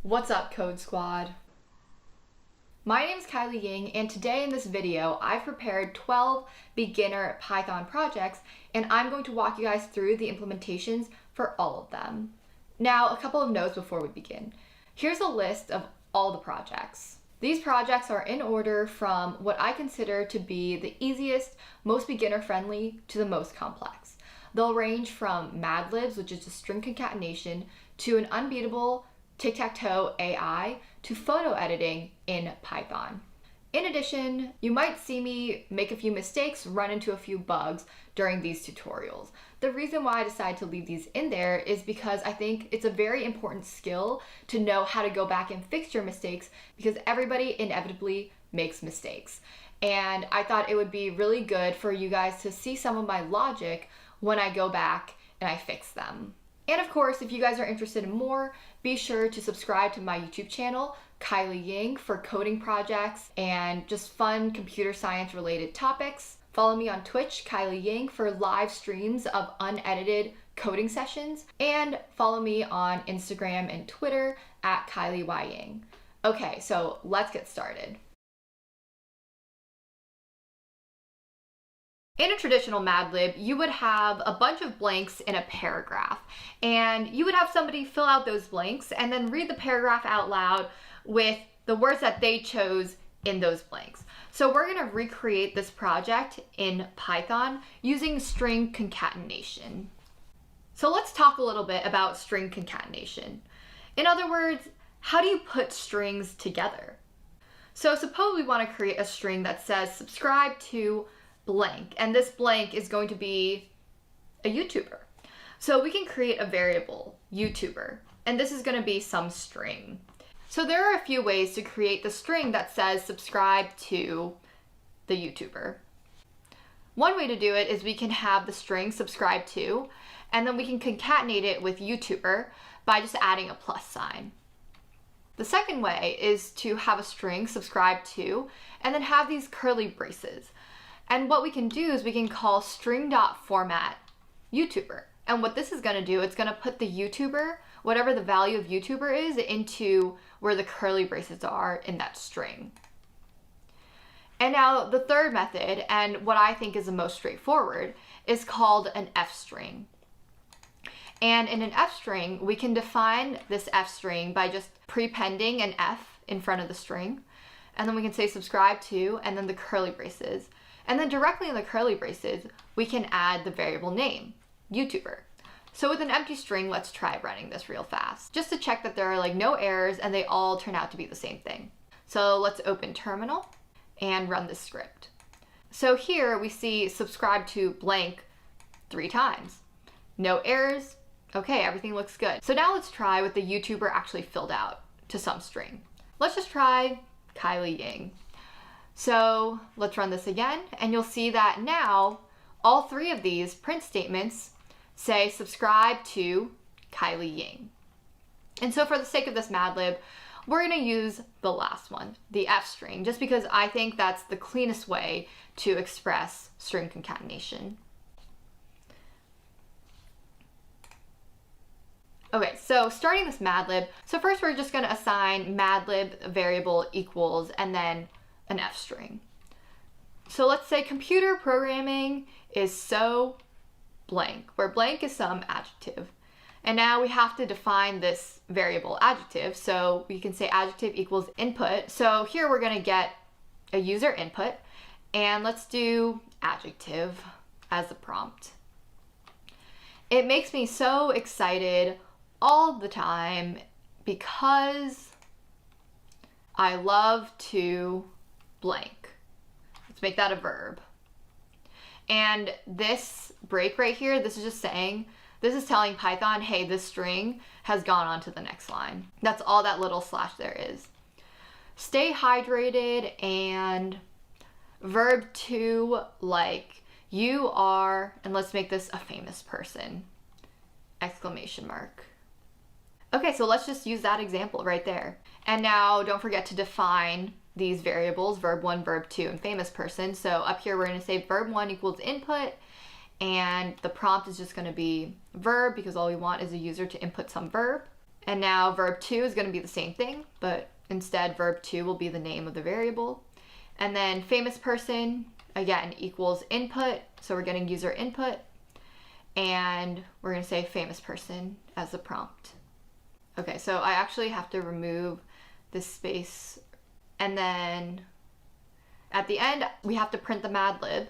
What's up, Code Squad? My name is Kylie Ying, and today in this video, I've prepared 12 beginner Python projects, and I'm going to walk you guys through the implementations for all of them. Now, a couple of notes before we begin. Here's a list of all the projects. These projects are in order from what I consider to be the easiest, most beginner-friendly, to the most complex. They'll range from Mad Libs, which is just string concatenation, to an unbeatable tic-tac-toe AI, to photo editing in Python. In addition, you might see me make a few mistakes, run into a few bugs during these tutorials. The reason why I decided to leave these in there is because I think it's a very important skill to know how to go back and fix your mistakes, because everybody inevitably makes mistakes. And I thought it would be really good for you guys to see some of my logic when I go back and I fix them. And of course, if you guys are interested in more, be sure to subscribe to my YouTube channel, Kylie Ying, for coding projects and just fun computer science related topics. Follow me on Twitch, Kylie Ying, for live streams of unedited coding sessions. And follow me on Instagram and Twitter at Kylie Y Ying. Okay, so let's get started. In a traditional Mad Lib, you would have a bunch of blanks in a paragraph, and you would have somebody fill out those blanks and then read the paragraph out loud with the words that they chose in those blanks. So we're going to recreate this project in Python using string concatenation. So let's talk a little bit about string concatenation. In other words, how do you put strings together? So suppose we want to create a string that says subscribe to blank, and this blank is going to be a YouTuber. So we can create a variable, YouTuber, and this is going to be some string. So there are a few ways to create the string that says subscribe to the YouTuber. One way to do it is we can have the string subscribe to, and then we can concatenate it with YouTuber by just adding a plus sign. The second way is to have a string subscribe to, and then have these curly braces. And what we can do is we can call string.format YouTuber. And what this is going to do, it's going to put the YouTuber, whatever the value of YouTuber is, into where the curly braces are in that string. And now the third method, and what I think is the most straightforward, is called an F string. And in an F string, we can define this F string by just prepending an F in front of the string. And then we can say subscribe to, and then the curly braces. And then directly in the curly braces, we can add the variable name, YouTuber. So with an empty string, let's try running this real fast, just to check that there are no errors and they all turn out to be the same thing. So let's open terminal and run this script. So here we see subscribe to blank 3 times. No errors. Okay, everything looks good. So now let's try what the YouTuber actually filled out to some string. Let's just try Kylie Ying. So let's run this again, and you'll see that now all 3 of these print statements say subscribe to Kylie Ying. And so for the sake of this Mad Lib, we're going to use the last one, the F string, just because I think that's the cleanest way to express string concatenation. Okay, so starting this Mad Lib, so first we're just going to assign Mad Lib variable equals and then an F string. So let's say computer programming is so blank, where blank is some adjective. And now we have to define this variable adjective. So we can say adjective equals input. So here we're going to get a user input, and let's do adjective as the prompt. It makes me so excited all the time because I love to blank. Let's make that a verb. And this break right here, this is just saying, this is telling Python, hey, this string has gone on to the next line. That's all that little slash there is. Stay hydrated, and verb 2, like you are, and let's make this a famous person, exclamation mark. Okay, so let's just use that example right there. And now don't forget to define these variables, verb 1, verb 2, and famous person. So up here we're going to say verb 1 equals input, and the prompt is just going to be verb because all we want is a user to input some verb. And now verb 2 is going to be the same thing, but instead verb 2 will be the name of the variable. And then famous person, again, equals input. So we're getting user input. And we're going to say famous person as the prompt. Okay, so I actually have to remove this space. And then at the end, we have to print the Mad Lib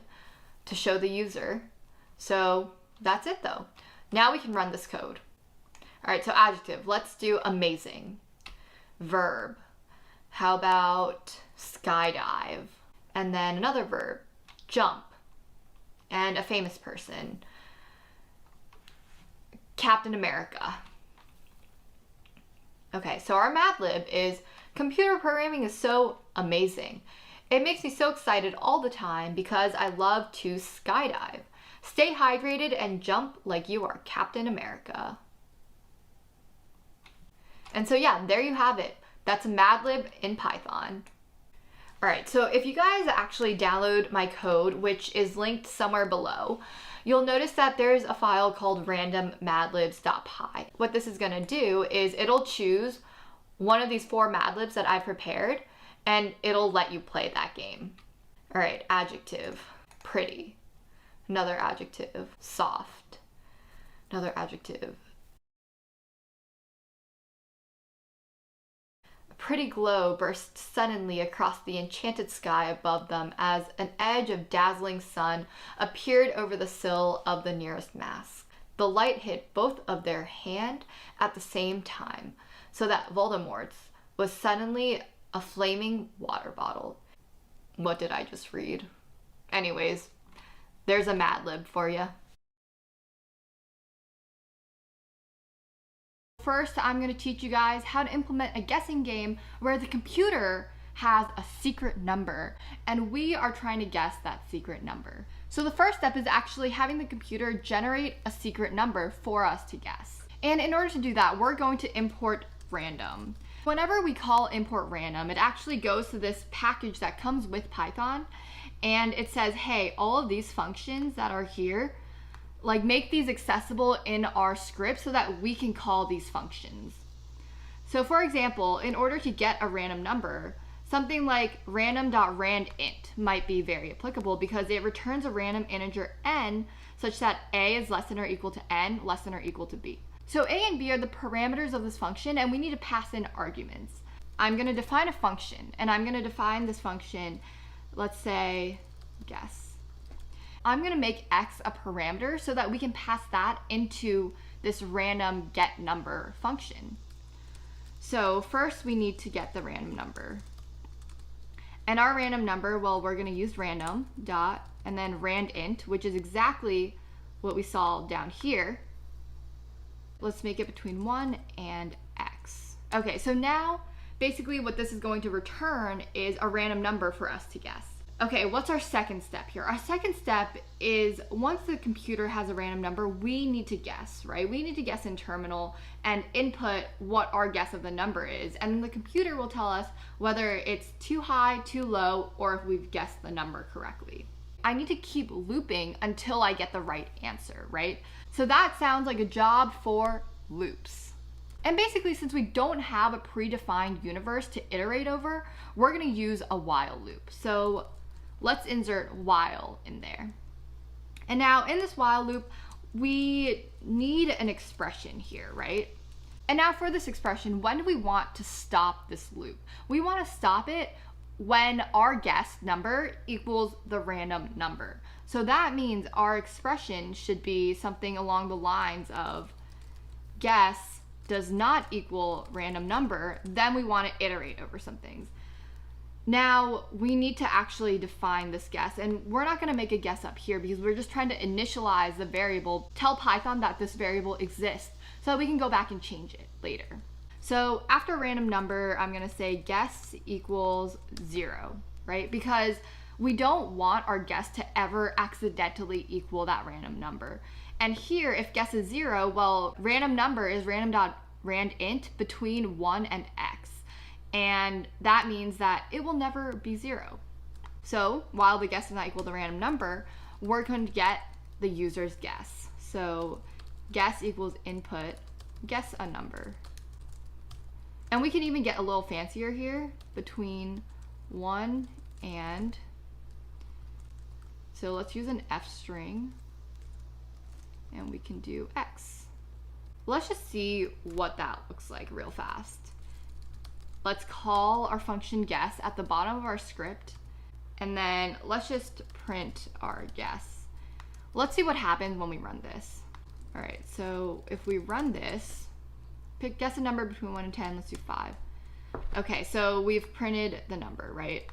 to show the user. So that's it though. Now we can run this code. All right, so adjective, let's do amazing. Verb, how about skydive? And then another verb, jump. And a famous person, Captain America. Okay, so our Mad Lib is computer programming is so amazing. It makes me so excited all the time because I love to skydive. Stay hydrated and jump like you are Captain America. And so yeah, there you have it. That's Mad Lib in Python. All right, so if you guys actually download my code, which is linked somewhere below, you'll notice that there's a file called randommadlibs.py. What this is gonna do is it'll choose one of these 4 Mad Libs that I've prepared, and it'll let you play that game. All right, adjective, pretty. Another adjective, soft. Another adjective. A pretty glow burst suddenly across the enchanted sky above them as an edge of dazzling sun appeared over the sill of the nearest mast. The light hit both of their hand at the same time, so that Voldemort's was suddenly a flaming water bottle. What did I just read? Anyways, there's a Mad Lib for you. First, I'm going to teach you guys how to implement a guessing game where the computer has a secret number and we are trying to guess that secret number. So the first step is actually having the computer generate a secret number for us to guess. And in order to do that, we're going to import random. Whenever we call import random, it actually goes to this package that comes with Python, and it says, hey, all of these functions that are here, like make these accessible in our script so that we can call these functions. So for example, in order to get a random number, something like random.randint might be very applicable because it returns a random integer n such that a is less than or equal to n, less than or equal to b. So a and b are the parameters of this function, and we need to pass in arguments. I'm going to define a function, and I'm going to define this function, let's say, guess. I'm going to make x a parameter so that we can pass that into this random get number function. So first we need to get the random number. And our random number, well, we're going to use random dot and then randint, which is exactly what we saw down here. Let's make it between 1 and x. Okay, so now basically what this is going to return is a random number for us to guess. Okay, what's our second step here? Our second step is once the computer has a random number, we need to guess, right? We need to guess in terminal and input what our guess of the number is. And then the computer will tell us whether it's too high, too low, or if we've guessed the number correctly. I need to keep looping until I get the right answer, right? So that sounds like a job for loops. And basically, since we don't have a predefined universe to iterate over, we're gonna use a while loop. So let's insert while in there. And now in this while loop, we need an expression here, right? And now for this expression, when do we want to stop this loop? We wanna stop it when our guess number equals the random number. So that means our expression should be something along the lines of guess does not equal random number, then we want to iterate over some things. Now we need to actually define this guess, and we're not going to make a guess up here because we're just trying to initialize the variable, tell Python that this variable exists so that we can go back and change it later. So after random number, I'm going to say guess equals 0, right? Because we don't want our guess to ever accidentally equal that random number. And here, if guess is 0, well, random number is random.randint between 1 and x. And that means that it will never be 0. So while the guess is not equal to the random number, we're going to get the user's guess. So guess equals input, guess a number. And we can even get a little fancier here between 1 and, so let's use an F string and we can do X. Let's just see what that looks like real fast. Let's call our function guess at the bottom of our script, and then let's just print our guess. Let's see what happens when we run this. All right, so if we run this, guess a number between 1 and 10, let's do 5. Okay, so we've printed the number, right?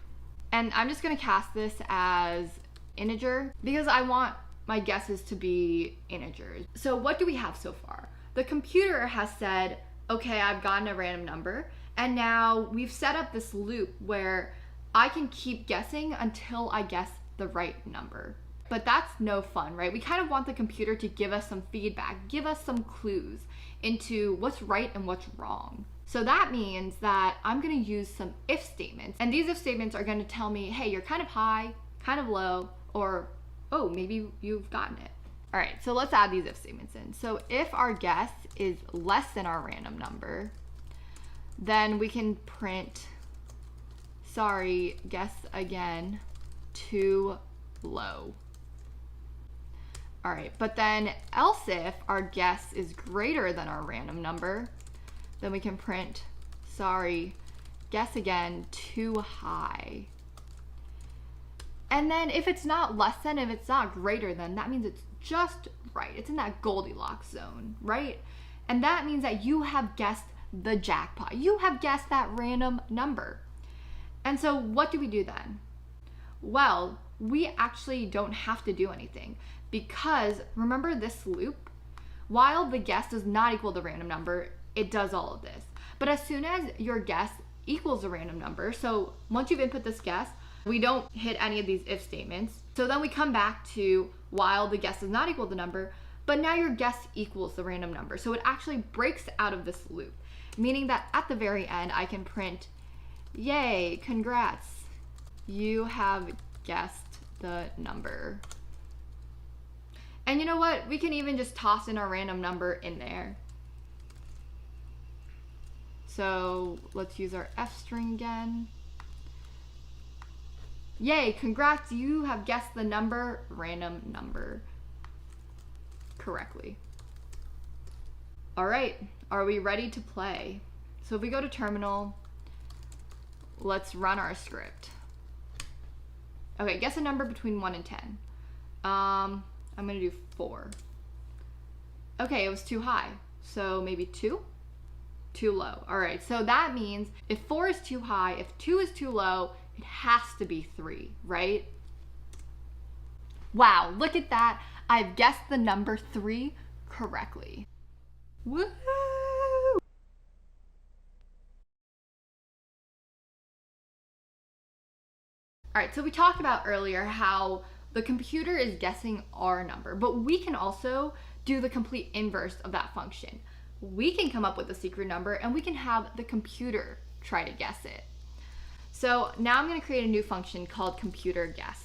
And I'm just gonna cast this as integer because I want my guesses to be integers. So what do we have so far? The computer has said, okay, I've gotten a random number, and now we've set up this loop where I can keep guessing until I guess the right number. But that's no fun, right? We kind of want the computer to give us some feedback, give us some clues into what's right and what's wrong. So that means that I'm gonna use some if statements, and these if statements are gonna tell me, hey, you're kind of high, kind of low, or, oh, maybe you've gotten it. All right, so let's add these if statements in. So if our guess is less than our random number, then we can print, sorry, guess again, too low. All right, but then else if our guess is greater than our random number, then we can print, sorry, guess again, too high. And then if it's not less than, if it's not greater than, that means it's just right. It's in that Goldilocks zone, right? And that means that you have guessed the jackpot. You have guessed that random number. And so what do we do then? Well, we actually don't have to do anything because remember this loop? While the guess does not equal the random number, it does all of this. But as soon as your guess equals a random number, so once you've input this guess, we don't hit any of these if statements. So then we come back to while the guess does not equal the number, but now your guess equals the random number. So it actually breaks out of this loop, meaning that at the very end, I can print, yay, congrats, you have guessed the number. And you know what? We can even just toss in our random number in there. So let's use our F string again. Yay, congrats, you have guessed the number, random number, correctly. All right, are we ready to play? So if we go to terminal, let's run our script. Okay, guess a number between 1 and 10. I'm gonna do 4. Okay, it was too high, so maybe 2? Too low. All right, so that means if 4 is too high, if 2 is too low, it has to be 3, right? Wow, look at that. I've guessed the number 3 correctly. Woo! All right, so we talked about earlier how the computer is guessing our number, but we can also do the complete inverse of that function. We can come up with a secret number and we can have the computer try to guess it. So now I'm going to create a new function called computer guess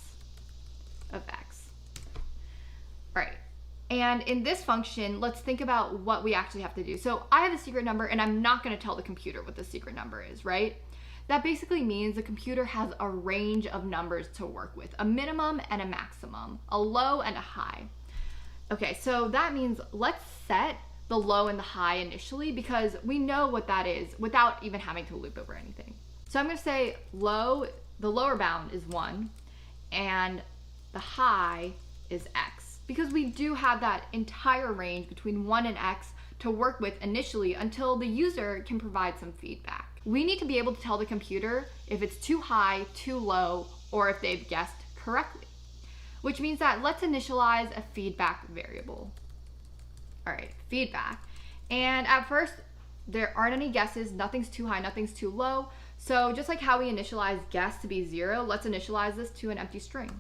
of x. All right, and in this function, let's think about what we actually have to do. So I have a secret number and I'm not going to tell the computer what the secret number is, right? That basically means the computer has a range of numbers to work with, a minimum and a maximum, a low and a high. Okay, so that means let's set the low and the high initially because we know what that is without even having to loop over anything. So I'm going to say low, the lower bound is 1 and the high is x because we do have that entire range between 1 and x to work with initially until the user can provide some feedback. We need to be able to tell the computer if it's too high, too low, or if they've guessed correctly, which means that let's initialize a feedback variable. All right, feedback. And at first, there aren't any guesses, nothing's too high, nothing's too low. So just like how we initialize guess to be 0, let's initialize this to an empty string.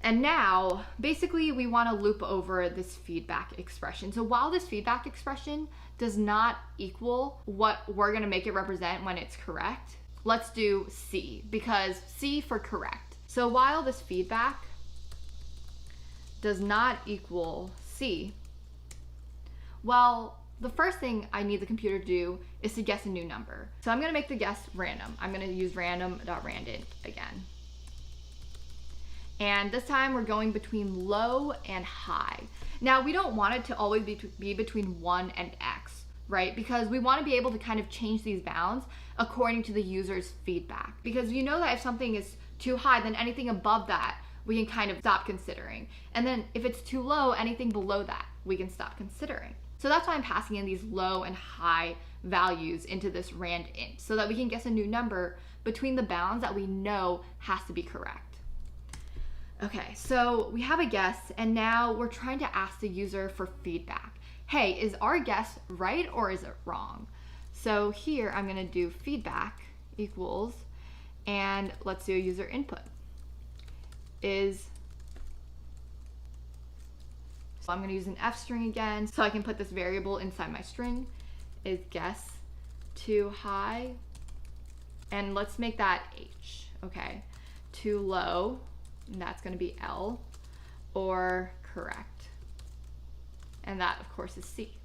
And now, basically, we want to loop over this feedback expression. So while this feedback expression does not equal what we're going to make it represent when it's correct, let's do C, because C for correct. So while this feedback does not equal C, well, the first thing I need the computer to do is to guess a new number. So I'm gonna make the guess random. I'm gonna use random.randint again. And this time we're going between low and high. Now we don't want it to always be between 1 and x, right? Because we want to be able to kind of change these bounds according to the user's feedback. Because you know that if something is too high, then anything above that we can kind of stop considering. And then if it's too low, anything below that we can stop considering. So that's why I'm passing in these low and high values into this randint so that we can guess a new number between the bounds that we know has to be correct. Okay, so we have a guess and now we're trying to ask the user for feedback. Hey, is our guess right or is it wrong? So here I'm gonna do feedback equals, and let's do a user input. So I'm gonna use an f string again so I can put this variable inside my string. Is guess too high? And let's make that h, okay. Too low, and that's gonna be L, or correct. And that of course is C.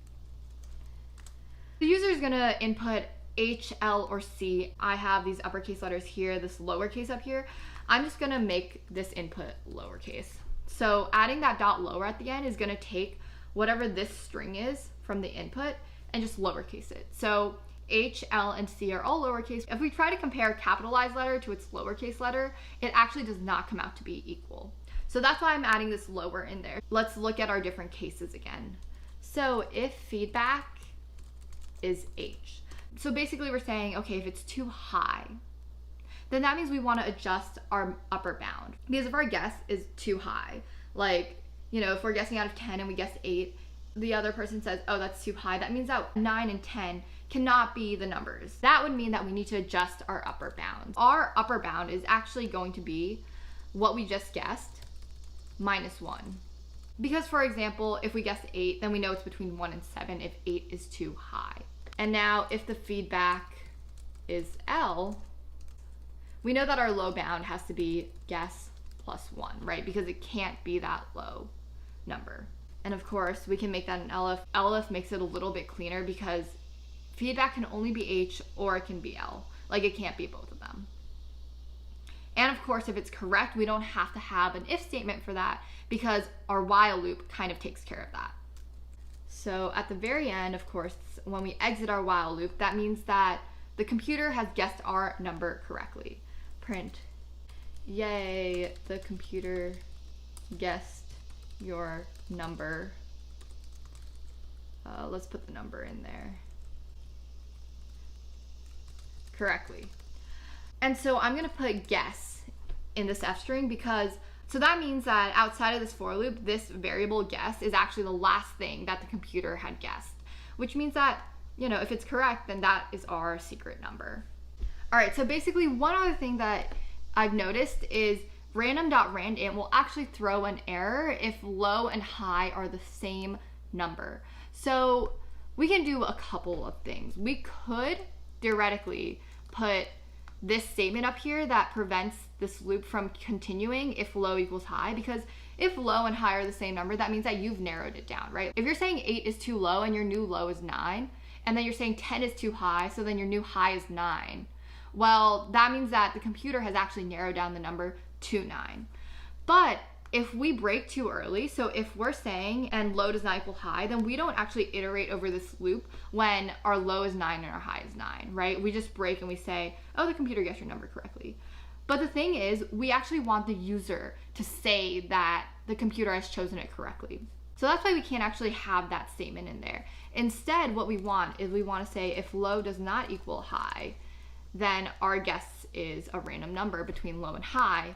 The user is gonna input H, L, or C. I have these uppercase letters here, this lowercase up here. I'm just gonna make this input lowercase. So adding that dot lower at the end is gonna take whatever this string is from the input and just lowercase it. So H, L, and C are all lowercase. If we try to compare a capitalized letter to its lowercase letter, it actually does not come out to be equal. So that's why I'm adding this lower in there. Let's look at our different cases again. So if feedback is H. So basically we're saying, okay, if it's too high, then that means we want to adjust our upper bound. Because if our guess is too high, like, you know, if we're guessing out of 10 and we guess 8, the other person says, oh, that's too high. That means that 9 and 10 cannot be the numbers. That would mean that we need to adjust our upper bound. Our upper bound is actually going to be what we just guessed minus 1. Because for example, if we guess 8, then we know it's between 1 and 7 if 8 is too high. And now if the feedback is L, we know that our low bound has to be guess plus 1, right? Because it can't be that low number. And of course, we can make that an elif. Elif makes it a little bit cleaner because feedback can only be H or it can be L. Like it can't be both of them. And of course, if it's correct, we don't have to have an if statement for that because our while loop kind of takes care of that. So at the very end, of course, when we exit our while loop, that means that the computer has guessed our number correctly. Print, yay, the computer guessed your number. Let's put the number in there correctly. And so I'm gonna put guess in this f string because, so that means that outside of this for loop, this variable guess is actually the last thing that the computer had guessed, which means that, you know, if it's correct, then that is our secret number. All right, so basically one other thing that I've noticed is random.randint will actually throw an error if low and high are the same number. So we can do a couple of things. We could theoretically put this statement up here that prevents this loop from continuing if low equals high, because if low and high are the same number, that means that you've narrowed it down, right? If you're saying 8 is too low and your new low is 9, and then you're saying 10 is too high, so then your new high is 9. Well, that means that the computer has actually narrowed down the number to 9. But if we break too early, so if we're saying and low does not equal high, then we don't actually iterate over this loop when our low is 9 and our high is 9, right? We just break and we say, oh, the computer guessed your number correctly. But the thing is, we actually want the user to say that the computer has chosen it correctly. So that's why we can't actually have that statement in there. Instead, what we want is we want to say if low does not equal high, then our guess is a random number between low and high.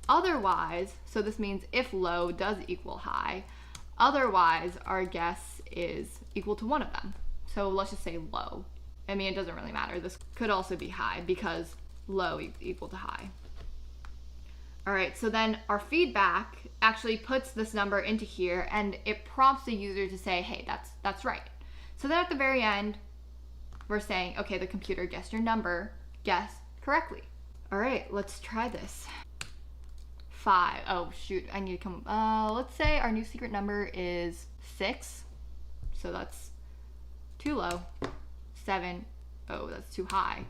Otherwise, so this means if low does equal high, otherwise our guess is equal to one of them. So let's just say low. I mean, it doesn't really matter. This could also be high because low equal to high. All right, so then our feedback actually puts this number into here and it prompts the user to say, hey, that's right. So then at the very end, we're saying, okay, the computer guessed your number, guess correctly. All right, let's try this. 5, oh shoot, I need to come, let's say our new secret number is 6. So that's too low. 7, oh, that's too high.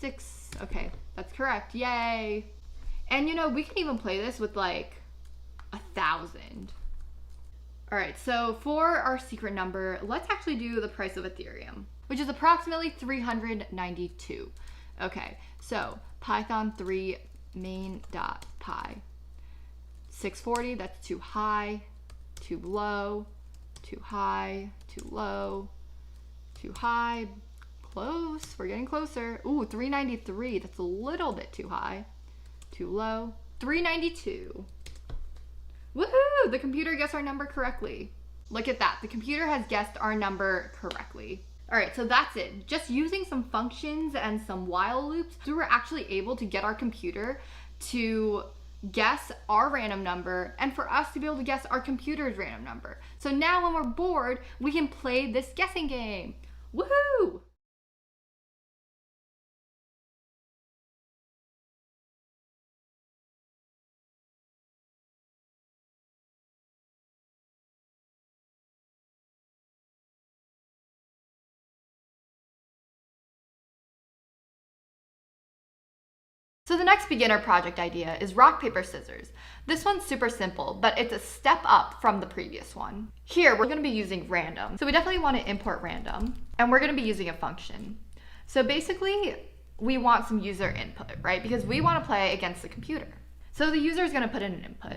6, okay, that's correct, yay. And you know, we can even play this with like 1,000. All right, so for our secret number, let's actually do the price of Ethereum, which is approximately 392. Okay, so Python 3 main.py. 640, that's too high, too low, too high, too low, too high, close, we're getting closer. Ooh, 393, that's a little bit too high, too low, 392. Woohoo! The computer guessed our number correctly. Look at that. The computer has guessed our number correctly. All right, so that's it. Just using some functions and some while loops, we were actually able to get our computer to guess our random number and for us to be able to guess our computer's random number. So now when we're bored, we can play this guessing game. Woohoo! So the next beginner project idea is rock, paper, scissors. This one's super simple, but it's a step up from the previous one. Here, we're gonna be using random. So we definitely wanna import random, and we're gonna be using a function. So basically, we want some user input, right? Because we wanna play against the computer. So the user is gonna put in an input.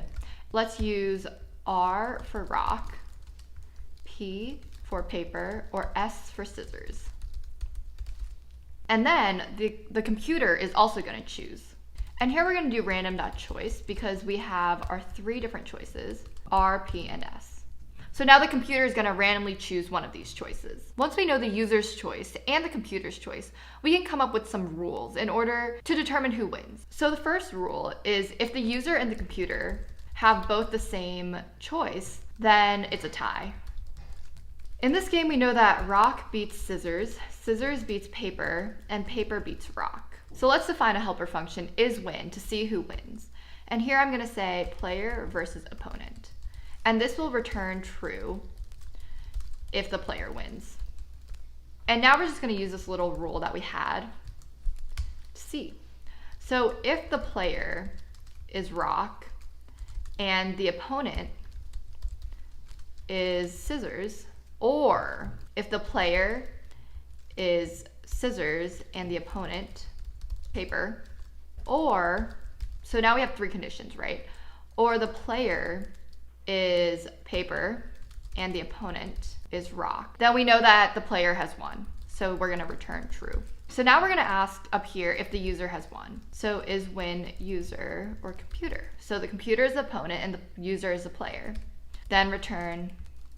Let's use R for rock, P for paper, or S for scissors. And then the computer is also gonna choose. And here we're gonna do random.choice because we have our 3 different choices, R, P, and S. So now the computer is gonna randomly choose one of these choices. Once we know the user's choice and the computer's choice, we can come up with some rules in order to determine who wins. So the first rule is if the user and the computer have both the same choice, then it's a tie. In this game, we know that rock beats scissors, scissors beats paper, and paper beats rock. So let's define a helper function isWin to see who wins. And here I'm gonna say player versus opponent. And this will return true if the player wins. And now we're just gonna use this little rule that we had to see. So if the player is rock and the opponent is scissors, or if the player is scissors and the opponent paper, or, so now we have 3 conditions, right? Or the player is paper and the opponent is rock, then we know that the player has won. So we're gonna return true. So now we're gonna ask up here if the user has won. So isWin user or computer. So the computer is the opponent and the user is the player. Then return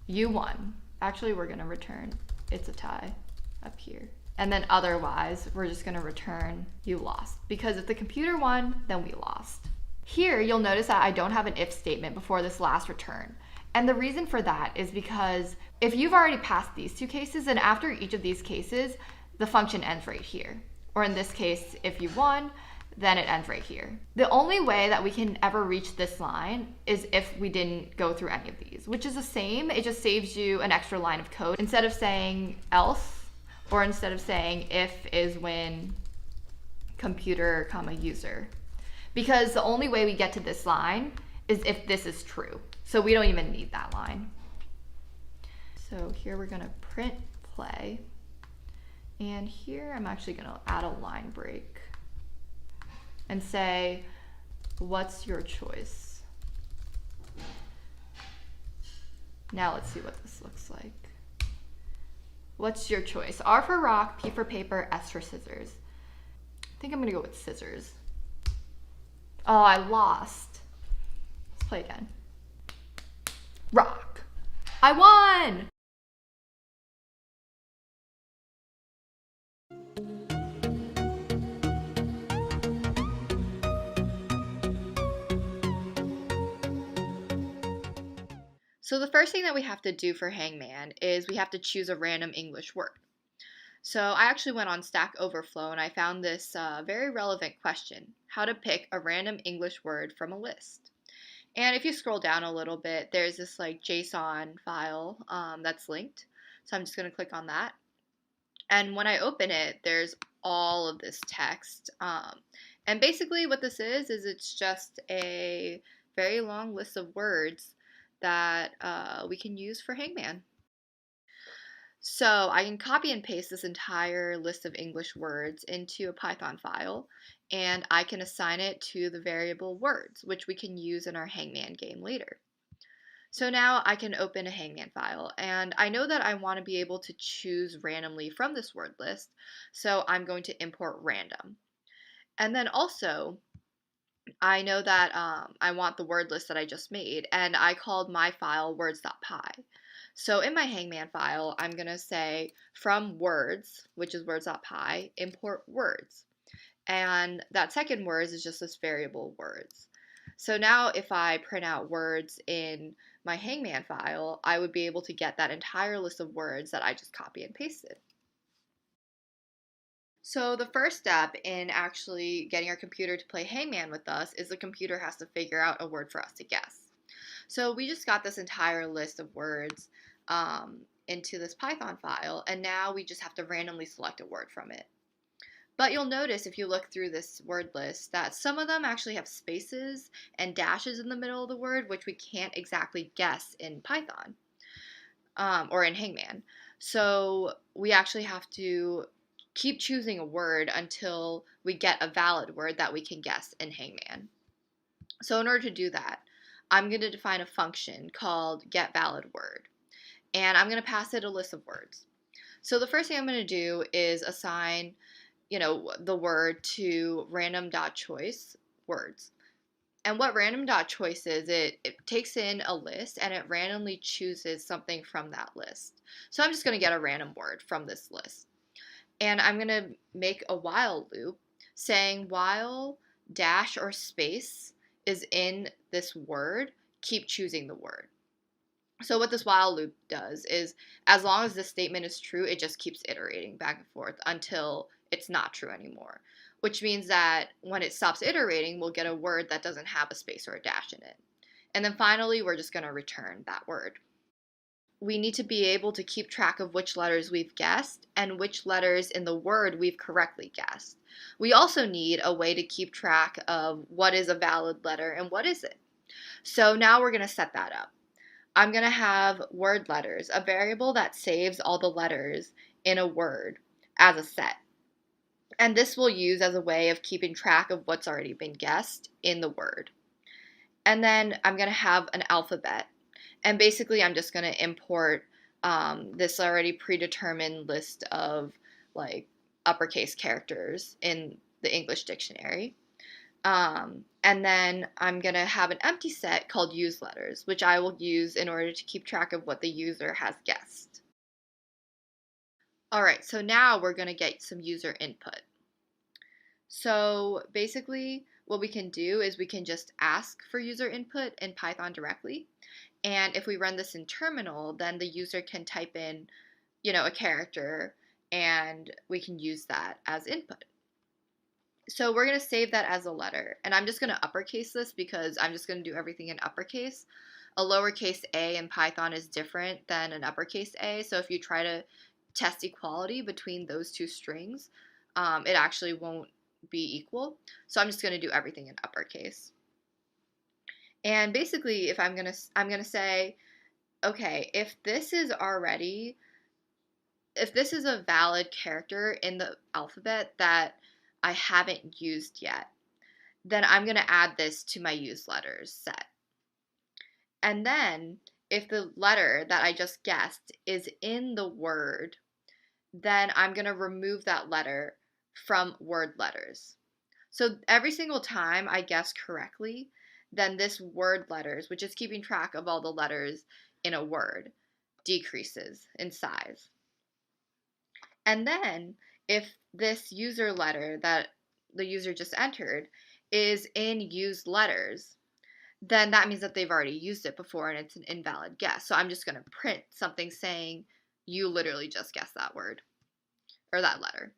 you won. Actually, we're gonna return it's a tie up here. And then otherwise, we're just gonna return you lost. Because if the computer won, then we lost. Here, you'll notice that I don't have an if statement before this last return. And the reason for that is because if you've already passed these 2 cases, then after each of these cases, the function ends right here. Or in this case, if you won, then it ends right here. The only way that we can ever reach this line is if we didn't go through any of these, which is the same, it just saves you an extra line of code. Instead of saying else, or instead of saying if isWin computer comma user. Because the only way we get to this line is if this is true. So we don't even need that line. So here we're gonna print play. And here I'm actually gonna add a line break and say, what's your choice? Now let's see what this looks like. What's your choice? R for rock, P for paper, S for scissors. I think I'm gonna go with scissors. Oh, I lost. Let's play again. Rock. I won! So the first thing that we have to do for Hangman is we have to choose a random English word. So I actually went on Stack Overflow and I found this very relevant question, how to pick a random English word from a list. And if you scroll down a little bit, there's this like JSON file that's linked. So I'm just gonna click on that. And when I open it, there's all of this text. And basically what this is it's just a very long list of words that we can use for Hangman. So I can copy and paste this entire list of English words into a Python file, and I can assign it to the variable words, which we can use in our Hangman game later. So now I can open a Hangman file, and I know that I want to be able to choose randomly from this word list, so I'm going to import random. And then also, I know that I want the word list that I just made, and I called my file words.py. So in my Hangman file, I'm going to say from words, which is words.py, import words. And that second words is just this variable words. So now if I print out words in my Hangman file, I would be able to get that entire list of words that I just copy and pasted. So the first step in actually getting our computer to play Hangman with us is the computer has to figure out a word for us to guess. So we just got this entire list of words into this Python file, and now we just have to randomly select a word from it. But you'll notice if you look through this word list that some of them actually have spaces and dashes in the middle of the word, which we can't exactly guess in Python or in Hangman. So we actually have to keep choosing a word until we get a valid word that we can guess in Hangman. So in order to do that, I'm going to define a function called getValidWord, and I'm going to pass it a list of words. So the first thing I'm going to do is assign the word to random.choice words. And what random.choice is, it takes in a list and it randomly chooses something from that list. So I'm just going to get a random word from this list. And I'm going to make a while loop saying while dash or space is in this word, keep choosing the word. So what this while loop does is as long as this statement is true, it just keeps iterating back and forth until it's not true anymore, which means that when it stops iterating, we'll get a word that doesn't have a space or a dash in it. And then finally, we're just going to return that word. We need to be able to keep track of which letters we've guessed and which letters in the word we've correctly guessed. We also need a way to keep track of what is a valid letter and what isn't. So now we're going to set that up. I'm going to have word letters, a variable that saves all the letters in a word as a set. And this we'll use as a way of keeping track of what's already been guessed in the word. And then I'm going to have an alphabet. And basically I'm just going to import this already predetermined list of like uppercase characters in the English dictionary. And then I'm going to have an empty set called use letters, which I will use in order to keep track of what the user has guessed. All right, so now we're going to get some user input. So basically what we can do is we can just ask for user input in Python directly. And if we run this in terminal, then the user can type in, a character, and we can use that as input. So we're going to save that as a letter. And I'm just going to uppercase this because I'm just going to do everything in uppercase. A lowercase a in Python is different than an uppercase a. So if you try to test equality between those two strings, it actually won't be equal. So I'm just going to do everything in uppercase. And basically, if I'm going to say, okay, if this is a valid character in the alphabet that I haven't used yet, then I'm going to add this to my use letters set. And then if the letter that I just guessed is in the word, then I'm going to remove that letter from word letters. So every single time I guess correctly, then this word letters, which is keeping track of all the letters in a word, decreases in size. And then if this user letter that the user just entered is in used letters, then that means that they've already used it before and it's an invalid guess. So I'm just going to print something saying you literally just guessed that word or that letter.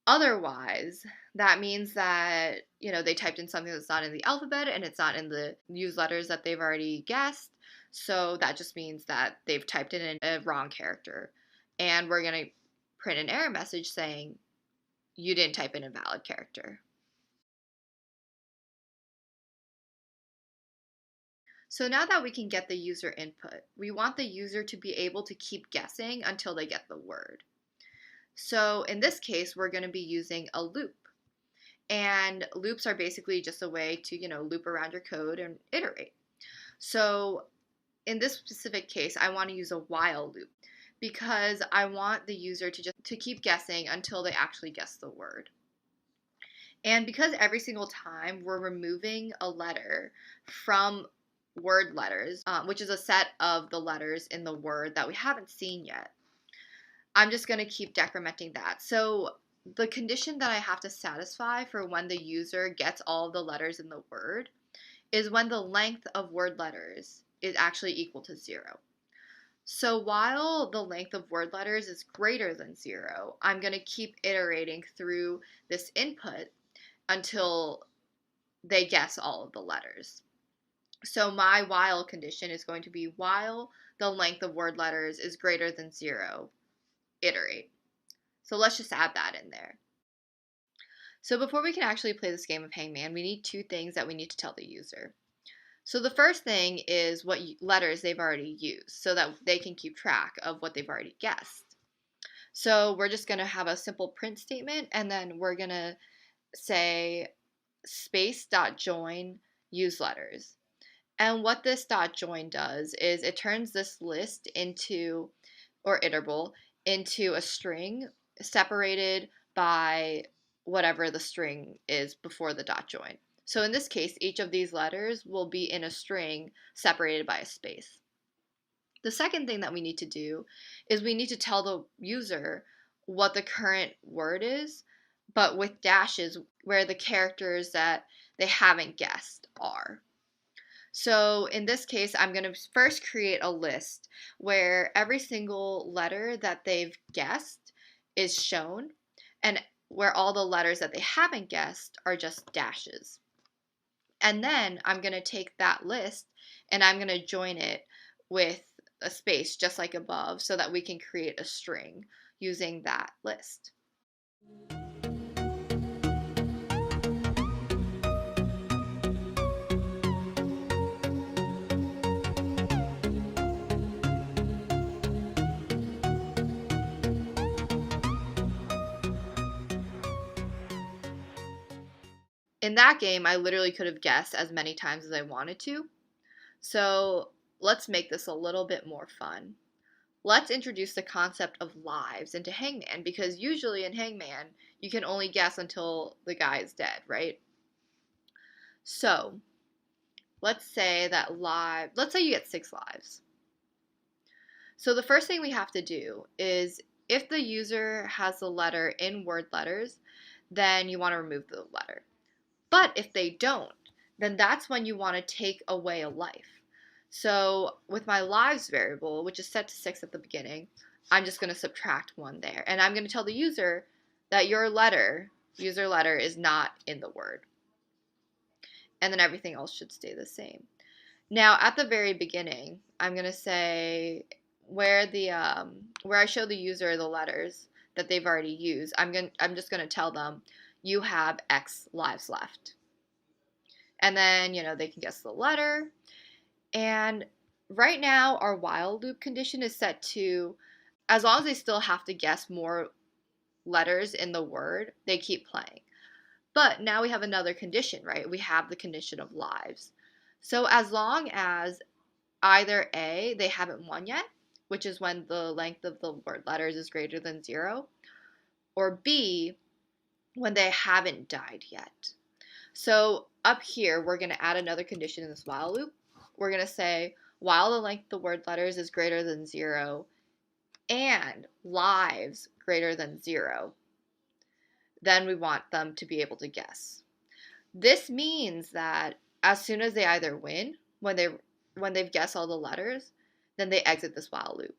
Otherwise, that means that, they typed in something that's not in the alphabet and it's not in the used letters that they've already guessed. So that just means that they've typed in a wrong character. And we're going to print an error message saying you didn't type in a valid character. So now that we can get the user input, we want the user to be able to keep guessing until they get the word. So in this case, we're going to be using a loop. And loops are basically just a way to, loop around your code and iterate. So in this specific case, I want to use a while loop because I want the user to keep guessing until they actually guess the word. And because every single time we're removing a letter from word letters, which is a set of the letters in the word that we haven't seen yet, I'm just going to keep decrementing that. So the condition that I have to satisfy for when the user gets all of the letters in the word is when the length of word letters is actually equal to 0. So while the length of word letters is greater than 0, I'm going to keep iterating through this input until they guess all of the letters. So my while condition is going to be while the length of word letters is greater than 0, iterate. So let's just add that in there. So before we can actually play this game of Hangman, we need 2 things that we need to tell the user. So the first thing is what letters they've already used so that they can keep track of what they've already guessed. So we're just going to have a simple print statement, and then we're going to say space.join use letters. And what this .join does is it turns this list into, or iterable, into a string separated by whatever the string is before the .join. So in this case, each of these letters will be in a string separated by a space. The second thing that we need to do is we need to tell the user what the current word is, but with dashes where the characters that they haven't guessed are. So in this case, I'm going to first create a list where every single letter that they've guessed is shown, and where all the letters that they haven't guessed are just dashes. And then I'm going to take that list and I'm going to join it with a space just like above so that we can create a string using that list. In that game, I literally could have guessed as many times as I wanted to. So let's make this a little bit more fun. Let's introduce the concept of lives into Hangman, because usually in Hangman, you can only guess until the guy is dead, right? So let's say you get 6 lives. So the first thing we have to do is if the user has the letter in word letters, then you want to remove the letter. But if they don't, then that's when you want to take away a life. So with my lives variable, which is set to 6 at the beginning, I'm just going to subtract 1 there. And I'm going to tell the user that your user letter is not in the word. And then everything else should stay the same. Now at the very beginning, I'm going to say where I show the user the letters that they've already used, I'm just going to tell them you have X lives left. And then, they can guess the letter. And right now, our while loop condition is set to, as long as they still have to guess more letters in the word, they keep playing. But now we have another condition, right? We have the condition of lives. So as long as either A, they haven't won yet, which is when the length of the word letters is greater than 0, or B, when they haven't died yet. So up here, we're going to add another condition in this while loop. We're going to say, while the length of the word letters is greater than 0 and lives greater than 0, then we want them to be able to guess. This means that as soon as they either win, when they've guessed all the letters, then they exit this while loop.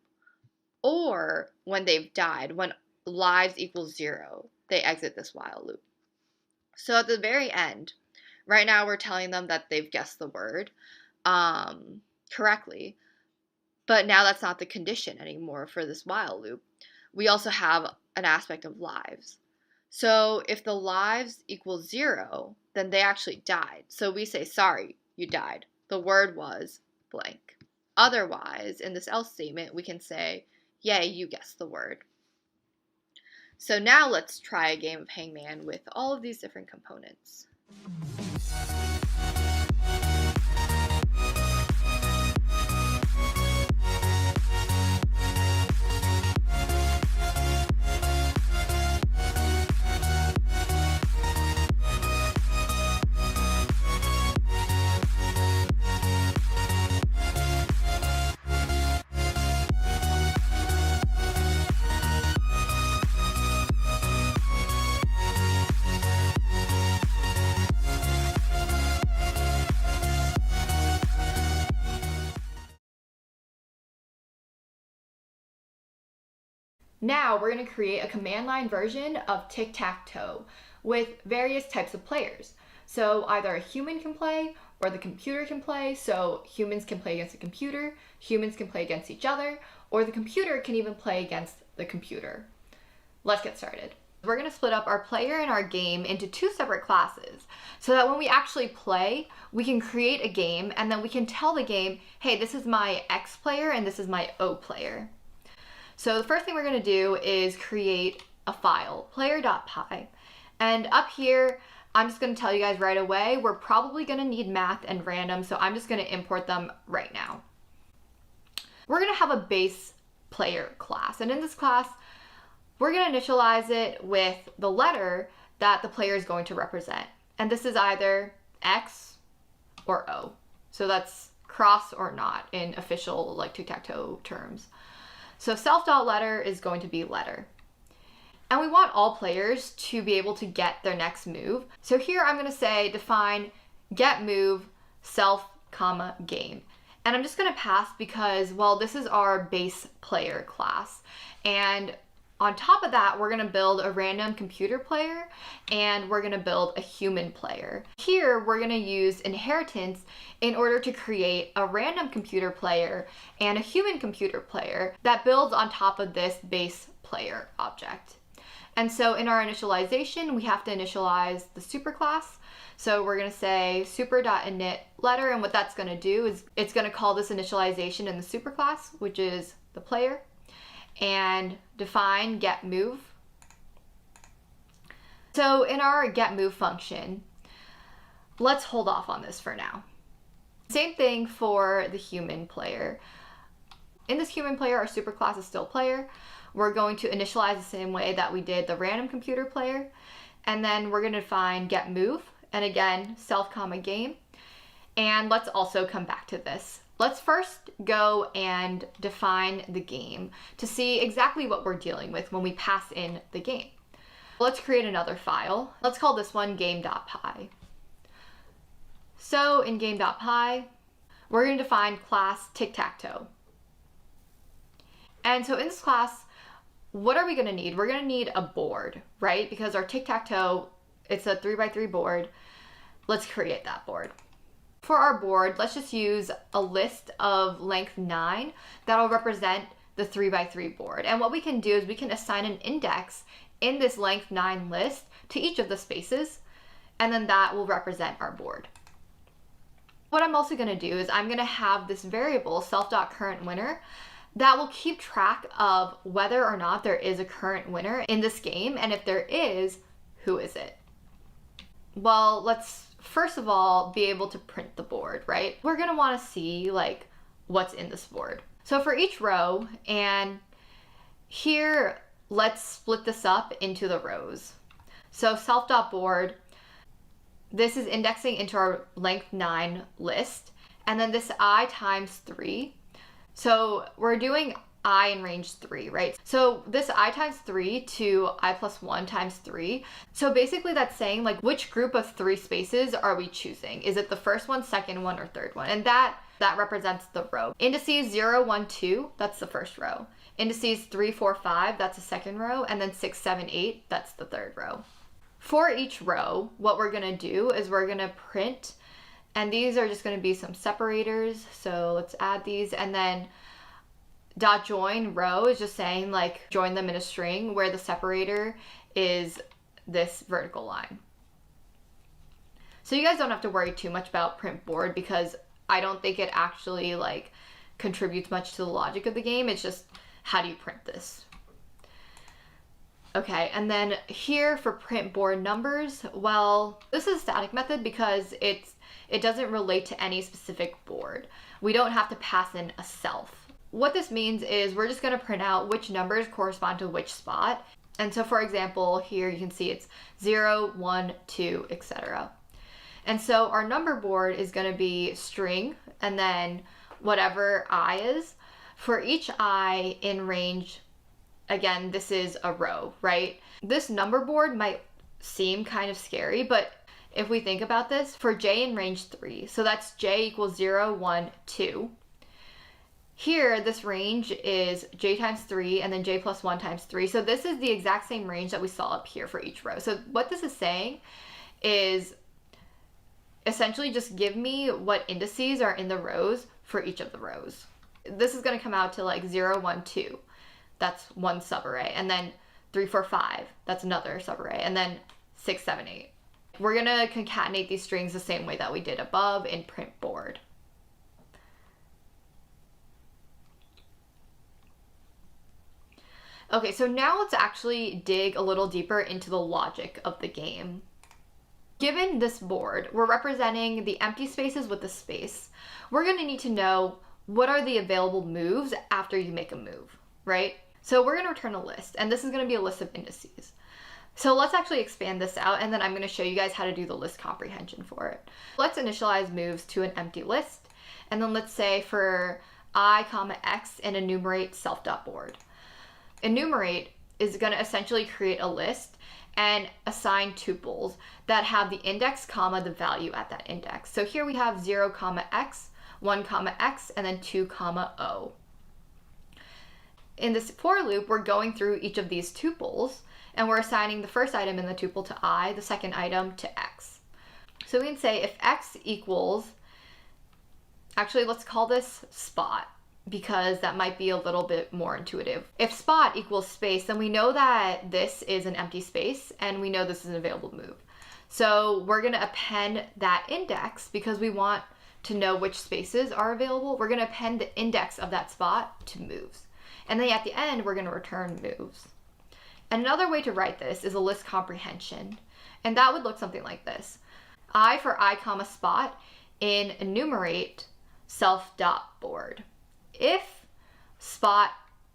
Or when they've died, when lives equals 0, they exit this while loop. So at the very end, right now we're telling them that they've guessed the word correctly, but now that's not the condition anymore for this while loop. We also have an aspect of lives. So if the lives equals 0, then they actually died. So we say, sorry, you died. The word was blank. Otherwise, in this else statement, we can say, yay, you guessed the word. So now let's try a game of Hangman with all of these different components. Now we're going to create a command line version of tic-tac-toe with various types of players. So either a human can play or the computer can play. So humans can play against the computer, humans can play against each other, or the computer can even play against the computer. Let's get started. We're going to split up our player and our game into 2 separate classes so that when we actually play, we can create a game and then we can tell the game, hey, this is my X player and this is my O player. So the first thing we're going to do is create a file, player.py. And up here, I'm just going to tell you guys right away, we're probably going to need math and random, so I'm just going to import them right now. We're going to have a base player class, and in this class, we're going to initialize it with the letter that the player is going to represent. And this is either X or O. So that's cross or not in official like tic-tac-toe terms. So self.letter is going to be letter. And we want all players to be able to get their next move. So here I'm going to say define get move self, comma, game. And I'm just going to pass because, well, this is our base player class. And on top of that, we're going to build a random computer player and we're going to build a human player. Here, we're going to use inheritance in order to create a random computer player and a human computer player that builds on top of this base player object. And so in our initialization, we have to initialize the superclass. So we're going to say super.init letter, and what that's going to do is it's going to call this initialization in the superclass, which is the player, and define get move. So in our get move function, let's hold off on this for now. Same thing for the human player. In this human player, our superclass is still player. We're going to initialize the same way that we did the random computer player, and then we're going to define get move, and again self, comma, game. And let's also come back to this. Let's first go and define the game to see exactly what we're dealing with when we pass in the game. Let's create another file. Let's call this one game.py. So in game.py, we're going to define class tic-tac-toe. And so in this class, what are we going to need? We're going to need a board, right? Because our tic-tac-toe, it's a 3x3 board. Let's create that board. For our board, let's just use a list of length 9 that'll represent the 3x3 board. And what we can do is we can assign an index in this length 9 list to each of the spaces, and then that will represent our board. What I'm also going to do is I'm going to have this variable self.currentWinner that will keep track of whether or not there is a current winner in this game, and if there is, who is it? Well, let's first of all be able to print the board, right? We're going to want to see like what's in this board. So for each row, and here let's split this up into the rows. So self.board, this is indexing into our length 9 list, and then this I times 3. So we're doing I in range 3, right? So this I times 3 to I plus 1 times 3. So basically that's saying like which group of 3 spaces are we choosing? Is it the first one, second one, or third one? And that represents the row. Indices 0, 1, 2, that's the first row. Indices 3, 4, 5, that's the second row. And then 6, 7, 8, that's the third row. For each row, what we're gonna do is we're gonna print, and these are just gonna be some separators. So let's add these, and then dot join row is just saying like join them in a string where the separator is this vertical line. So you guys don't have to worry too much about print board because I don't think it actually like contributes much to the logic of the game. It's just how do you print this? Okay, and then here for print board numbers, well, this is a static method because it doesn't relate to any specific board. We don't have to pass in a self. What this means is we're just going to print out which numbers correspond to which spot. And so for example, here you can see it's 0, 1, 2, etc. And so our number board is going to be string and then whatever I is. For each I in range, again, this is a row, right? This number board might seem kind of scary, but if we think about this, for j in range 3, so that's j equals 0, 1, 2. Here, this range is j times 3 and then j plus 1 times 3. So this is the exact same range that we saw up here for each row. So what this is saying is essentially just give me what indices are in the rows for each of the rows. This is going to come out to like 0, 1, 2. That's one subarray. And then 3, 4, 5. That's another subarray. And then 6, 7, 8. We're going to concatenate these strings the same way that we did above in print board. Okay, so now let's actually dig a little deeper into the logic of the game. Given this board, we're representing the empty spaces with the space. We're going to need to know what are the available moves after you make a move, right? So we're going to return a list, and this is going to be a list of indices. So let's actually expand this out, and then I'm going to show you guys how to do the list comprehension for it. Let's initialize moves to an empty list, and then let's say for I, x and enumerate self.board. Enumerate is going to essentially create a list and assign tuples that have the index comma the value at that index. So here we have 0 comma x, 1 comma x, and then 2 comma o. In this for loop, we're going through each of these tuples and we're assigning the first item in the tuple to I, the second item to x. So we can say if x equals, actually let's call this spot, because that might be a little bit more intuitive. If spot equals space, then we know that this is an empty space and we know this is an available move. So we're going to append that index because we want to know which spaces are available. We're going to append the index of that spot to moves. And then at the end, we're going to return moves. And another way to write this is a list comprehension. And that would look something like this. I for I comma spot in enumerate self.board. If spot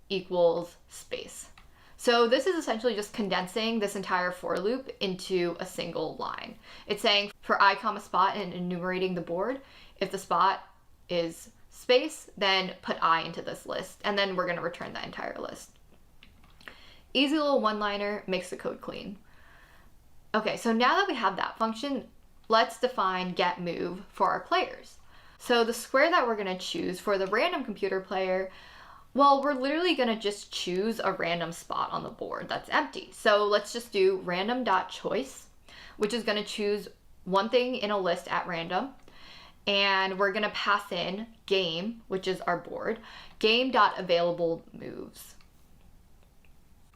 equals space. So this is essentially just condensing this entire for loop into a single line. It's saying for I comma spot and enumerating the board, if the spot is space, then put I into this list, and then we're going to return that entire list. Easy little one-liner, makes the code clean. Okay, so now that we have that function, let's define get move for our players. So the square that we're going to choose for the random computer player, well, we're literally going to just choose a random spot on the board that's empty. So let's just do random.choice, which is going to choose one thing in a list at random. And we're going to pass in game, which is our board, game.available moves.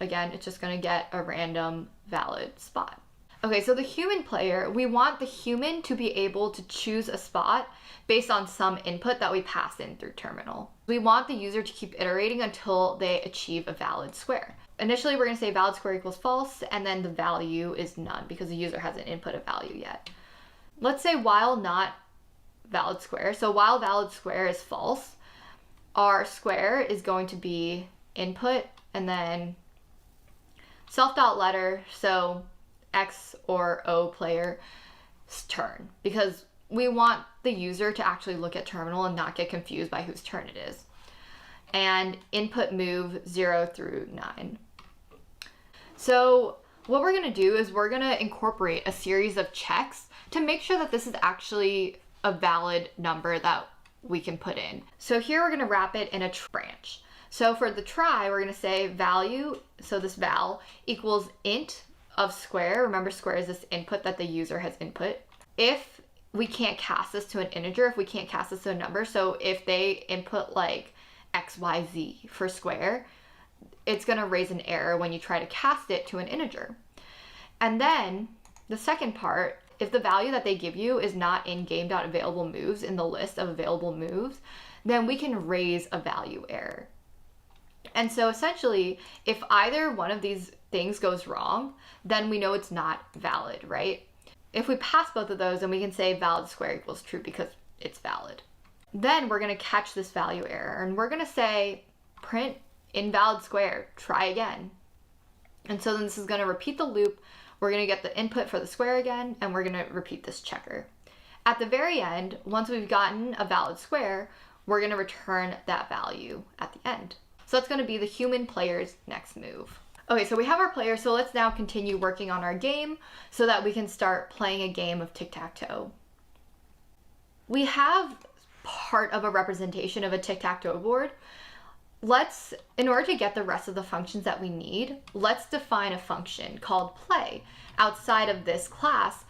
Again, it's just going to get a random valid spot. Okay, so the human player, we want the human to be able to choose a spot based on some input that we pass in through terminal. We want the user to keep iterating until they achieve a valid square. Initially, we're going to say valid square equals false, and then the value is none because the user hasn't input a value yet. Let's say while not valid square, so while valid square is false, our square is going to be input and then self.letter, so X or O player's turn, because we want the user to actually look at terminal and not get confused by whose turn it is. And input move 0 through 9. So what we're going to do is we're going to incorporate a series of checks to make sure that this is actually a valid number that we can put in. So here we're going to wrap it in a branch. So for the try, we're going to say value, so this val equals int of square. Remember, square is this input that the user has input. If we can't cast this to an integer, if we can't cast this to a number, so if they input like XYZ for square, it's going to raise an error when you try to cast it to an integer. And then the second part, if the value that they give you is not in game.available moves in the list of available moves, then we can raise a value error. And so essentially, if either one of these things goes wrong, then we know it's not valid, right? If we pass both of those, then we can say valid square equals true because it's valid. Then we're going to catch this value error, and we're going to say print invalid square, try again. And so then this is going to repeat the loop. We're going to get the input for the square again, and we're going to repeat this checker. At the very end, once we've gotten a valid square, we're going to return that value at the end. So that's going to be the human player's next move. Okay, so we have our player, so let's now continue working on our game so that we can start playing a game of tic-tac-toe. We have part of a representation of a tic-tac-toe board. In order to get the rest of the functions that we need, let's define a function called play outside of this class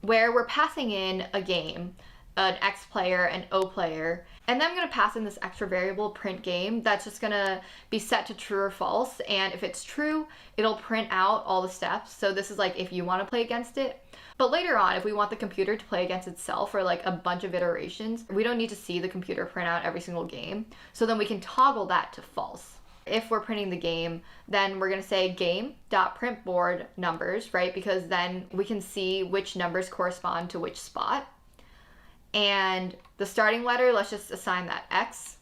where we're passing in a game, an X player, an O player, and then I'm going to pass in this extra variable print game that's just going to be set to true or false, and if it's true, it'll print out all the steps. So this is like if you want to play against it. But later on, if we want the computer to play against itself or like a bunch of iterations, we don't need to see the computer print out every single game. So then we can toggle that to false. If we're printing the game, then we're going to say game.printBoard numbers, right? Because then we can see which numbers correspond to which spot. And the starting letter, let's just assign that X.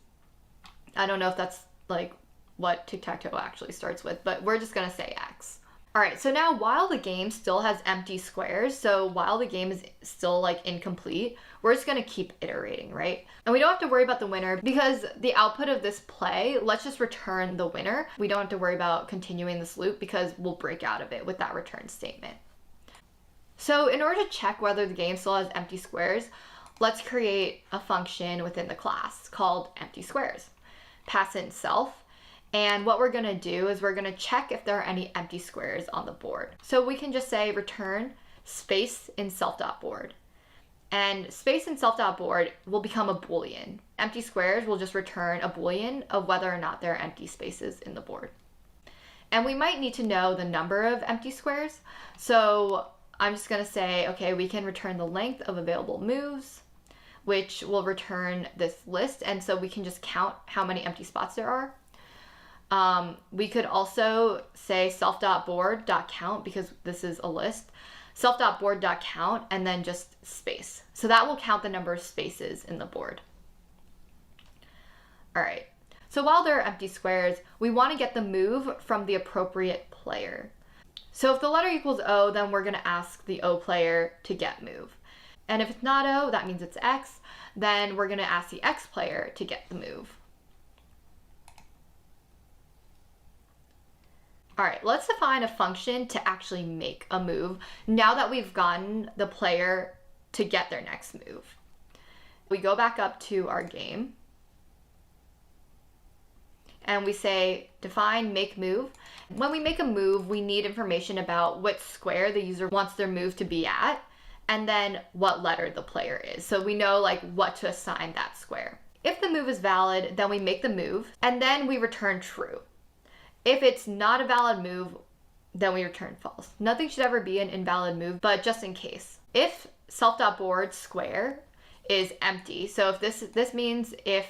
I don't know if that's like what tic-tac-toe actually starts with, but we're just going to say X. All right, so now while the game still has empty squares, so while the game is still like incomplete, we're just gonna keep iterating, right? And we don't have to worry about the winner because the output of this play, let's just return the winner. We don't have to worry about continuing this loop because we'll break out of it with that return statement. So in order to check whether the game still has empty squares, let's create a function within the class called empty squares. Pass in self. And what we're going to do is we're going to check if there are any empty squares on the board. So we can just say return space in self.board. And space in self.board will become a Boolean. Empty squares will just return a Boolean of whether or not there are empty spaces in the board. And we might need to know the number of empty squares. So I'm just going to say, okay, we can return the length of available moves, which will return this list. And so we can just count how many empty spots there are. We could also say self.board.count because this is a list, self.board.count, and then just space. So that will count the number of spaces in the board. All right, so while there are empty squares, we want to get the move from the appropriate player. So if the letter equals O, then we're going to ask the O player to get move. And if it's not O, that means it's X, then we're going to ask the X player to get the move. All right, let's define a function to actually make a move now that we've gotten the player to get their next move. We go back up to our game and we say define make move. When we make a move, we need information about what square the user wants their move to be at and then what letter the player is. So we know like what to assign that square. If the move is valid, then we make the move and then we return true. If it's not a valid move, then we return false. Nothing should ever be an invalid move, but just in case. If self.board square is empty, so if this means if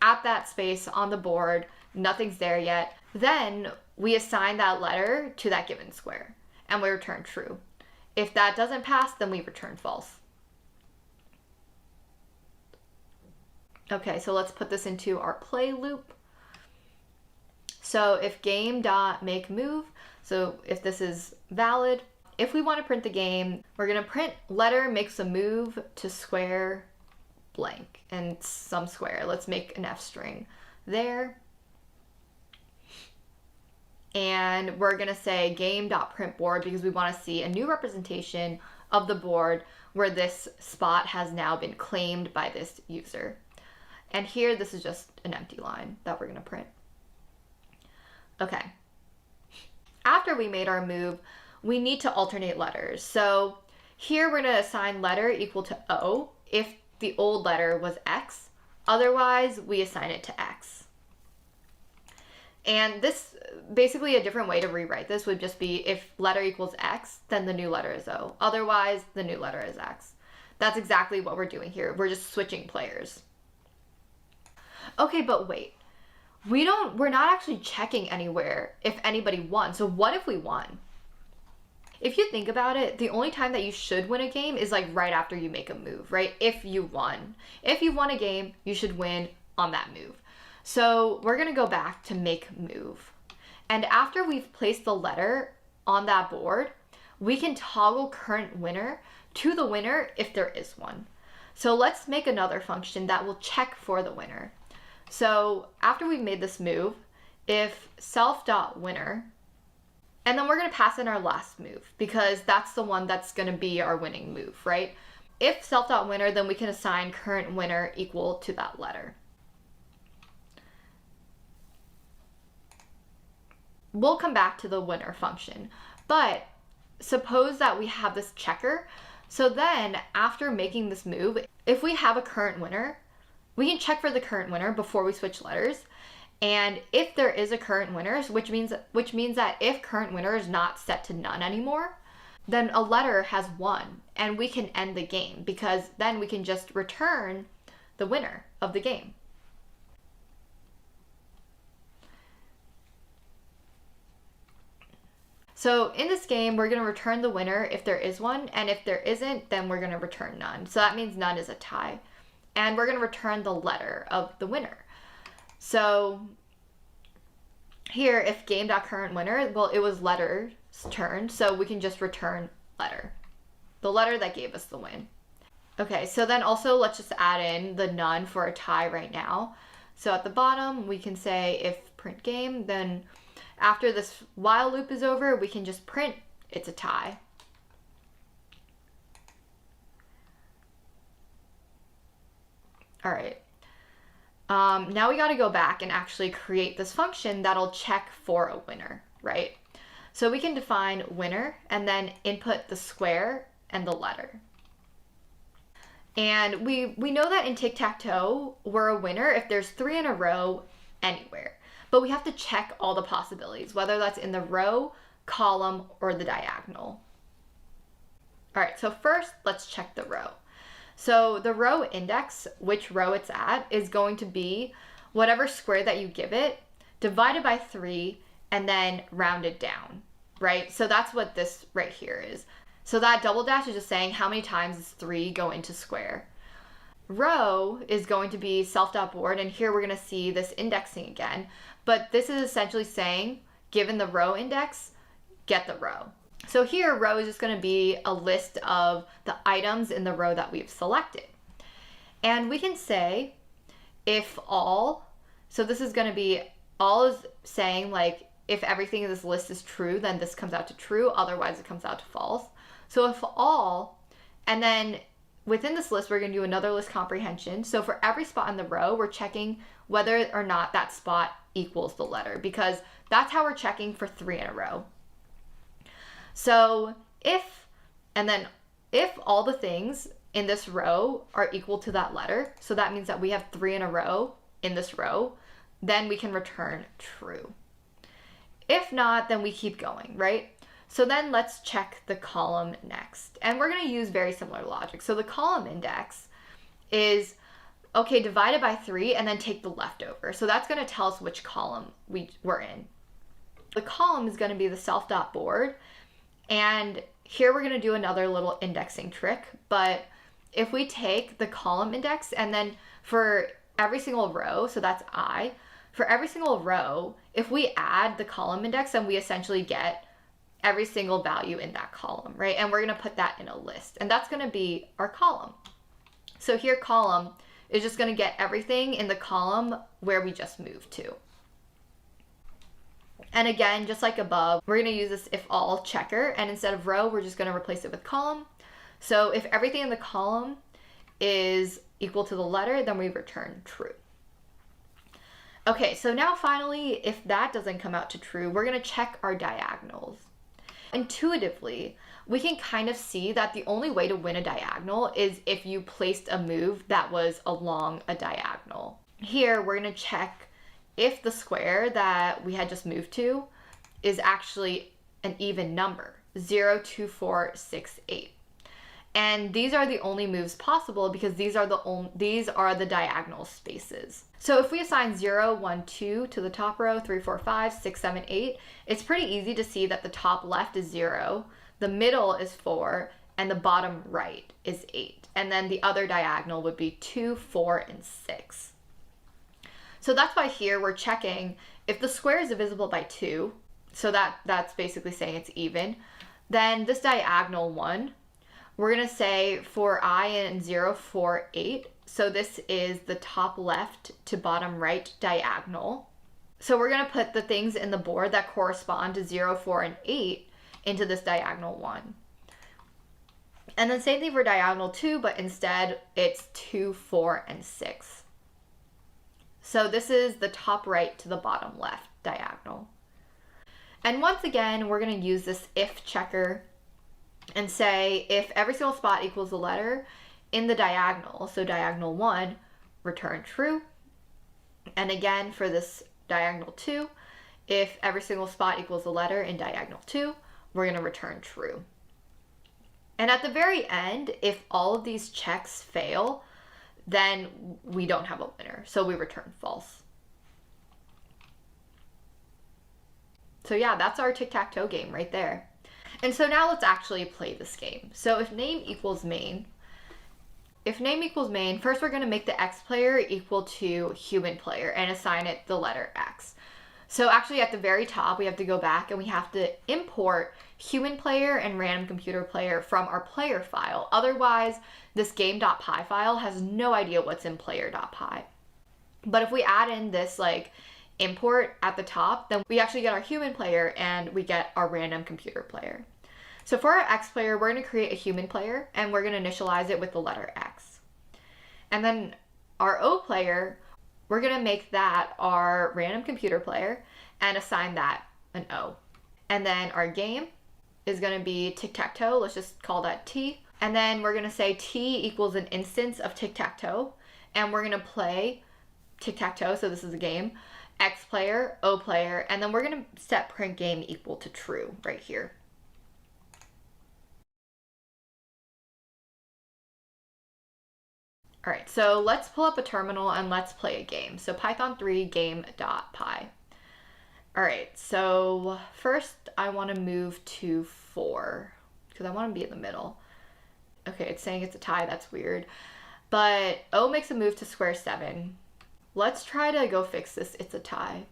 at that space on the board, nothing's there yet, then we assign that letter to that given square and we return true. If that doesn't pass, then we return false. Okay, so let's put this into our play loop. So if game.makeMove, so if this is valid, if we want to print the game, we're going to print letter makes a move to square blank and some square. Let's make an F string there. And we're going to say game.printBoard because we want to see a new representation of the board where this spot has now been claimed by this user. And here, this is just an empty line that we're going to print. Okay, after we made our move, we need to alternate letters. So here we're going to assign letter equal to O if the old letter was X. Otherwise, we assign it to X. And this, basically a different way to rewrite this would just be if letter equals X, then the new letter is O. Otherwise, the new letter is X. That's exactly what we're doing here. We're just switching players. Okay, but wait. We're not actually checking anywhere if anybody won. So what if we won? If you think about it, the only time that you should win a game is like right after you make a move, right? If you won. If you won a game, you should win on that move. So we're gonna go back to make move. And after we've placed the letter on that board, we can toggle current winner to the winner if there is one. So let's make another function that will check for the winner. So after we've made this move, if self.winner, and then we're gonna pass in our last move because that's the one that's gonna be our winning move, right? If self.winner, then we can assign current winner equal to that letter. We'll come back to the winner function, but suppose that we have this checker. So then after making this move, if we have a current winner, we can check for the current winner before we switch letters. And if there is a current winner, which means that if current winner is not set to none anymore, then a letter has won and we can end the game because then we can just return the winner of the game. So in this game, we're going to return the winner if there is one, and if there isn't, then we're going to return none. So that means none is a tie. And we're going to return the letter of the winner. So here, if game.currentWinner, well, it was letter's turn, so we can just return letter. The letter that gave us the win. Okay, so then also let's just add in the none for a tie right now. So at the bottom, we can say if print game, then after this while loop is over, we can just print it's a tie. All right. Now we got to go back and actually create this function that'll check for a winner, right? So we can define winner and then input the square and the letter. And we know that in tic-tac-toe, we're a winner if there's 3 in a row anywhere. But we have to check all the possibilities, whether that's in the row, column, or the diagonal. All right, so first let's check the row. So the row index, which row it's at, is going to be whatever square that you give it, divided by 3, and then rounded down, right? So that's what this right here is. So that double dash is just saying how many times does 3 go into square. Row is going to be self.board, and here we're going to see this indexing again. But this is essentially saying, given the row index, get the row. So here, row is just going to be a list of the items in the row that we've selected. And we can say if all, so this is going to be, all is saying like if everything in this list is true, then this comes out to true, otherwise it comes out to false. So if all, and then within this list, we're going to do another list comprehension. So for every spot in the row, we're checking whether or not that spot equals the letter, because that's how we're checking for 3 in a row. So if all the things in this row are equal to that letter, so that means that we have 3 in a row in this row, then we can return true. If not, then we keep going, right? So then let's check the column next. And we're going to use very similar logic. So the column index is, okay, divided by 3 and then take the leftover. So that's going to tell us which column we're in. The column is going to be the self.board. And here we're going to do another little indexing trick. But if we take the column index and then for every single row, so that's I, for every single row, if we add the column index, then we essentially get every single value in that column, right? And we're going to put that in a list. And that's going to be our column. So here column is just going to get everything in the column where we just moved to. And again, just like above, we're going to use this if all checker, and instead of row, we're just going to replace it with column. So if everything in the column is equal to the letter, then we return true. Okay, so now finally, if that doesn't come out to true, we're going to check our diagonals. Intuitively, we can kind of see that the only way to win a diagonal is if you placed a move that was along a diagonal. Here, we're going to check if the square that we had just moved to is actually an even number, 0, 2, 4, 6, 8. And these are the only moves possible because these are the diagonal spaces. So if we assign 0, 1, 2 to the top row, 3, 4, 5, 6, 7, 8, it's pretty easy to see that the top left is 0, the middle is 4, and the bottom right is 8. And then the other diagonal would be 2, 4, and 6. So that's why here we're checking if the square is divisible by 2, so that's basically saying it's even, then this diagonal 1, we're going to say for I in 0, 4, 8. So this is the top left to bottom right diagonal. So we're going to put the things in the board that correspond to 0, 4, and 8 into this diagonal 1. And then same thing for diagonal 2, but instead it's 2, 4, and 6. So this is the top right to the bottom left diagonal. And once again, we're going to use this if checker and say if every single spot equals the letter in the diagonal, so diagonal 1, return true. And again, for this diagonal 2, if every single spot equals the letter in diagonal 2, we're going to return true. And at the very end, if all of these checks fail, then we don't have a winner, so we return false. So yeah, that's our tic-tac-toe game right there. And so now let's actually play this game. So if name equals main, first we're going to make the X player equal to human player and assign it the letter X. So actually at the very top, we have to go back and we have to import human player and random computer player from our player file. Otherwise, this game.py file has no idea what's in player.py. But if we add in this like import at the top, then we actually get our human player and we get our random computer player. So for our X player, we're going to create a human player and we're going to initialize it with the letter X. And then our O player, we're going to make that our random computer player and assign that an O. And then our game is going to be tic-tac-toe. Let's just call that T. And then we're going to say T equals an instance of tic-tac-toe. And we're going to play tic-tac-toe, so this is a game, X player, O player, and then we're going to set print game equal to true right here. All right, so let's pull up a terminal and let's play a game. So Python 3 game.py. All right, so first I want to move to 4 because I want to be in the middle. Okay, it's saying it's a tie. That's weird. But O makes a move to square 7. Let's try to go fix this. It's a tie.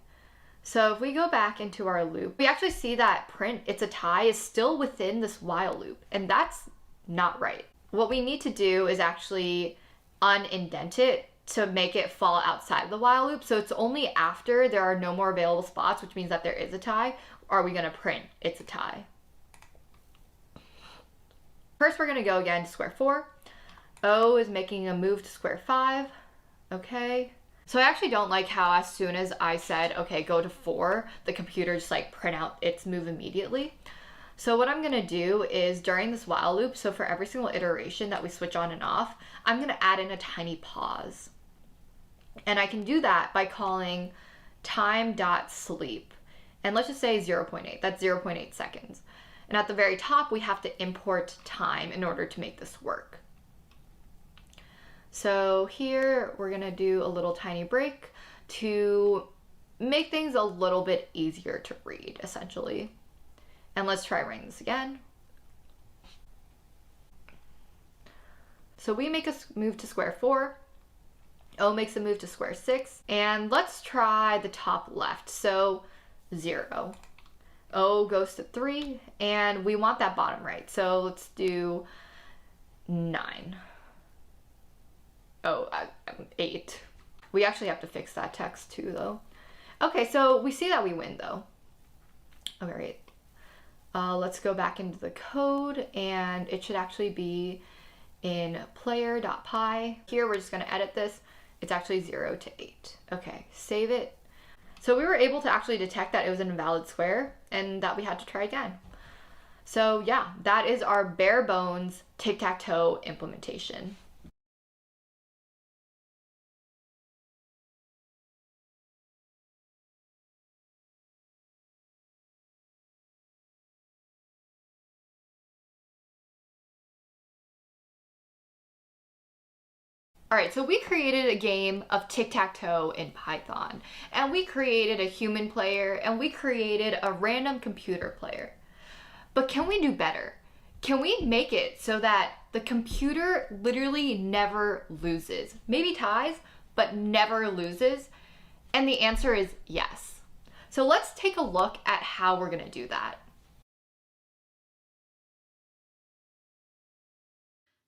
So if we go back into our loop, we actually see that print it's a tie is still within this while loop, and that's not right. What we need to do is actually unindent it to make it fall outside the while loop. So it's only after there are no more available spots, which means that there is a tie, are we going to print it's a tie. First, we're going to go again to square 4. O is making a move to square 5. Okay. So I actually don't like how as soon as I said, okay, go to 4, the computer just like print out its move immediately. So what I'm going to do is during this while loop, so for every single iteration that we switch on and off, I'm going to add in a tiny pause. And I can do that by calling time.sleep. And let's just say 0.8. That's 0.8 seconds. And at the very top, we have to import time in order to make this work. So here we're going to do a little tiny break to make things a little bit easier to read, essentially. And let's try running this again. So we make a move to square 4. O makes a move to square 6. And let's try the top left. So 0. O goes to 3. And we want that bottom right. So let's do 9. Oh, 8. We actually have to fix that text too, though. Okay, so we see that we win, though. All right. Let's go back into the code, and it should actually be in player.py. Here, we're just going to edit this. It's actually 0 to 8. Okay, save it. So we were able to actually detect that it was an invalid square and that we had to try again. So yeah, that is our bare bones tic-tac-toe implementation. All right, so we created a game of tic-tac-toe in Python, and we created a human player, and we created a random computer player. But can we do better? Can we make it so that the computer literally never loses? Maybe ties, but never loses? And the answer is yes. So let's take a look at how we're gonna do that.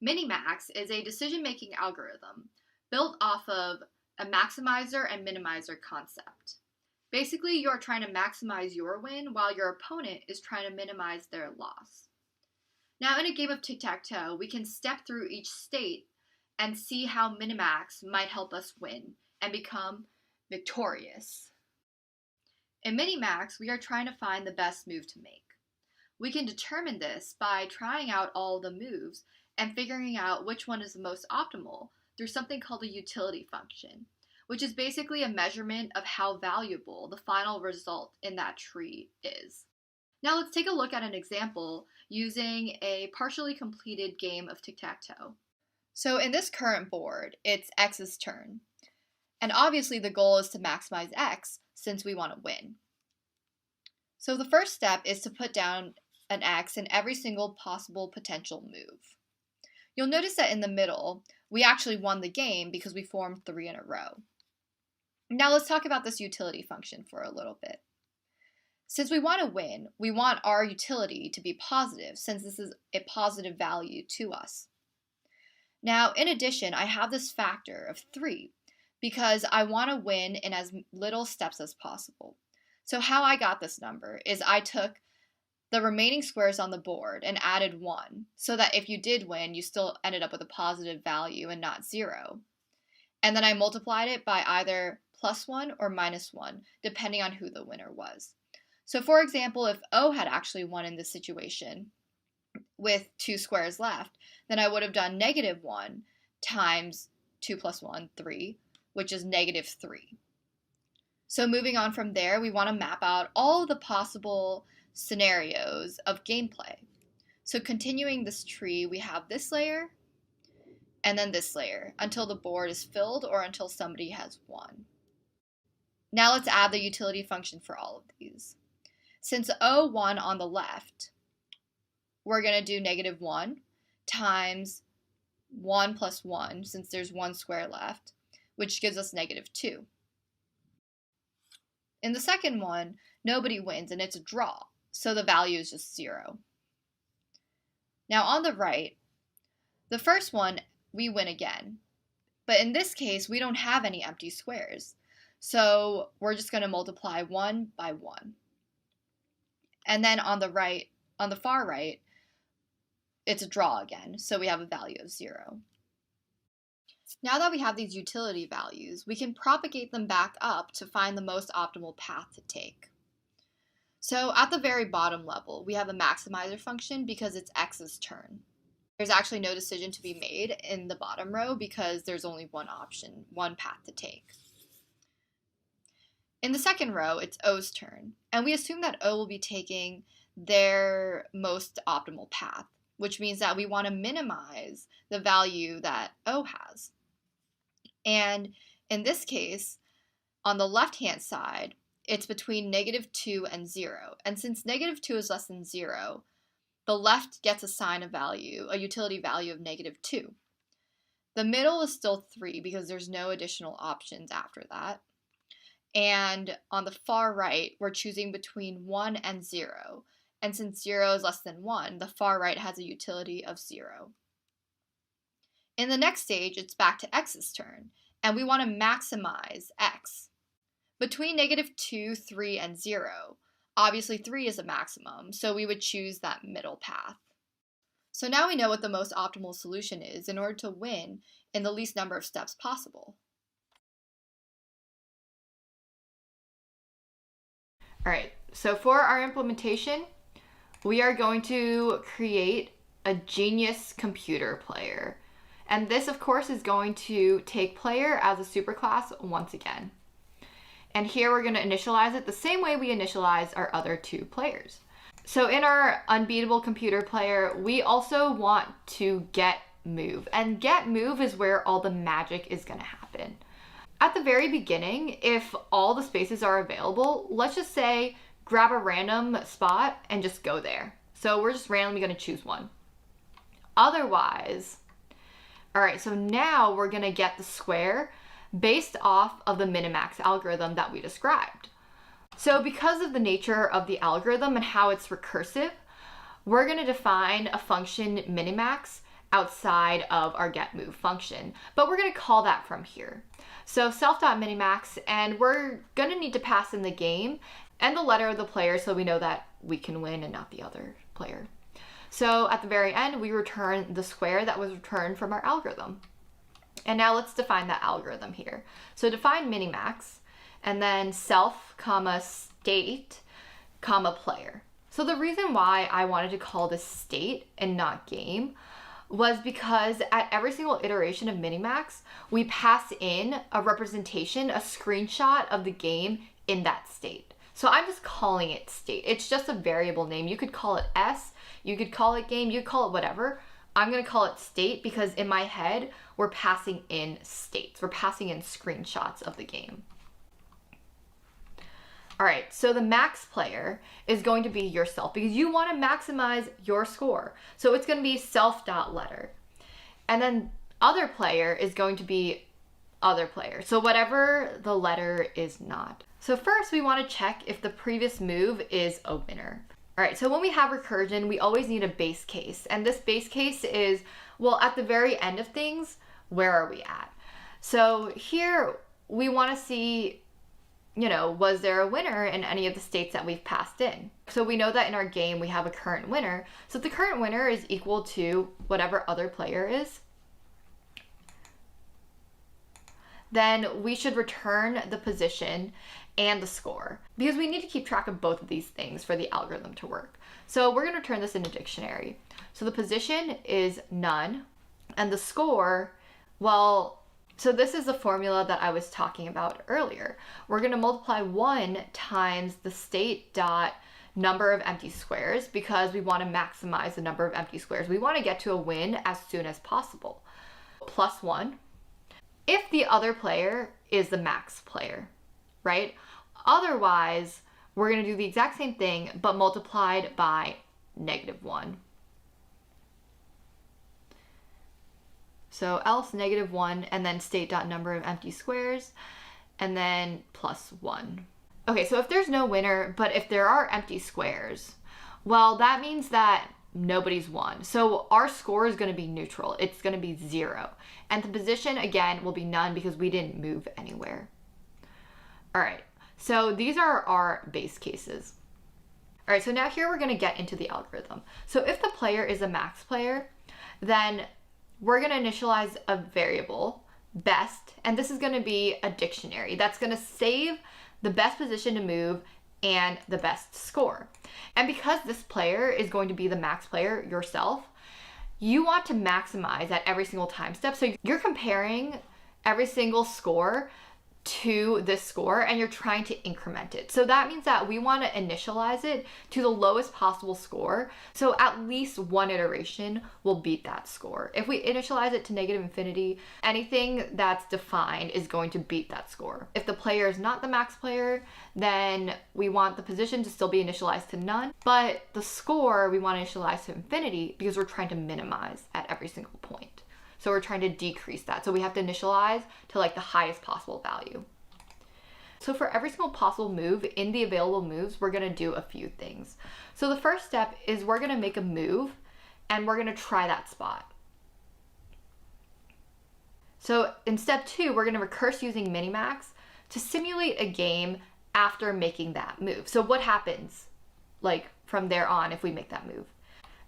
Minimax is a decision-making algorithm built off of a maximizer and minimizer concept. Basically, you're trying to maximize your win while your opponent is trying to minimize their loss. Now, in a game of tic-tac-toe, we can step through each state and see how Minimax might help us win and become victorious. In Minimax, we are trying to find the best move to make. We can determine this by trying out all the moves and figuring out which one is the most optimal through something called a utility function, which is basically a measurement of how valuable the final result in that tree is. Now let's take a look at an example using a partially completed game of tic-tac-toe. So in this current board, it's X's turn. And obviously the goal is to maximize X since we want to win. So the first step is to put down an X in every single possible potential move. You'll notice that in the middle, we actually won the game because we formed 3 in a row. Now let's talk about this utility function for a little bit. Since we want to win, we want our utility to be positive since this is a positive value to us. Now, in addition, I have this factor of 3 because I want to win in as little steps as possible. So how I got this number is I took the remaining squares on the board and added 1, so that if you did win, you still ended up with a positive value and not 0. And then I multiplied it by either +1 or -1, depending on who the winner was. So for example, if O had actually won in this situation with 2 squares left, then I would have done -1 times 2 + 1, 3, which is -3. So moving on from there, we want to map out all of the possible scenarios of gameplay. So continuing this tree, we have this layer and then this layer until the board is filled or until somebody has won. Now let's add the utility function for all of these. Since O won on the left, we're going to do -1 times 1 + 1, since there's 1 square left, which gives us -2. In the second one, nobody wins and it's a draw, so the value is just 0. Now on the right, the first one, we win again. But in this case, we don't have any empty squares. So we're just going to multiply 1 by 1. And then on the far right, it's a draw again, so we have a value of 0. Now that we have these utility values, we can propagate them back up to find the most optimal path to take. So at the very bottom level, we have a maximizer function because it's X's turn. There's actually no decision to be made in the bottom row because there's only one option, one path to take. In the second row, it's O's turn, and we assume that O will be taking their most optimal path, which means that we want to minimize the value that O has. And in this case, on the left-hand side, it's between -2 and 0. And since -2 is less than 0, the left gets assigned a utility value of -2. The middle is still 3 because there's no additional options after that. And on the far right, we're choosing between 1 and 0. And since 0 is less than 1, the far right has a utility of 0. In the next stage, it's back to X's turn, and we want to maximize X. Between -2, 3, and 0, obviously 3 is a maximum, so we would choose that middle path. So now we know what the most optimal solution is in order to win in the least number of steps possible. All right, so for our implementation, we are going to create a genius computer player. And this, of course, is going to take player as a superclass once again. And here we're going to initialize it the same way we initialize our other 2 players. So in our unbeatable computer player, we also want to get move. And get move is where all the magic is going to happen. At the very beginning, if all the spaces are available, let's just say grab a random spot and just go there. So we're just randomly going to choose one. Otherwise, all right, so now we're going to get the square based off of the minimax algorithm that we described. So because of the nature of the algorithm and how it's recursive, we're going to define a function minimax outside of our getMove function, but we're going to call that from here. So self.minimax, and we're going to need to pass in the game and the letter of the player so we know that we can win and not the other player. So at the very end, we return the square that was returned from our algorithm. And now let's define that algorithm here. So define minimax, and then self, comma, state, comma, player. So the reason why I wanted to call this state and not game was because at every single iteration of minimax, we pass in a representation, a screenshot of the game in that state. So I'm just calling it state. It's just a variable name. You could call it S, you could call it game, you could call it whatever. I'm gonna call it state because in my head, we're passing in states. We're passing in screenshots of the game. All right, so the max player is going to be yourself because you want to maximize your score. So it's going to be self.letter. And then other player is going to be other player. So whatever the letter is not. So first we want to check if the previous move is a winner. All right, so when we have recursion, we always need a base case. And this base case is, well, at the very end of things, where are we at? So here we want to see, was there a winner in any of the states that we've passed in? So we know that in our game, we have a current winner. So if the current winner is equal to whatever other player is, then we should return the position and the score because we need to keep track of both of these things for the algorithm to work. So we're going to turn this in a dictionary. So the position is none and the score, well, so this is the formula that I was talking about earlier. We're going to multiply 1 times the state dot number of empty squares because we want to maximize the number of empty squares. We want to get to a win as soon as possible. Plus 1 if the other player is the max player, right? Otherwise, we're going to do the exact same thing but multiplied by -1. So else -1 and then state dot number of empty squares and then plus 1. Okay, so if there's no winner, but if there are empty squares, well, that means that nobody's won. So our score is going to be neutral. It's going to be 0. And the position, again, will be none because we didn't move anywhere. All right, so these are our base cases. All right, so now here we're going to get into the algorithm. So if the player is a max player, then we're going to initialize a variable, best, and this is going to be a dictionary. That's going to save the best position to move and the best score. And because this player is going to be the max player yourself, you want to maximize at every single time step. So you're comparing every single score to this score and you're trying to increment it. So that means that we want to initialize it to the lowest possible score. So at least one iteration will beat that score. If we initialize it to -infinity, anything that's defined is going to beat that score. If the player is not the max player, then we want the position to still be initialized to none, but the score we want to initialize to infinity because we're trying to minimize at every single point. So we're trying to decrease that. So we have to initialize to like the highest possible value. So for every single possible move in the available moves, we're going to do a few things. So the first step is we're going to make a move and we're going to try that spot. So in step 2, we're going to recurse using minimax to simulate a game after making that move. So what happens like from there on if we make that move?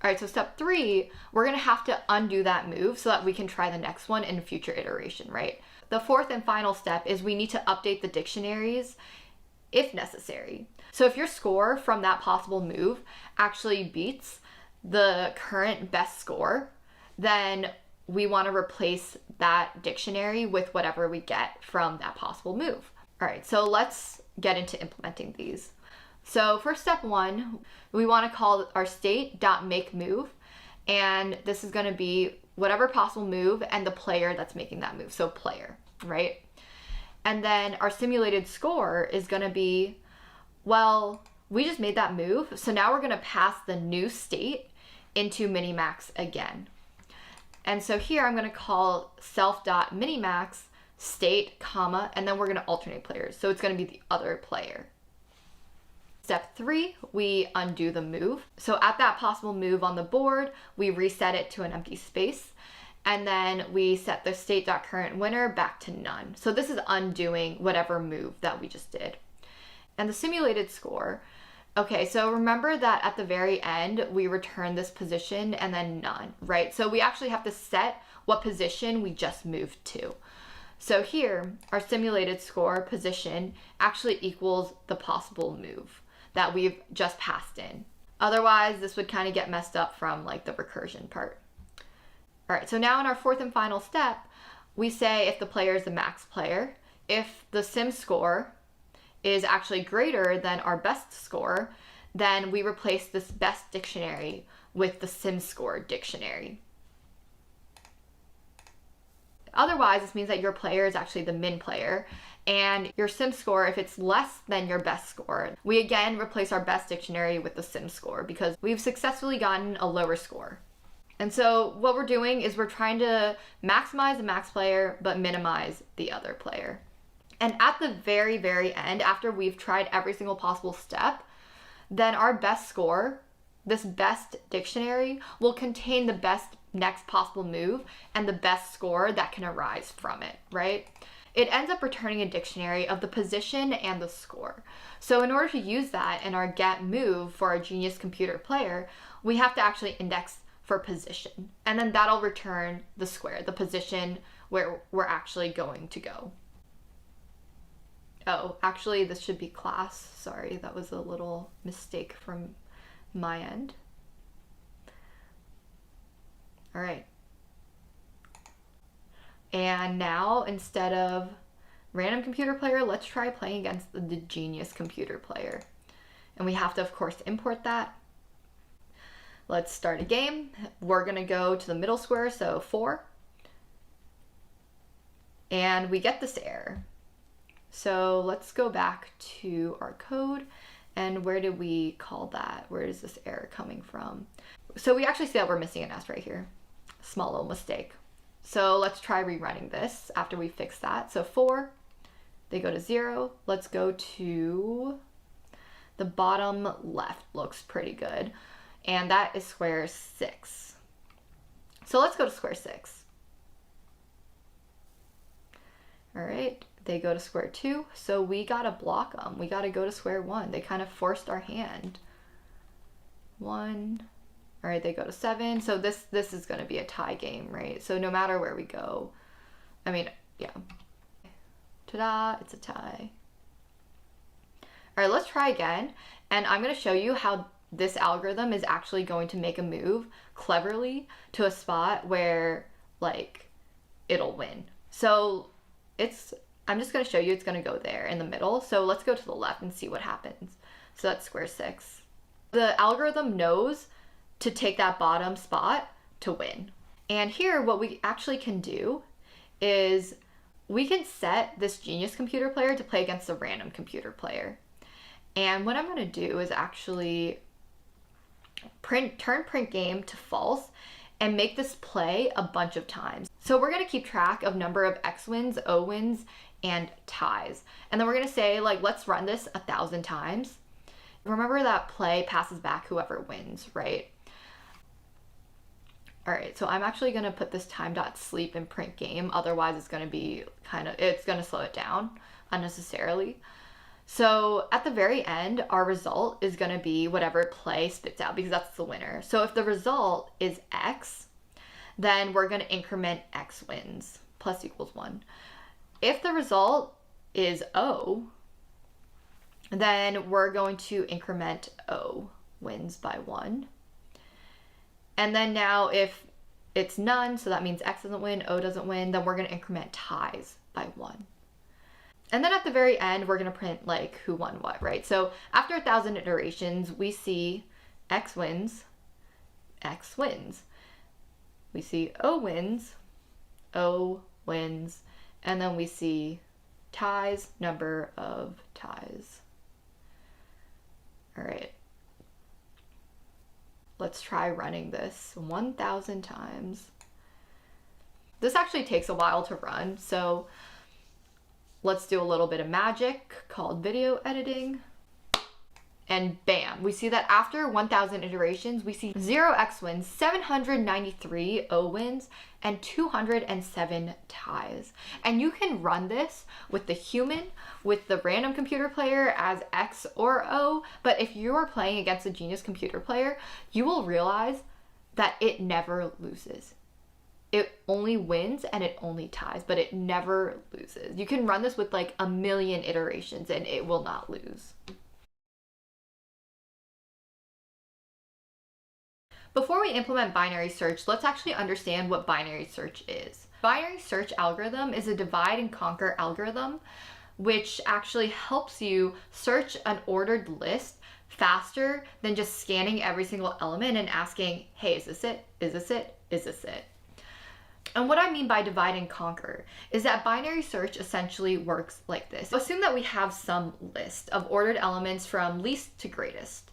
All right, so step 3, we're going to have to undo that move so that we can try the next one in a future iteration, right? The fourth and final step is we need to update the dictionaries if necessary. So if your score from that possible move actually beats the current best score, then we want to replace that dictionary with whatever we get from that possible move. All right, so let's get into implementing these. So for step 1, we want to call our state.makeMove, and this is going to be whatever possible move and the player that's making that move. So player, right? And then our simulated score is going to be, well, we just made that move. So now we're going to pass the new state into minimax again. And so here I'm going to call self.minimax state, comma, and then we're going to alternate players. So it's going to be the other player. Step 3, we undo the move. So at that possible move on the board, we reset it to an empty space. And then we set the state.current winner back to none. So this is undoing whatever move that we just did. And the simulated score, okay, so remember that at the very end, we return this position and then none, right? So we actually have to set what position we just moved to. So here, our simulated score position actually equals the possible move that we've just passed in. Otherwise, this would kind of get messed up from like the recursion part. All right, so now in our fourth and final step, we say if the player is the max player, if the sim score is actually greater than our best score, then we replace this best dictionary with the sim score dictionary. Otherwise, this means that your player is actually the min player, and your sim score, if it's less than your best score, we again replace our best dictionary with the sim score because we've successfully gotten a lower score. And so what we're doing is we're trying to maximize the max player, but minimize the other player. And at the very, very end, after we've tried every single possible step, then our best score, this best dictionary, will contain the best next possible move and the best score that can arise from it, right? It ends up returning a dictionary of the position and the score. So in order to use that in our get move for our Genius Computer player, we have to actually index for position. And then that'll return the square, the position where we're actually going to go. Oh, actually this should be class. Sorry, that was a little mistake from my end. All right. And now instead of random computer player, let's try playing against the Genius Computer player. And we have to, of course, import that. Let's start a game. We're gonna go to the middle square, so 4. And we get this error. So let's go back to our code. And where did we call that? Where is this error coming from? So we actually see that we're missing an S right here. Small little mistake. So let's try rerunning this after we fix that. So 4, they go to 0. Let's go to the bottom left, looks pretty good. And that is square 6. So let's go to square 6. All right, they go to square 2. So we gotta block them. We gotta go to square 1. They kind of forced our hand. 1. All right, they go to 7. So this is gonna be a tie game, right? So no matter where we go, I mean, yeah. Ta-da, it's a tie. All right, let's try again. And I'm gonna show you how this algorithm is actually going to make a move cleverly to a spot where like it'll win. So I'm just gonna show you it's gonna go there in the middle. So let's go to the left and see what happens. So that's square 6. The algorithm knows to take that bottom spot to win. And here what we actually can do is we can set this Genius Computer player to play against a random computer player. And what I'm gonna do is actually turn print game to false and make this play a bunch of times. So we're gonna keep track of number of X wins, O wins, and ties. And then we're gonna say like, let's run this 1,000 times. Remember that play passes back whoever wins, right? All right, so I'm actually gonna put this time.sleep in print game. Otherwise it's gonna be it's gonna slow it down unnecessarily. So at the very end, our result is gonna be whatever play spits out because that's the winner. So if the result is X, then we're gonna increment X wins, plus equals 1. If the result is O, then we're going to increment O wins by 1. And then now if it's none, so that means X doesn't win, O doesn't win, then we're gonna increment ties by 1. And then at the very end, we're gonna print like who won what, right? So after 1,000 iterations, we see X wins, X wins. we see O wins, and then we see ties, number of ties. All right. Let's try running this 1,000 times. This actually takes a while to run, so let's do a little bit of magic called video editing. And bam, we see that after 1,000 iterations, we see 0x wins, 793 O wins, and 207 ties. And you can run this with the human, with the random computer player as X or O, but if you're playing against a genius computer player, you will realize that it never loses. It only wins and it only ties, but it never loses. You can run this with like a million iterations and it will not lose. Before we implement binary search, let's actually understand what binary search is. Binary search algorithm is a divide and conquer algorithm, which actually helps you search an ordered list faster than just scanning every single element and asking, hey, is this it? Is this it? Is this it? And what I mean by divide and conquer is that binary search essentially works like this. Assume that we have some list of ordered elements from least to greatest.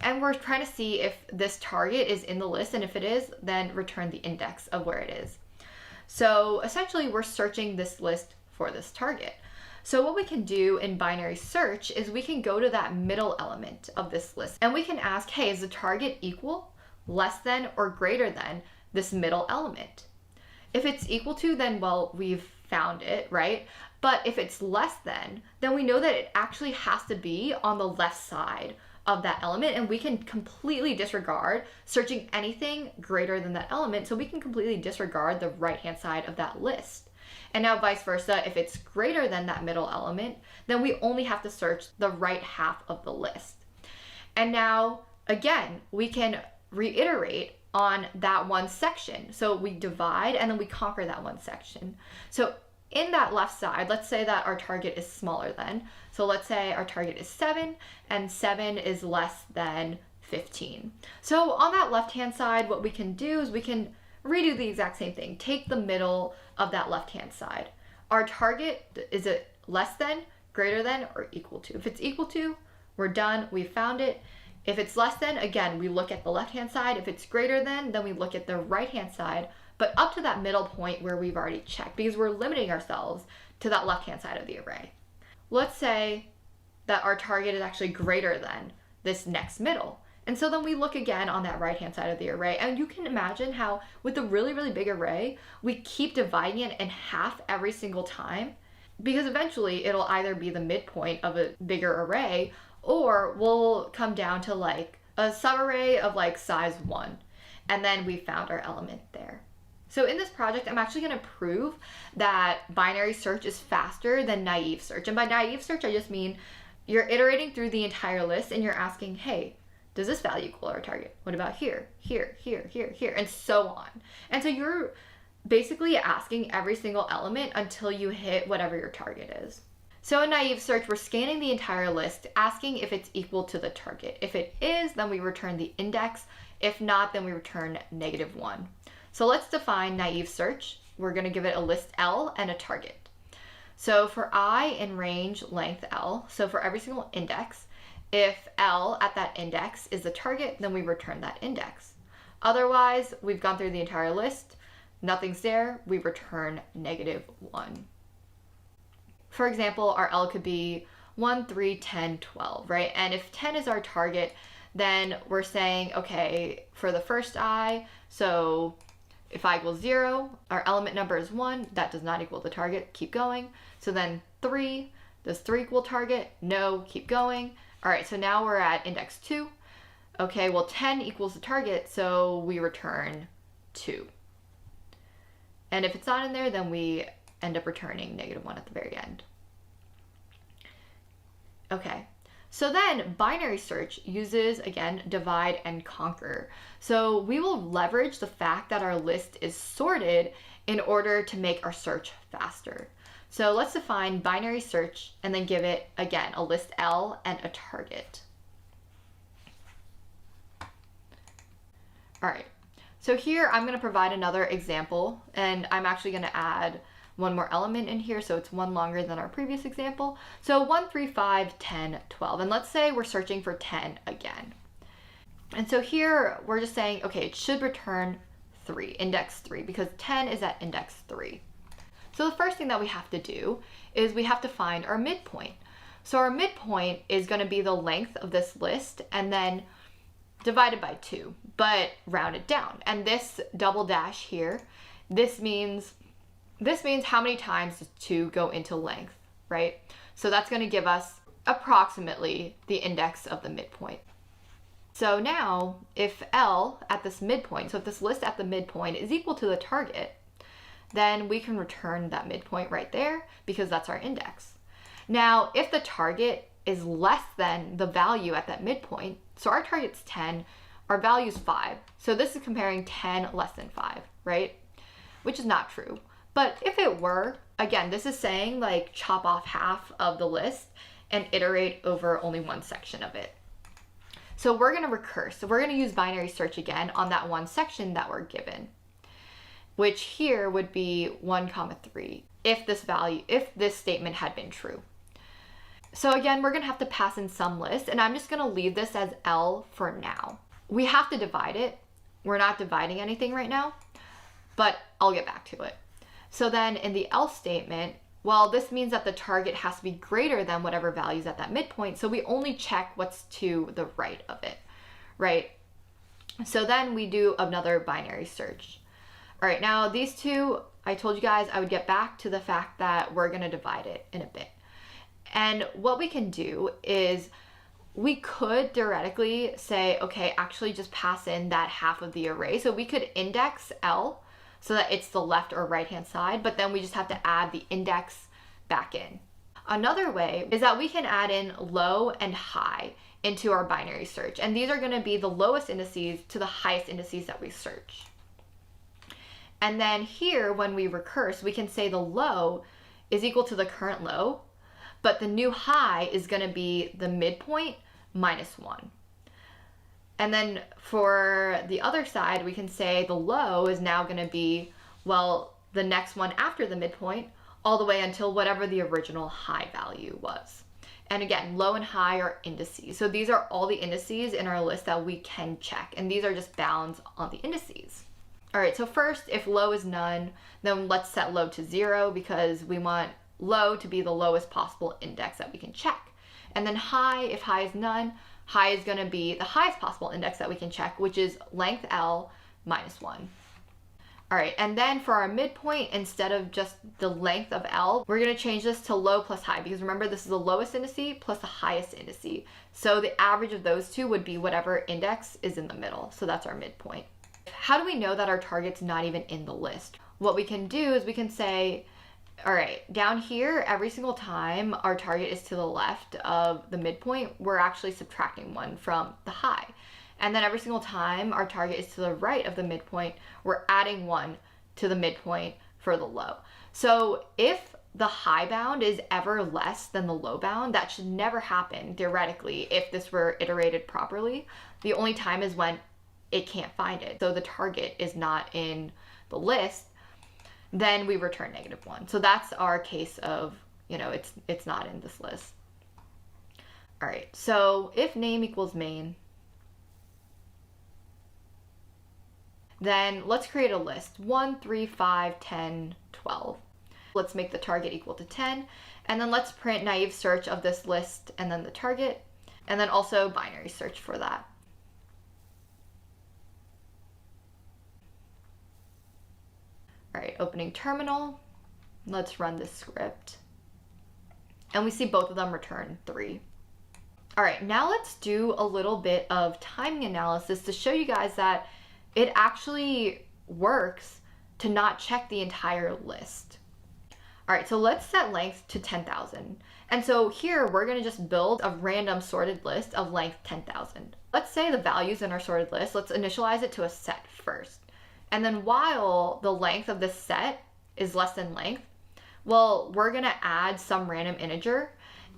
And we're trying to see if this target is in the list, and if it is, then return the index of where it is. So essentially we're searching this list for this target. So what we can do in binary search is we can go to that middle element of this list and we can ask, hey, is the target equal, less than, or greater than this middle element? If it's equal to, then well, we've found it, right? But if it's less than, then we know that it actually has to be on the left side of that element, and we can completely disregard searching anything greater than that element, so we can completely disregard the right-hand side of that list. And now vice versa, if it's greater than that middle element, then we only have to search the right half of the list. And now, again, we can reiterate on that one section. So we divide and then we conquer that one section. So in that left side, let's say that our target is smaller than. So let's say our target is 7 and 7 is less than 15. So on that left-hand side, what we can do is we can redo the exact same thing. Take the middle of that left-hand side. Our target, is it less than, greater than, or equal to? If it's equal to, we're done, we found it. If it's less than, again, we look at the left-hand side. If it's greater than, then we look at the right-hand side, but up to that middle point where we've already checked, because we're limiting ourselves to that left-hand side of the array. Let's say that our target is actually greater than this next middle. And so then we look again on that right-hand side of the array, and you can imagine how with a really, really big array, we keep dividing it in half every single time, because eventually it'll either be the midpoint of a bigger array, or we'll come down to like a subarray of like size 1, and then we found our element there. So in this project, I'm actually going to prove that binary search is faster than naive search. And by naive search, I just mean you're iterating through the entire list and you're asking, hey, does this value equal our target? What about here, here, here, here, here, and so on. And so you're basically asking every single element until you hit whatever your target is. So in naive search, we're scanning the entire list, asking if it's equal to the target. If it is, then we return the index. If not, then we return -1. So let's define naive search. We're going to give it a list L and a target. So for I in range length L, so for every single index, if L at that index is the target, then we return that index. Otherwise, we've gone through the entire list, nothing's there, we return -1. For example, our L could be 1, 3, 10, 12, right? And if 10 is our target, then we're saying, okay, for the first I, so if I equals 0, our element number is 1, that does not equal the target, keep going. So then 3, does 3 equal target? No, keep going. All right, so now we're at index 2. Okay, well 10 equals the target, so we return 2. And if it's not in there, then we end up returning -1 at the very end. Okay. So then binary search uses, again, divide and conquer. So we will leverage the fact that our list is sorted in order to make our search faster. So let's define binary search and then give it, again, a list L and a target. All right. So here I'm going to provide another example, and I'm actually going to add one more element in here, so it's one longer than our previous example. So 1, 3, 5, 10, 12. And let's say we're searching for 10 again. And so here we're just saying, okay, it should return 3, index 3, because 10 is at index 3. So the first thing that we have to do is we have to find our midpoint. So our midpoint is going to be the length of this list and then divided by 2, but rounded down. And this double dash here, this means how many times does 2 go into length, right? So that's going to give us approximately the index of the midpoint. So now if L at this midpoint, so if this list at the midpoint is equal to the target, then we can return that midpoint right there because that's our index. Now, if the target is less than the value at that midpoint, so our target's 10, our value's 5. So this is comparing 10 less than 5, right? Which is not true. But if it were, again, this is saying like chop off half of the list and iterate over only one section of it. So we're going to recurse. So we're going to use binary search again on that one section that we're given, which here would be 1, 3 if this statement had been true. So again, we're going to have to pass in some list, and I'm just going to leave this as L for now. We have to divide it. We're not dividing anything right now, but I'll get back to it. So then in the else statement, well, this means that the target has to be greater than whatever value is at that midpoint. So we only check what's to the right of it, right? So then we do another binary search. All right, now these two, I told you guys I would get back to the fact that we're going to divide it in a bit. And what we can do is we could theoretically say, okay, actually just pass in that half of the array. So we could index L so that it's the left or right hand side, but then we just have to add the index back in. Another way is that we can add in low and high into our binary search. And these are going to be the lowest indices to the highest indices that we search. And then here, when we recurse, we can say the low is equal to the current low, but the new high is going to be the midpoint minus 1. And then for the other side, we can say the low is now going to be, well, the next one after the midpoint, all the way until whatever the original high value was. And again, low and high are indices. So these are all the indices in our list that we can check. And these are just bounds on the indices. All right, so first, if low is none, then let's set low to 0 because we want low to be the lowest possible index that we can check. And then high, if high is none, high is going to be the highest possible index that we can check, which is length L minus 1. All right, and then for our midpoint, instead of just the length of L, we're going to change this to low plus high because remember, this is the lowest indice plus the highest indice. So the average of those two would be whatever index is in the middle. So that's our midpoint. How do we know that our target's not even in the list? What we can do is we can say, all right, down here, every single time our target is to the left of the midpoint, we're actually subtracting 1 from the high. And then every single time our target is to the right of the midpoint, we're adding 1 to the midpoint for the low. So if the high bound is ever less than the low bound, that should never happen theoretically if this were iterated properly. The only time is when it can't find it. So the target is not in the list, then we return -1. So that's our case of, it's not in this list. All right, so if name equals main, then let's create a list, 1, 3, 5, 10, 12. Let's make the target equal to 10, and then let's print naive search of this list and then the target, and then also binary search for that. All right, opening terminal, let's run this script. And we see both of them return 3. All right, now let's do a little bit of timing analysis to show you guys that it actually works to not check the entire list. All right, so let's set length to 10,000. And so here we're gonna just build a random sorted list of length 10,000. Let's say the values in our sorted list, let's initialize it to a set first. And then while the length of this set is less than length, well, we're gonna add some random integer.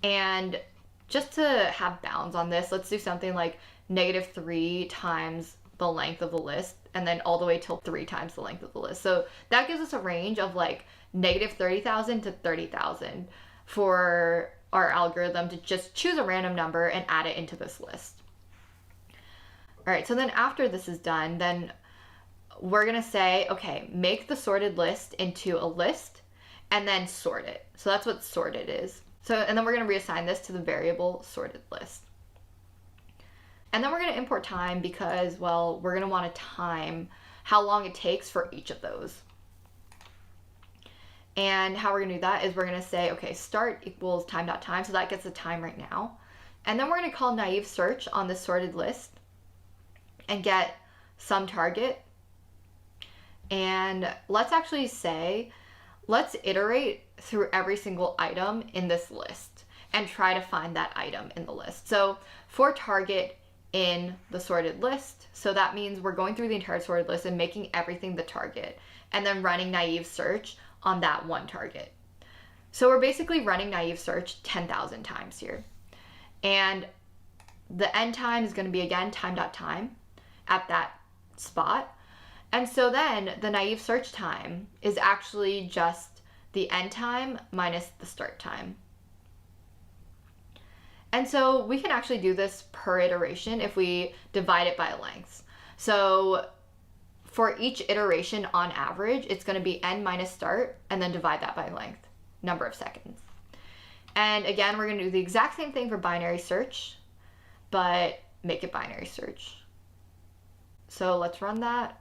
And just to have bounds on this, let's do something like -3 times the length of the list, and then all the way till 3 times the length of the list. So that gives us a range of like negative 30,000 to 30,000 for our algorithm to just choose a random number and add it into this list. All right, so then after this is done, then we're gonna say, okay, make the sorted list into a list and then sort it. So that's what sorted is. So, and then we're gonna reassign this to the variable sorted list. And then we're gonna import time because, well, we're gonna wanna time how long it takes for each of those. And how we're gonna do that is we're gonna say, okay, start equals time.time, so that gets the time right now. And then we're gonna call naive search on this sorted list and get some target. And let's actually say, let's iterate through every single item in this list and try to find that item in the list. So for target in the sorted list, so that means we're going through the entire sorted list and making everything the target and then running naive search on that one target. So we're basically running naive search 10,000 times here. And the end time is going to be, again, time.time at that spot. And so then the naive search time is actually just the end time minus the start time. And so we can actually do this per iteration if we divide it by lengths. So for each iteration on average, it's going to be n minus start and then divide that by length, number of seconds. And again, we're going to do the exact same thing for binary search, but make it binary search. So let's run that.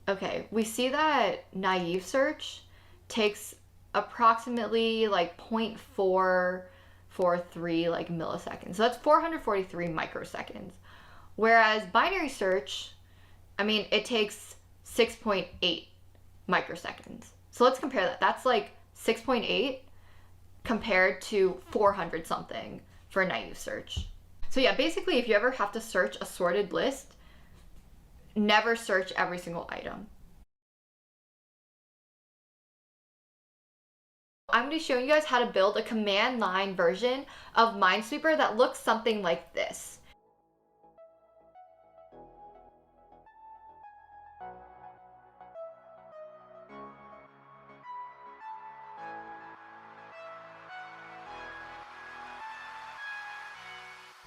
Okay, we see that naive search takes approximately like 0.443 like milliseconds. So that's 443 microseconds. Whereas binary search, I mean, it takes 6.8 microseconds. So let's compare that. That's like 6.8 compared to 400 something for naive search. So yeah, basically if you ever have to search a sorted list, never search every single item. I'm going to be showing you guys how to build a command line version of Minesweeper that looks something like this.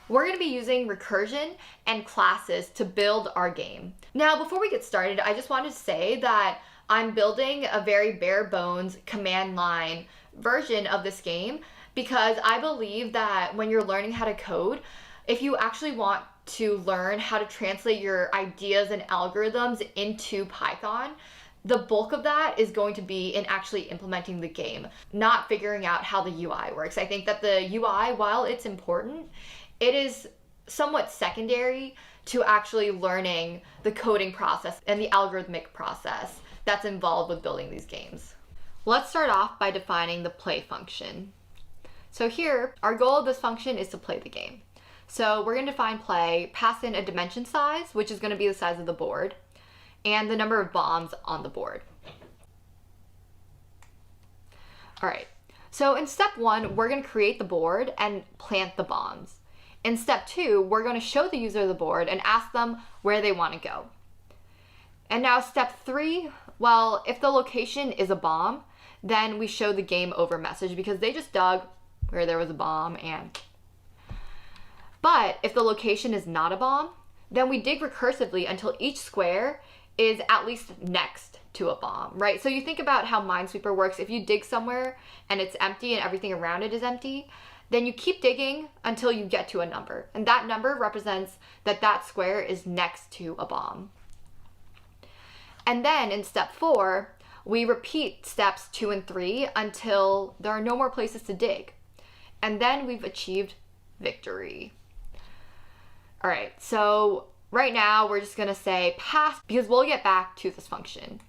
We're going to be using recursion and classes to build our game. Now, before we get started, I just wanted to say that I'm building a very bare bones command line version of this game because I believe that when you're learning how to code, if you actually want to learn how to translate your ideas and algorithms into Python, the bulk of that is going to be in actually implementing the game, not figuring out how the UI works. I think that the UI, while it's important, it is somewhat secondary to actually learning the coding process and the algorithmic process that's involved with building these games. Let's start off by defining the play function. So here, our goal of this function is to play the game. So we're going to define play, pass in a dimension size, which is going to be the size of the board, and the number of bombs on the board. All right, so in step 1, we're going to create the board and plant the bombs. In step 2, we're going to show the user the board and ask them where they want to go. And now step 3, well, if the location is a bomb, then we show the game over message because they just dug where there was a bomb. But if the location is not a bomb, then we dig recursively until each square is at least next to a bomb, right? So you think about how Minesweeper works. If you dig somewhere and it's empty and everything around it is empty, then you keep digging until you get to a number. And that number represents that that square is next to a bomb. And then in step 4, we repeat steps 2 and 3 until there are no more places to dig. And then we've achieved victory. All right, so right now we're just gonna say pass because we'll get back to this function.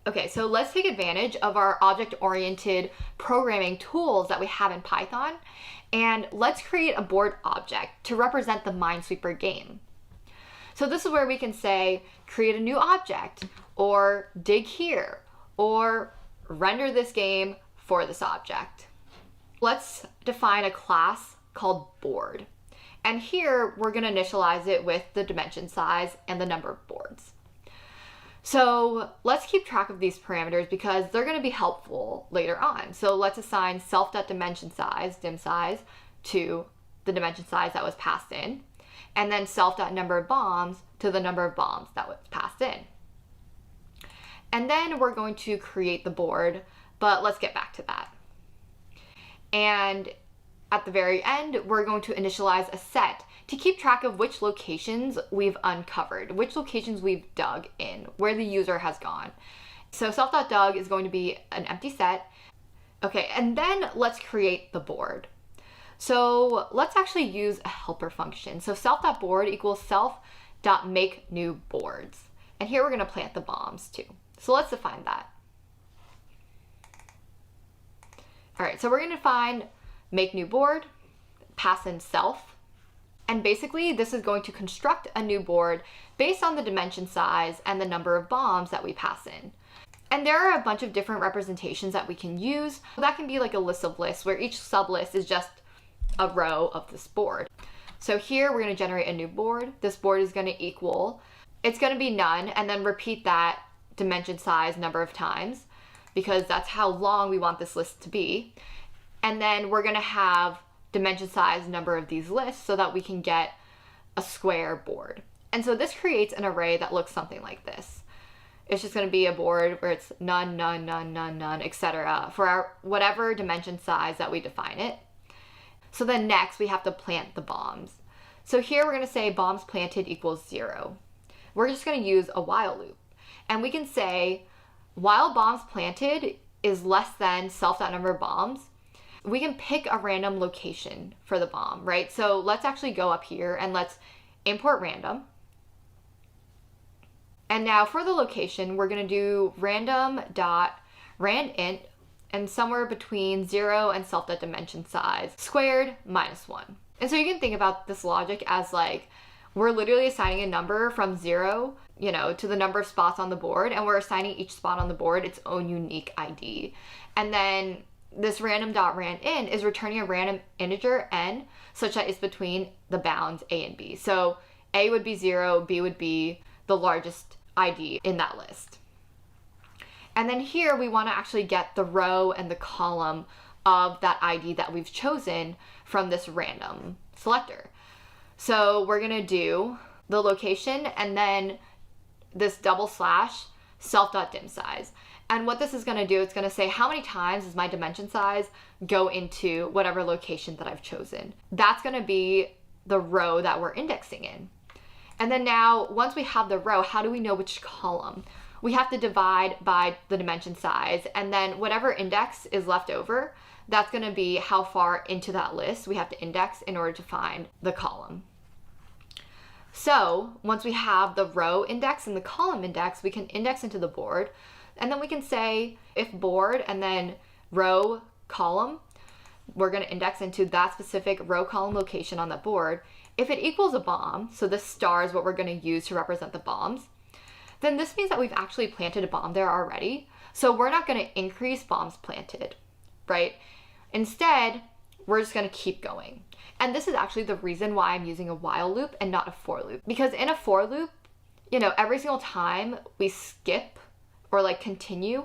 Okay, so let's take advantage of our object-oriented programming tools that we have in Python, and let's create a board object to represent the Minesweeper game. So this is where we can say, create a new object, or dig here, or render this game for this object. Let's define a class called board. And here we're going to initialize it with the dimension size and the number of boards. So let's keep track of these parameters because they're going to be helpful later on. So let's assign self.dimension size, dim size, to the dimension size that was passed in, and then self.number of bombs to the number of bombs that was passed in. And then we're going to create the board, but let's get back to that. And at the very end, we're going to initialize a set to keep track of which locations we've uncovered, which locations we've dug in, where the user has gone. So self.dug is going to be an empty set. Okay, and then let's create the board. So let's actually use a helper function. So self.board equals self.makeNewBoards. And here we're going to plant the bombs too. So let's define that. All right, so we're going to define make new board, pass in self, and basically this is going to construct a new board based on the dimension size and the number of bombs that we pass in. And there are a bunch of different representations that we can use. That can be like a list of lists where each sublist is just a row of this board. So here we're going to generate a new board. This board is going to equal, it's going to be none, and then repeat that dimension size number of times because that's how long we want this list to be. And then we're going to have dimension size number of these lists so that we can get a square board. And so this creates an array that looks something like this. It's just going to be a board where it's none, none, none, none, none, etc. for our whatever dimension size that we define it. So then next we have to plant the bombs. So here we're going to say bombs planted equals 0. We're just going to use a while loop. And we can say while bombs planted is less than self.number of bombs, we can pick a random location for the bomb, right? So let's actually go up here and let's import random. And now for the location, we're going to do random.randint and somewhere between 0 and self.dimension size squared minus 1. And so you can think about this logic as like we're literally assigning a number from 0, to the number of spots on the board, and we're assigning each spot on the board its own unique ID. And then this random.randint is returning a random integer n such that it's between the bounds a and b. So a would be 0, b would be the largest ID in that list. And then here we want to actually get the row and the column of that ID that we've chosen from this random selector. So we're going to do the location and then this double slash self.dimsize. And what this is going to do, it's going to say how many times does my dimension size go into whatever location that I've chosen. That's going to be the row that we're indexing in. And then now, once we have the row, how do we know which column? We have to divide by the dimension size, and then whatever index is left over, that's going to be how far into that list we have to index in order to find the column. So once we have the row index and the column index, we can index into the board, and then we can say if board and then row column, we're going to index into that specific row column location on the board. If it equals a bomb, so this star is what we're going to use to represent the bombs, then this means that we've actually planted a bomb there already. So we're not going to increase bombs planted, right? Instead, we're just going to keep going. And this is actually the reason why I'm using a while loop and not a for loop. Because in a for loop, every single time we skip or like continue,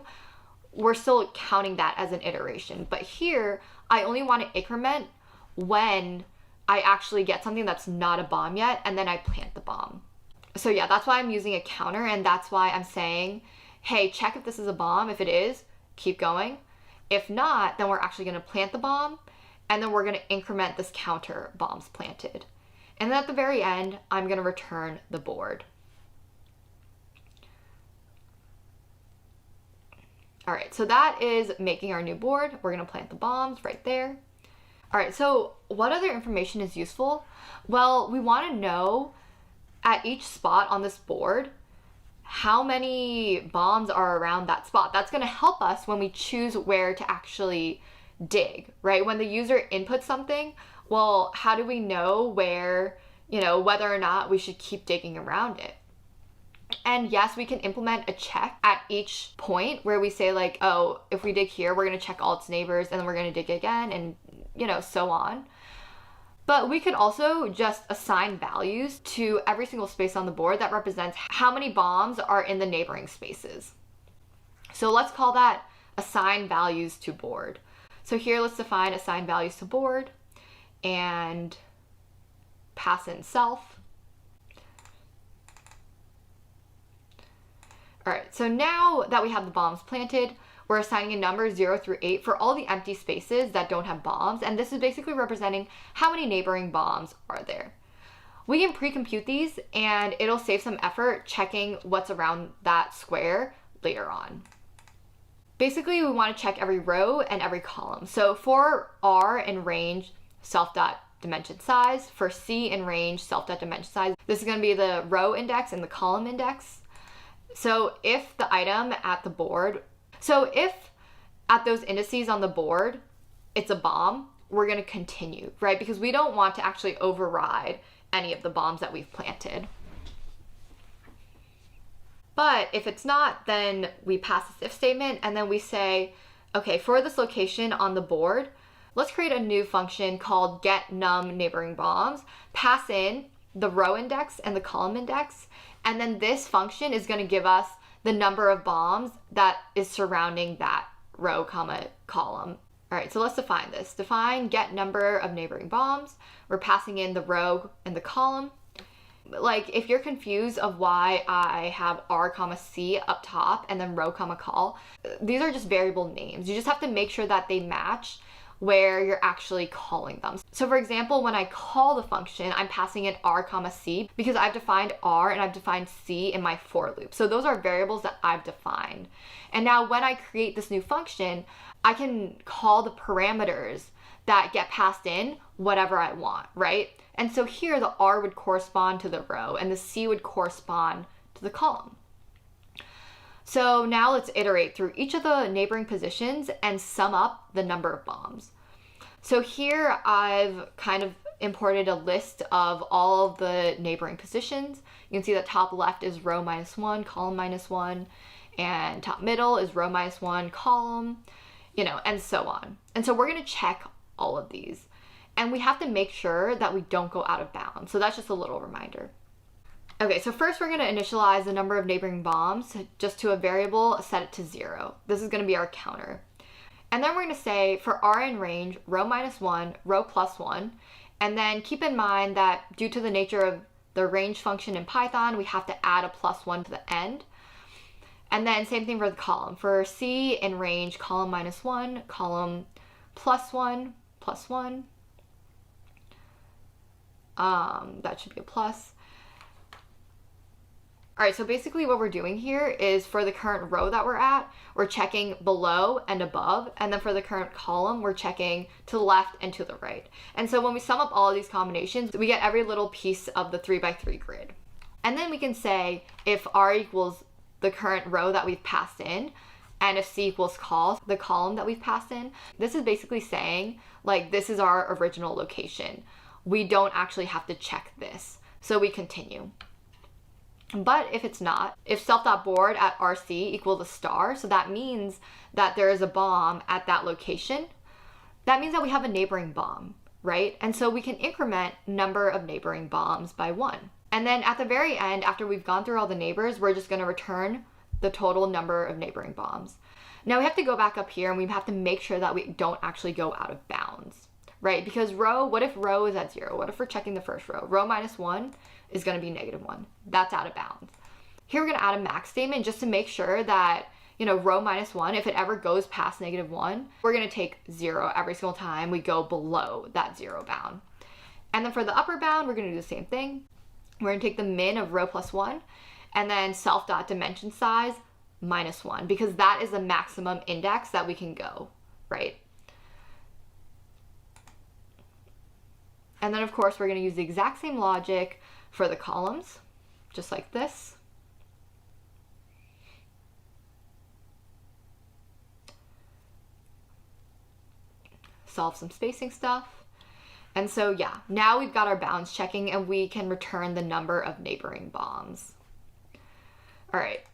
we're still counting that as an iteration. But here, I only want to increment when I actually get something that's not a bomb yet, and then I plant the bomb. So yeah, that's why I'm using a counter, and that's why I'm saying, hey, check if this is a bomb. If it is, keep going. If not, then we're actually going to plant the bomb, and then we're going to increment this counter bombs planted. And then at the very end, I'm going to return the board. All right, so that is making our new board. We're going to plant the bombs right there. All right, so what other information is useful? Well, we want to know at each spot on this board how many bombs are around that spot. That's going to help us when we choose where to actually dig, right? When the user inputs something, well, how do we know where, whether or not we should keep digging around it? And yes, we can implement a check at each point where we say like, oh, if we dig here, we're going to check all its neighbors and then we're going to dig again and, so on. But we could also just assign values to every single space on the board that represents how many bombs are in the neighboring spaces. So let's call that assign values to board. So here let's define assign values to board and pass in self. All right, so now that we have the bombs planted, we're assigning a number 0 through 8 for all the empty spaces that don't have bombs, and this is basically representing how many neighboring bombs are there. We can pre-compute these, and it'll save some effort checking what's around that square later on. Basically, we want to check every row and every column. So for R in range, self.dimension size. For C in range, self.dimension size. This is going to be the row index and the column index. So if the item at the board, so if at those indices on the board, it's a bomb, we're going to continue, right? Because we don't want to actually override any of the bombs that we've planted. But if it's not, then we pass this if statement and then we say, okay, for this location on the board, let's create a new function called getNumNeighboringBombs, pass in the row index and the column index, and then this function is going to give us the number of bombs that is surrounding that row, comma, column. All right, so let's define this. Define getNumberOfNeighboringBombs. We're passing in the row and the column. Like if you're confused of why I have R comma C up top and then row comma col, these are just variable names. You just have to make sure that they match where you're actually calling them. So for example, when I call the function, I'm passing in R comma C because I've defined R and I've defined C in my for loop. So those are variables that I've defined. And now when I create this new function, I can call the parameters that get passed in whatever I want, right? And so here the R would correspond to the row and the C would correspond to the column. So now let's iterate through each of the neighboring positions and sum up the number of bombs. So here I've kind of imported a list of all of the neighboring positions. You can see that top left is row -1, column -1, and top middle is row -1, column, and so on. And so we're going to check all of these. And we have to make sure that we don't go out of bounds. So that's just a little reminder. Okay, so first we're going to initialize the number of neighboring bombs just to a variable, set it to 0. This is going to be our counter. And then we're going to say for R in range, row -1, row +1. And then keep in mind that due to the nature of the range function in Python, we have to add a +1 to the end. And then same thing for the column. For C in range, column -1, column +1, +1. That should be a plus. All right, so basically what we're doing here is for the current row that we're at, we're checking below and above, and then for the current column, we're checking to the left and to the right. And so when we sum up all of these combinations, we get every little piece of the 3x3 grid. And then we can say if R equals the current row that we've passed in, and if C equals col, the column that we've passed in. This is basically saying, like, this is our original location. We don't actually have to check this. So we continue. But if it's not, if self.board at RC equals a star, so that means that there is a bomb at that location, that means that we have a neighboring bomb, right? And so we can increment number of neighboring bombs by 1. And then at the very end, after we've gone through all the neighbors, we're just going to return the total number of neighboring bombs. Now we have to go back up here and we have to make sure that we don't actually go out of bounds, right? Because row, what if row is at 0? What if we're checking the first row? Row -1 is going to be -1. That's out of bounds. Here we're going to add a max statement just to make sure that, row -1, if it ever goes past -1, we're going to take 0 every single time we go below that 0 bound. And then for the upper bound, we're going to do the same thing. We're going to take the min of row +1 and then self.dimension size -1, because that is the maximum index that we can go, right? And then of course we're going to use the exact same logic for the columns, just like this. Solve some spacing stuff. And so yeah, now we've got our bounds checking and we can return the number of neighboring bombs. All right,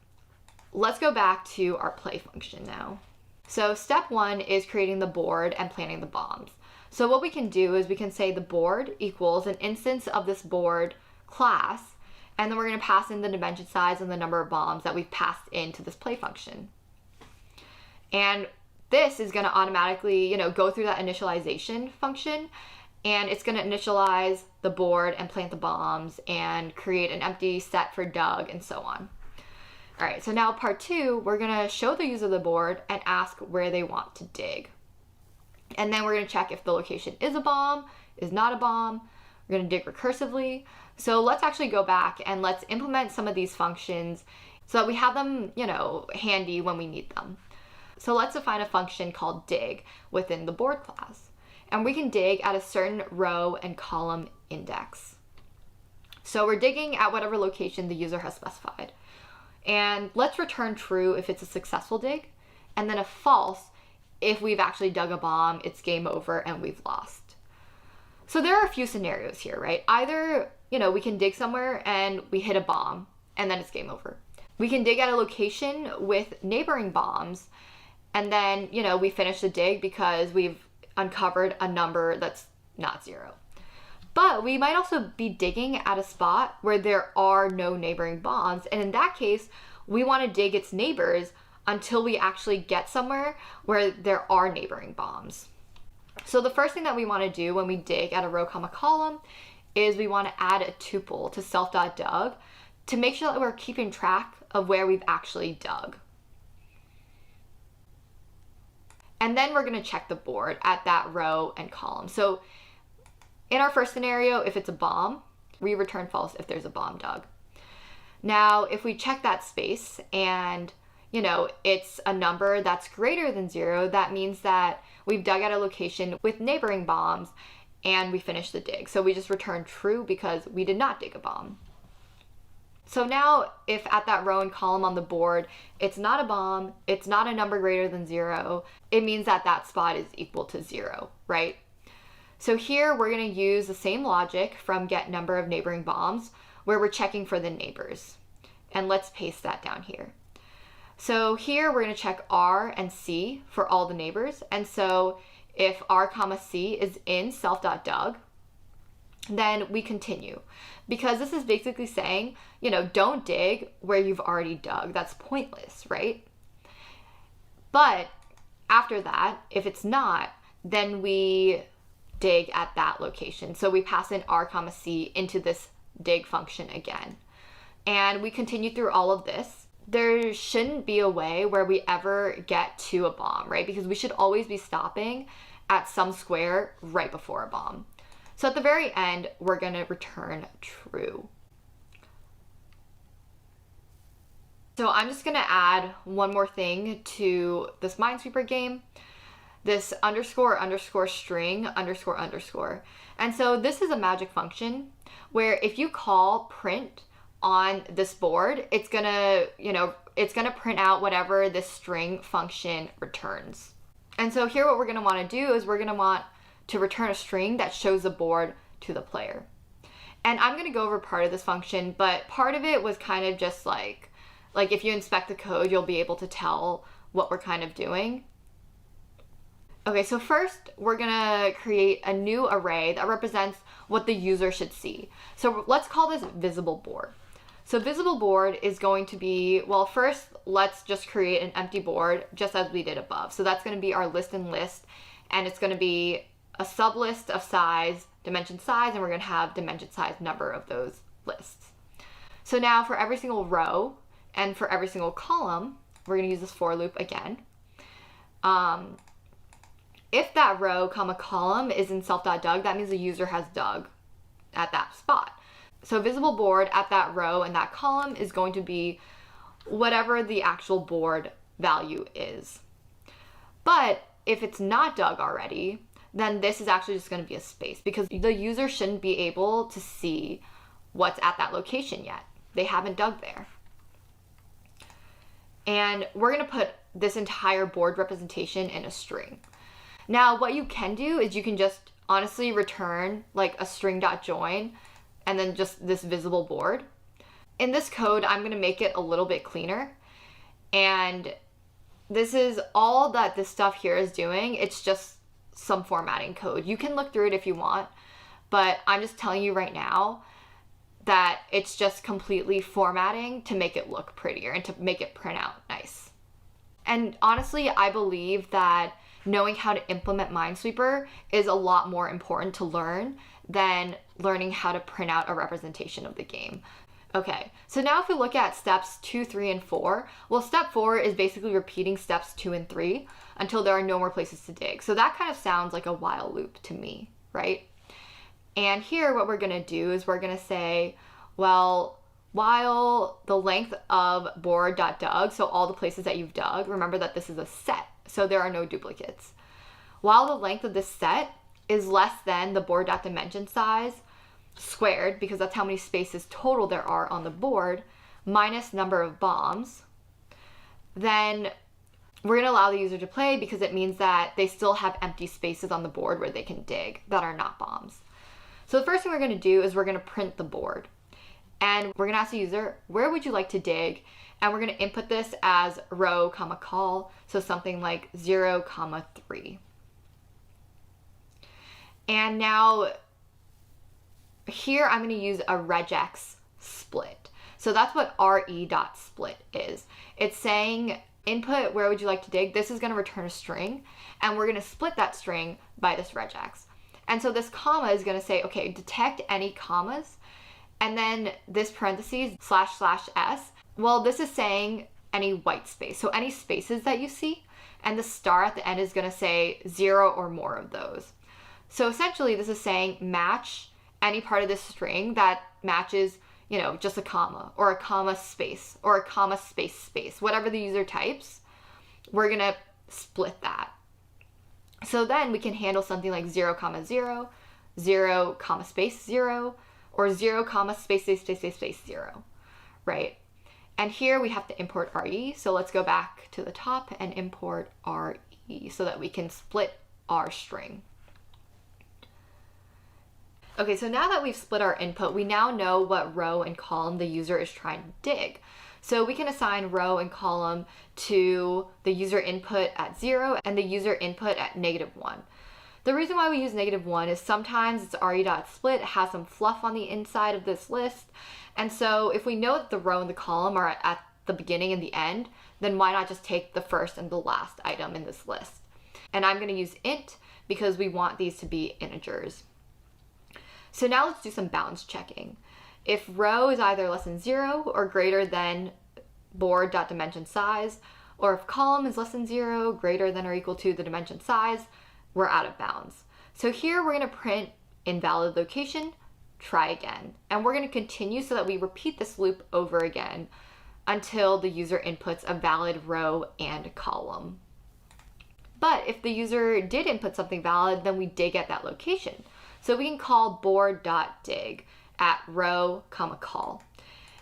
let's go back to our play function now. So step 1 is creating the board and planting the bombs. So what we can do is we can say the board equals an instance of this board class, and then we're going to pass in the dimension size and the number of bombs that we've passed into this play function. And this is going to automatically, go through that initialization function, and it's going to initialize the board and plant the bombs and create an empty set for Doug and so on. All right, so now part 2, we're going to show the user the board and ask where they want to dig. And then we're going to check if the location is a bomb, is not a bomb. We're going to dig recursively. So let's actually go back and let's implement some of these functions so that we have them, handy when we need them. So let's define a function called dig within the board class. And we can dig at a certain row and column index. So we're digging at whatever location the user has specified. And let's return true if it's a successful dig, and then a false if we've actually dug a bomb, it's game over and we've lost. So there are a few scenarios here, right? Either, we can dig somewhere and we hit a bomb and then it's game over. We can dig at a location with neighboring bombs and then, we finish the dig because we've uncovered a number that's not 0. But we might also be digging at a spot where there are no neighboring bombs, and in that case, we want to dig its neighbors until we actually get somewhere where there are neighboring bombs. So the first thing that we want to do when we dig at a row, column is we want to add a tuple to self.dug to make sure that we're keeping track of where we've actually dug. And then we're going to check the board at that row and column. So in our first scenario, if it's a bomb, we return false if there's a bomb dug. Now, if we check that space and it's a number that's greater than 0, that means that we've dug at a location with neighboring bombs and we finished the dig. So we just return true because we did not dig a bomb. So now if at that row and column on the board, it's not a bomb, it's not a number greater than 0, it means that that spot is equal to 0, right? So here we're going to use the same logic from get number of neighboring bombs where we're checking for the neighbors. And let's paste that down here. So here we're going to check R and C for all the neighbors. And so if R comma C is in self.dug, then we continue. Because this is basically saying, don't dig where you've already dug. That's pointless, right? But after that, if it's not, then we dig at that location. So we pass in R comma C into this dig function again. And we continue through all of this. There shouldn't be a way where we ever get to a bomb, right? Because we should always be stopping at some square right before a bomb. So at the very end, we're going to return true. So I'm just going to add one more thing to this Minesweeper game. This __ string __. And so this is a magic function where if you call print on this board, it's gonna print out whatever this string function returns. And so here what we're gonna want to do is we're gonna want to return a string that shows the board to the player. And I'm gonna go over part of this function, but part of it was kind of just like if you inspect the code, you'll be able to tell what we're kind of doing. Okay, so first we're gonna create a new array that represents what the user should see. So let's call this visible board. So visible board is going to be, well, first let's just create an empty board just as we did above. So that's going to be our list and list, and it's going to be a sublist of size, dimension size, and we're going to have dimension size number of those lists. So now for every single row and for every single column, we're going to use this for loop again. If that row, column is in self.dug, that means the user has dug at that spot. So visible board at that row and that column is going to be whatever the actual board value is. But if it's not dug already, then this is actually just going to be a space because the user shouldn't be able to see what's at that location yet. They haven't dug there. And we're going to put this entire board representation in a string. Now, what you can do is you can just honestly return like a string.join and then just this visible board. In this code, I'm going to make it a little bit cleaner. And this is all that this stuff here is doing. It's just some formatting code. You can look through it if you want, but I'm just telling you right now that it's just completely formatting to make it look prettier and to make it print out nice. And honestly, I believe that knowing how to implement Minesweeper is a lot more important to learn than learning how to print out a representation of the game. Okay, so now if we look at steps 2, 3, and 4, well, step 4 is basically repeating steps 2 and 3 until there are no more places to dig. So that kind of sounds like a while loop to me, right? And here what we're gonna do is we're gonna say, well, while the length of board.dug, so all the places that you've dug, remember that this is a set, so there are no duplicates. While the length of this set is less than the board.dimension size squared, because that's how many spaces total there are on the board, minus number of bombs, then we're going to allow the user to play because it means that they still have empty spaces on the board where they can dig that are not bombs. So the first thing we're going to do is we're going to print the board. And we're going to ask the user, where would you like to dig? And we're going to input this as row, comma, call. So something like 0, 3. And now here I'm going to use a regex split. So that's what re.split is. It's saying input, where would you like to dig? This is going to return a string, and we're going to split that string by this regex. And so this comma is going to say, okay, detect any commas, and then this parentheses //s. Well, this is saying any white space, so any spaces that you see, and the star at the end is going to say 0 or more of those. So essentially this is saying match any part of this string that matches, just a comma or a comma space or a comma space space, whatever the user types, we're going to split that. So then we can handle something like 0, 0, 0, space 0, or 0, space, space, space, space, space 0, right? And here we have to import re. So let's go back to the top and import re so that we can split our string. Okay, so now that we've split our input, we now know what row and column the user is trying to dig. So we can assign row and column to the user input at 0 and the user input at -1. The reason why we use -1 is sometimes it's re.split has some fluff on the inside of this list. And so if we know that the row and the column are at the beginning and the end, then why not just take the first and the last item in this list? And I'm going to use int because we want these to be integers. So now let's do some bounds checking. If row is either less than 0 or greater than board.dimension size, or if column is less than 0, greater than or equal to the dimension size, we're out of bounds. So here we're going to print invalid location, try again. And we're going to continue so that we repeat this loop over again until the user inputs a valid row and column. But if the user did input something valid, then we dig at that location. So we can call board.dig at row, call.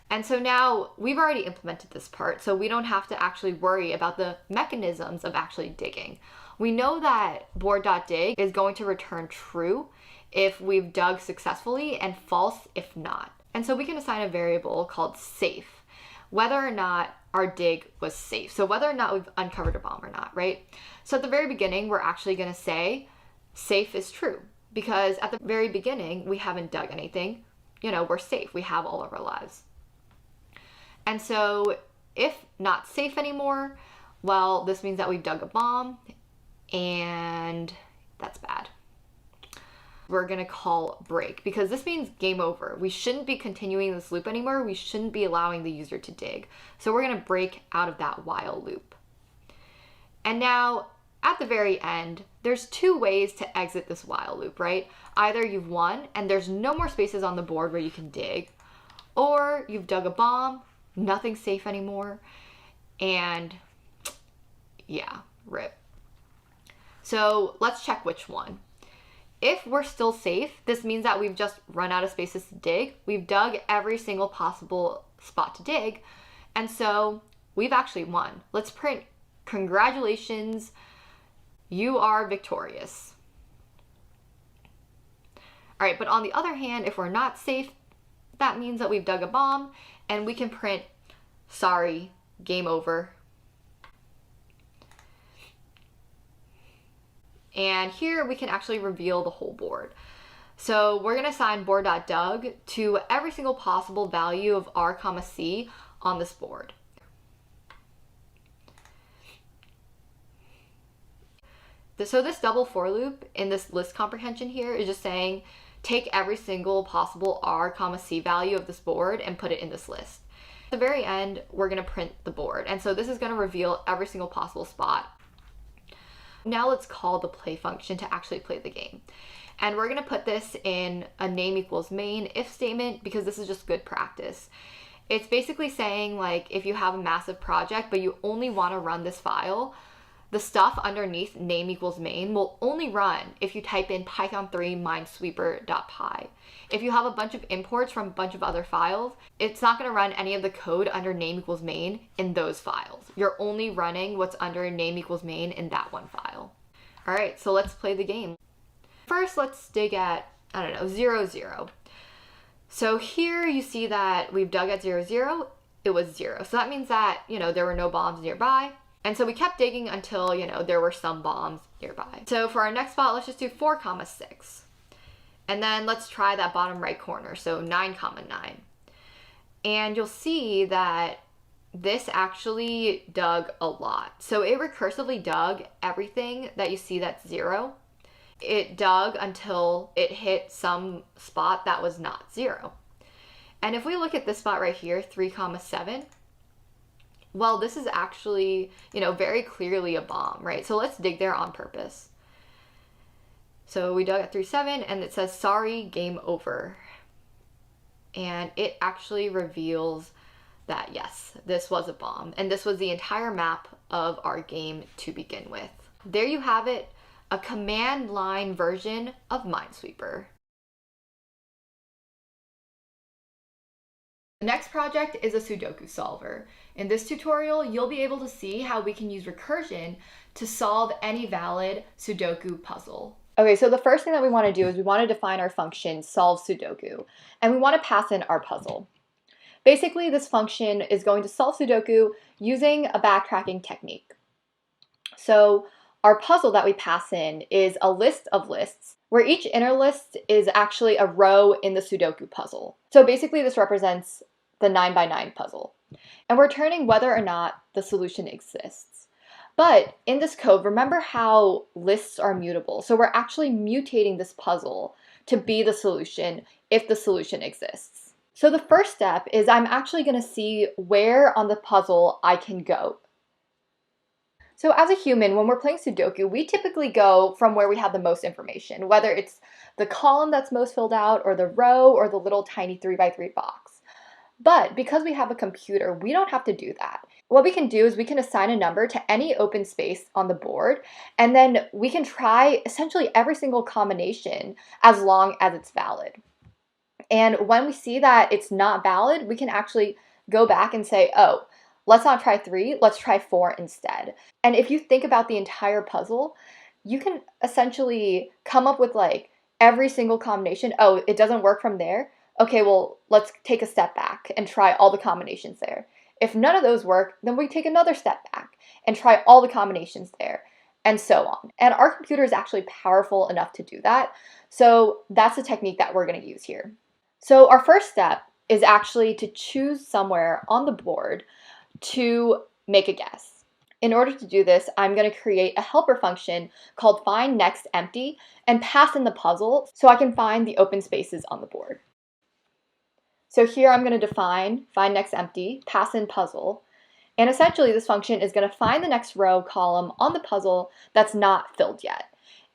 And so now we've already implemented this part, so we don't have to actually worry about the mechanisms of actually digging. We know that board.dig is going to return true if we've dug successfully and false if not. And so we can assign a variable called safe, whether or not our dig was safe. So whether or not we've uncovered a bomb or not, right? So at the very beginning, we're actually going to say safe is true because at the very beginning, we haven't dug anything. We're safe. We have all of our lives. And so if not safe anymore, well, this means that we've dug a bomb and that's bad. We're going to call break because this means game over. We shouldn't be continuing this loop anymore. We shouldn't be allowing the user to dig. So we're going to break out of that while loop. And now at the very end, there's two ways to exit this while loop, right? Either you've won and there's no more spaces on the board where you can dig, or you've dug a bomb, nothing's safe anymore, and yeah, rip. So let's check which one. If we're still safe, this means that we've just run out of spaces to dig. We've dug every single possible spot to dig, and so we've actually won. Let's print, congratulations, you are victorious. All right, but on the other hand, if we're not safe, that means that we've dug a bomb, and we can print, sorry, game over. And here we can actually reveal the whole board. So we're going to assign board.doug to every single possible value of r comma c on this board. So this double for loop in this list comprehension here is just saying take every single possible r comma c value of this board and put it in this list. At the very end, we're going to print the board, and so this is going to reveal every single possible spot. Now let's call the play function to actually play the game. And we're going to put this in a name equals main if statement because this is just good practice. It's basically saying, like, if you have a massive project but you only want to run this file, the stuff underneath name equals main will only run if you type in python3 minesweeper.py. If you have a bunch of imports from a bunch of other files, it's not going to run any of the code under name equals main in those files. You're only running what's under name equals main in that one file. All right, so let's play the game. First, let's dig at, 0, 0. So here you see that we've dug at 0, 0, it was 0. So that means that, there were no bombs nearby. And so we kept digging until, there were some bombs nearby. So for our next spot, let's just do 4, 6. And then let's try that bottom right corner, so 9, 9. And you'll see that this actually dug a lot. So it recursively dug everything that you see that's 0. It dug until it hit some spot that was not 0. And if we look at this spot right here, 3, 7, well, this is actually, very clearly a bomb, right? So let's dig there on purpose. So we dug at 3, 7, and it says, sorry, game over. And it actually reveals that, yes, this was a bomb. And this was the entire map of our game to begin with. There you have it, a command line version of Minesweeper. The next project is a Sudoku solver. In this tutorial, you'll be able to see how we can use recursion to solve any valid Sudoku puzzle. Okay, so the first thing that we want to do is we want to define our function solve Sudoku, and we want to pass in our puzzle. Basically, this function is going to solve Sudoku using a backtracking technique. So our puzzle that we pass in is a list of lists, where each inner list is actually a row in the Sudoku puzzle. So basically this represents the 9x9 puzzle. And we're returning whether or not the solution exists. But in this code, remember how lists are mutable. So we're actually mutating this puzzle to be the solution if the solution exists. So the first step is I'm actually going to see where on the puzzle I can go. So as a human, when we're playing Sudoku, we typically go from where we have the most information, whether it's the column that's most filled out or the row or the little tiny 3x3 box. But because we have a computer, we don't have to do that. What we can do is we can assign a number to any open space on the board, and then we can try essentially every single combination as long as it's valid. And when we see that it's not valid, we can actually go back and say, oh, let's not try 3, let's try 4 instead. And if you think about the entire puzzle, you can essentially come up with like every single combination. Oh, it doesn't work from there. Okay, well, let's take a step back and try all the combinations there. If none of those work, then we take another step back and try all the combinations there, and so on. And our computer is actually powerful enough to do that. So that's the technique that we're going to use here. So our first step is actually to choose somewhere on the board to make a guess. In order to do this, I'm going to create a helper function called findNextEmpty and pass in the puzzle so I can find the open spaces on the board. So here I'm going to define findNextEmpty, pass in puzzle, and essentially this function is going to find the next row column on the puzzle that's not filled yet.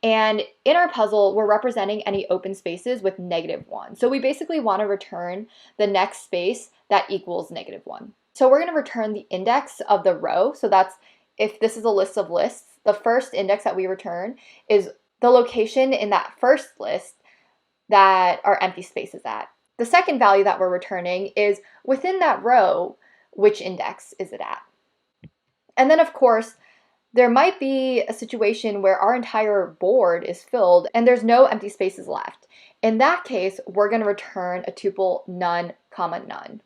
And in our puzzle, we're representing any open spaces with -1. So we basically want to return the next space that equals -1. So we're going to return the index of the row. So that's, if this is a list of lists, the first index that we return is the location in that first list that our empty space is at. The second value that we're returning is within that row, which index is it at? And then of course, there might be a situation where our entire board is filled and there's no empty spaces left. In that case, we're going to return a tuple none, none.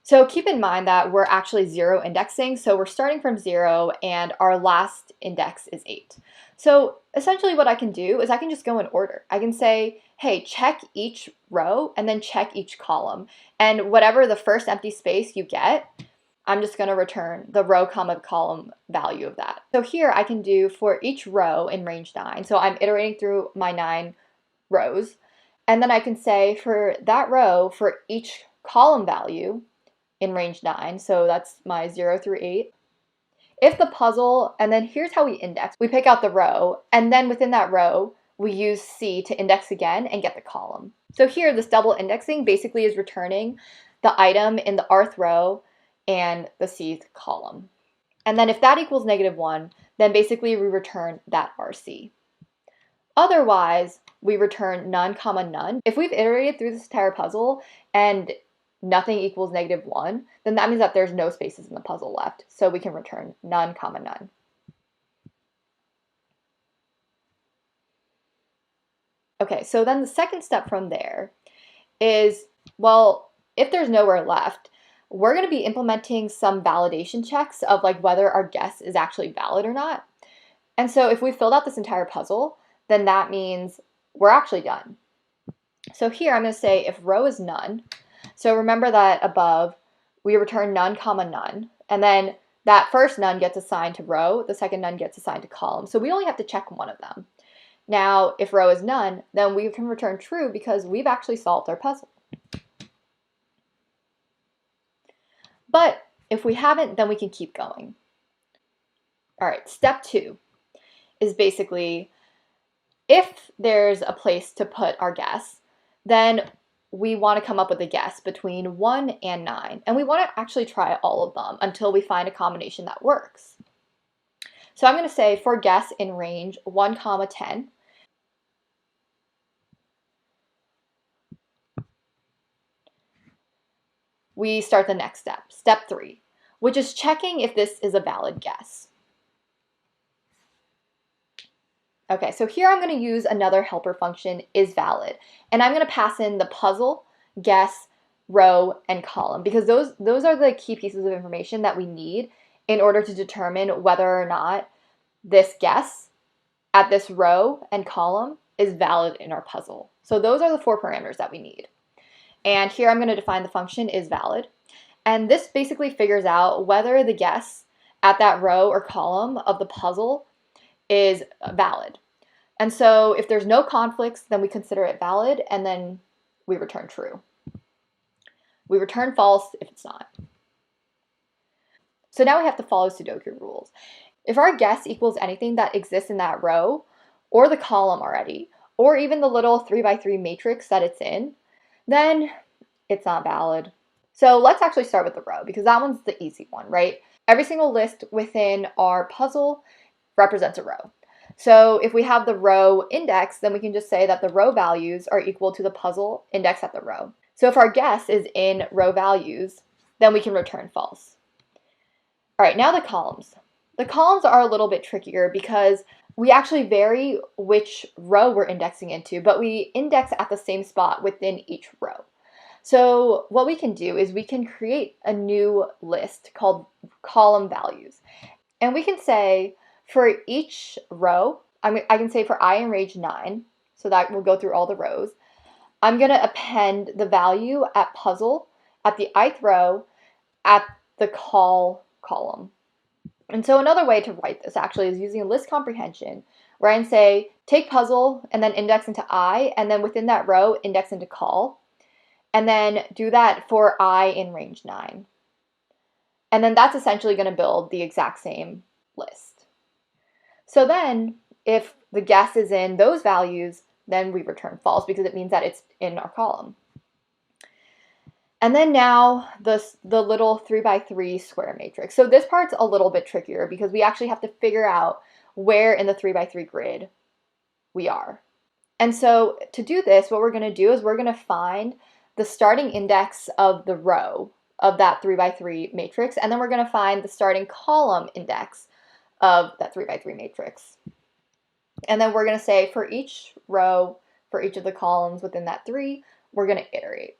So keep in mind that we're actually zero indexing, so we're starting from 0 and our last index is 8. So essentially what I can do is I can just go in order. I can say, hey, check each row and then check each column. And whatever the first empty space you get, I'm just going to return the row comma column value of that. So here I can do for each row in range 9. So I'm iterating through my 9 rows. And then I can say for that row, for each column value in range 9, so that's my 0 through 8, if the puzzle, and then here's how we index. We pick out the row, and then within that row, we use C to index again and get the column. So here, this double indexing basically is returning the item in the rth row and the cth column. And then if that equals -1, then basically we return that RC. Otherwise, we return none comma none. If we've iterated through this entire puzzle and nothing equals -1, then that means that there's no spaces in the puzzle left. So we can return none comma none. Okay, so then the second step from there is, well, if there's nowhere left, we're going to be implementing some validation checks of like whether our guess is actually valid or not. And so if we filled out this entire puzzle, then that means we're actually done. So here I'm going to say if row is none, so remember that above we return none comma none, and then that first none gets assigned to row, the second none gets assigned to column. So we only have to check one of them. Now, if row is none, then we can return true because we've actually solved our puzzle. But if we haven't, then we can keep going. All right, step 2 is basically if there's a place to put our guess, then we want to come up with a guess between 1 and 9. And we want to actually try all of them until we find a combination that works. So I'm going to say for guess in range 1 comma 10, we start the next step, step 3, which is checking if this is a valid guess. Okay, so here I'm going to use another helper function, isValid, and I'm going to pass in the puzzle, guess, row, and column, because those are the key pieces of information that we need in order to determine whether or not this guess at this row and column is valid in our puzzle. So those are the 4 parameters that we need. And here I'm going to define the function isValid, and this basically figures out whether the guess at that row or column of the puzzle is valid. And so if there's no conflicts, then we consider it valid, and then we return true. We return false if it's not. So now we have to follow Sudoku rules. If our guess equals anything that exists in that row, or the column already, or even the little 3x3 matrix that it's in, then it's not valid. So let's actually start with the row, because that one's the easy one, right? Every single list within our puzzle represents a row. So if we have the row index, then we can just say that the row values are equal to the puzzle index at the row. So if our guess is in row values, then we can return false. All right, now the columns. The columns are a little bit trickier because we actually vary which row we're indexing into, but we index at the same spot within each row. So what we can do is we can create a new list called column values. And we can say for each row, I can say for I in range 9, so that will go through all the rows, I'm going to append the value at puzzle at the ith row at the call column. And so another way to write this actually is using a list comprehension, where I can say take puzzle and then index into I, and then within that row index into call, and then do that for I in range 9. And then that's essentially going to build the exact same list. So then if the guess is in those values, then we return false because it means that it's in our column. And then now the little 3x3 square matrix. So this part's a little bit trickier because we actually have to figure out where in the 3x3 grid we are. And so to do this, what we're going to do is we're going to find the starting index of the row of that 3x3 matrix, and then we're going to find the starting column index of that 3x3 matrix. And then we're going to say for each row, for each of the columns within that 3, we're going to iterate.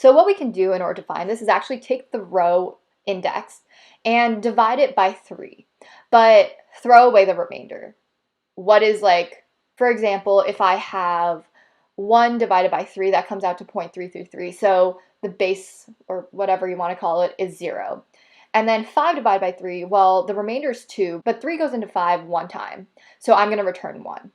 So what we can do in order to find this is actually take the row index and divide it by 3, but throw away the remainder. What is like, for example, if I have 1 divided by 3, that comes out to 0.333. So the base, or whatever you want to call it, is 0. And then 5 divided by 3, well, the remainder is 2, but 3 goes into 5 one time. So I'm going to return 1.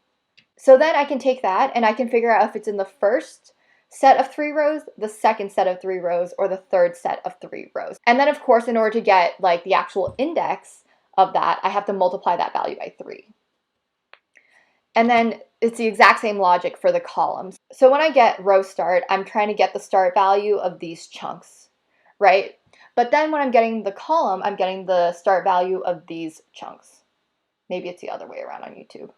So then I can take that and I can figure out if it's in the first set of 3 rows, the second set of 3 rows, or the third set of 3 rows. And then of course, in order to get like the actual index of that, I have to multiply that value by 3. And then it's the exact same logic for the columns. So when I get row start, I'm trying to get the start value of these chunks, right? But then when I'm getting the column, I'm getting the start value of these chunks. Maybe it's the other way around on YouTube.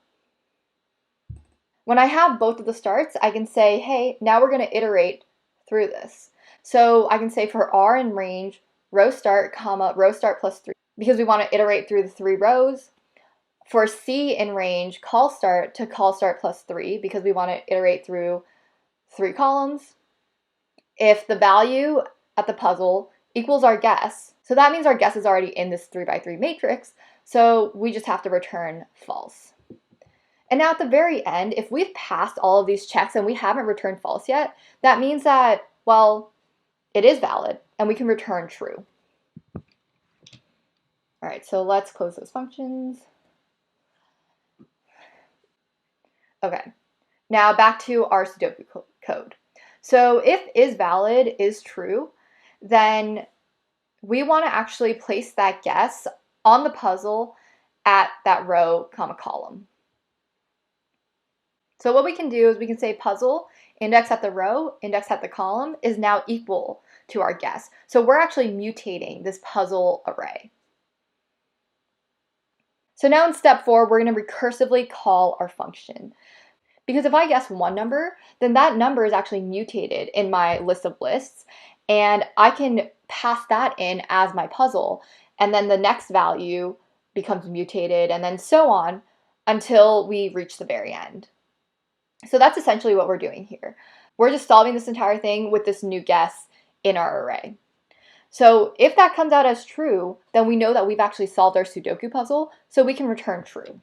When I have both of the starts, I can say, hey, now we're going to iterate through this. So I can say for R in range, row start, comma, row start plus 3, because we want to iterate through the 3 rows. For C in range, call start to call start plus 3, because we want to iterate through 3 columns. If the value at the puzzle equals our guess, so that means our guess is already in this 3 by 3 matrix, so we just have to return false. And now at the very end, if we've passed all of these checks and we haven't returned false yet, that means that, well, it is valid and we can return true. All right, so let's close those functions. Okay, now back to our Sudoku code. So if is valid is true, then we want to actually place that guess on the puzzle at that row, comma, column. So what we can do is we can say puzzle, index at the row, index at the column is now equal to our guess. So we're actually mutating this puzzle array. So now in step 4, we're going to recursively call our function. Because if I guess one number, then that number is actually mutated in my list of lists, and I can pass that in as my puzzle, and then the next value becomes mutated, and then so on until we reach the very end. So that's essentially what we're doing here. We're just solving this entire thing with this new guess in our array. So if that comes out as true, then we know that we've actually solved our Sudoku puzzle, so we can return true.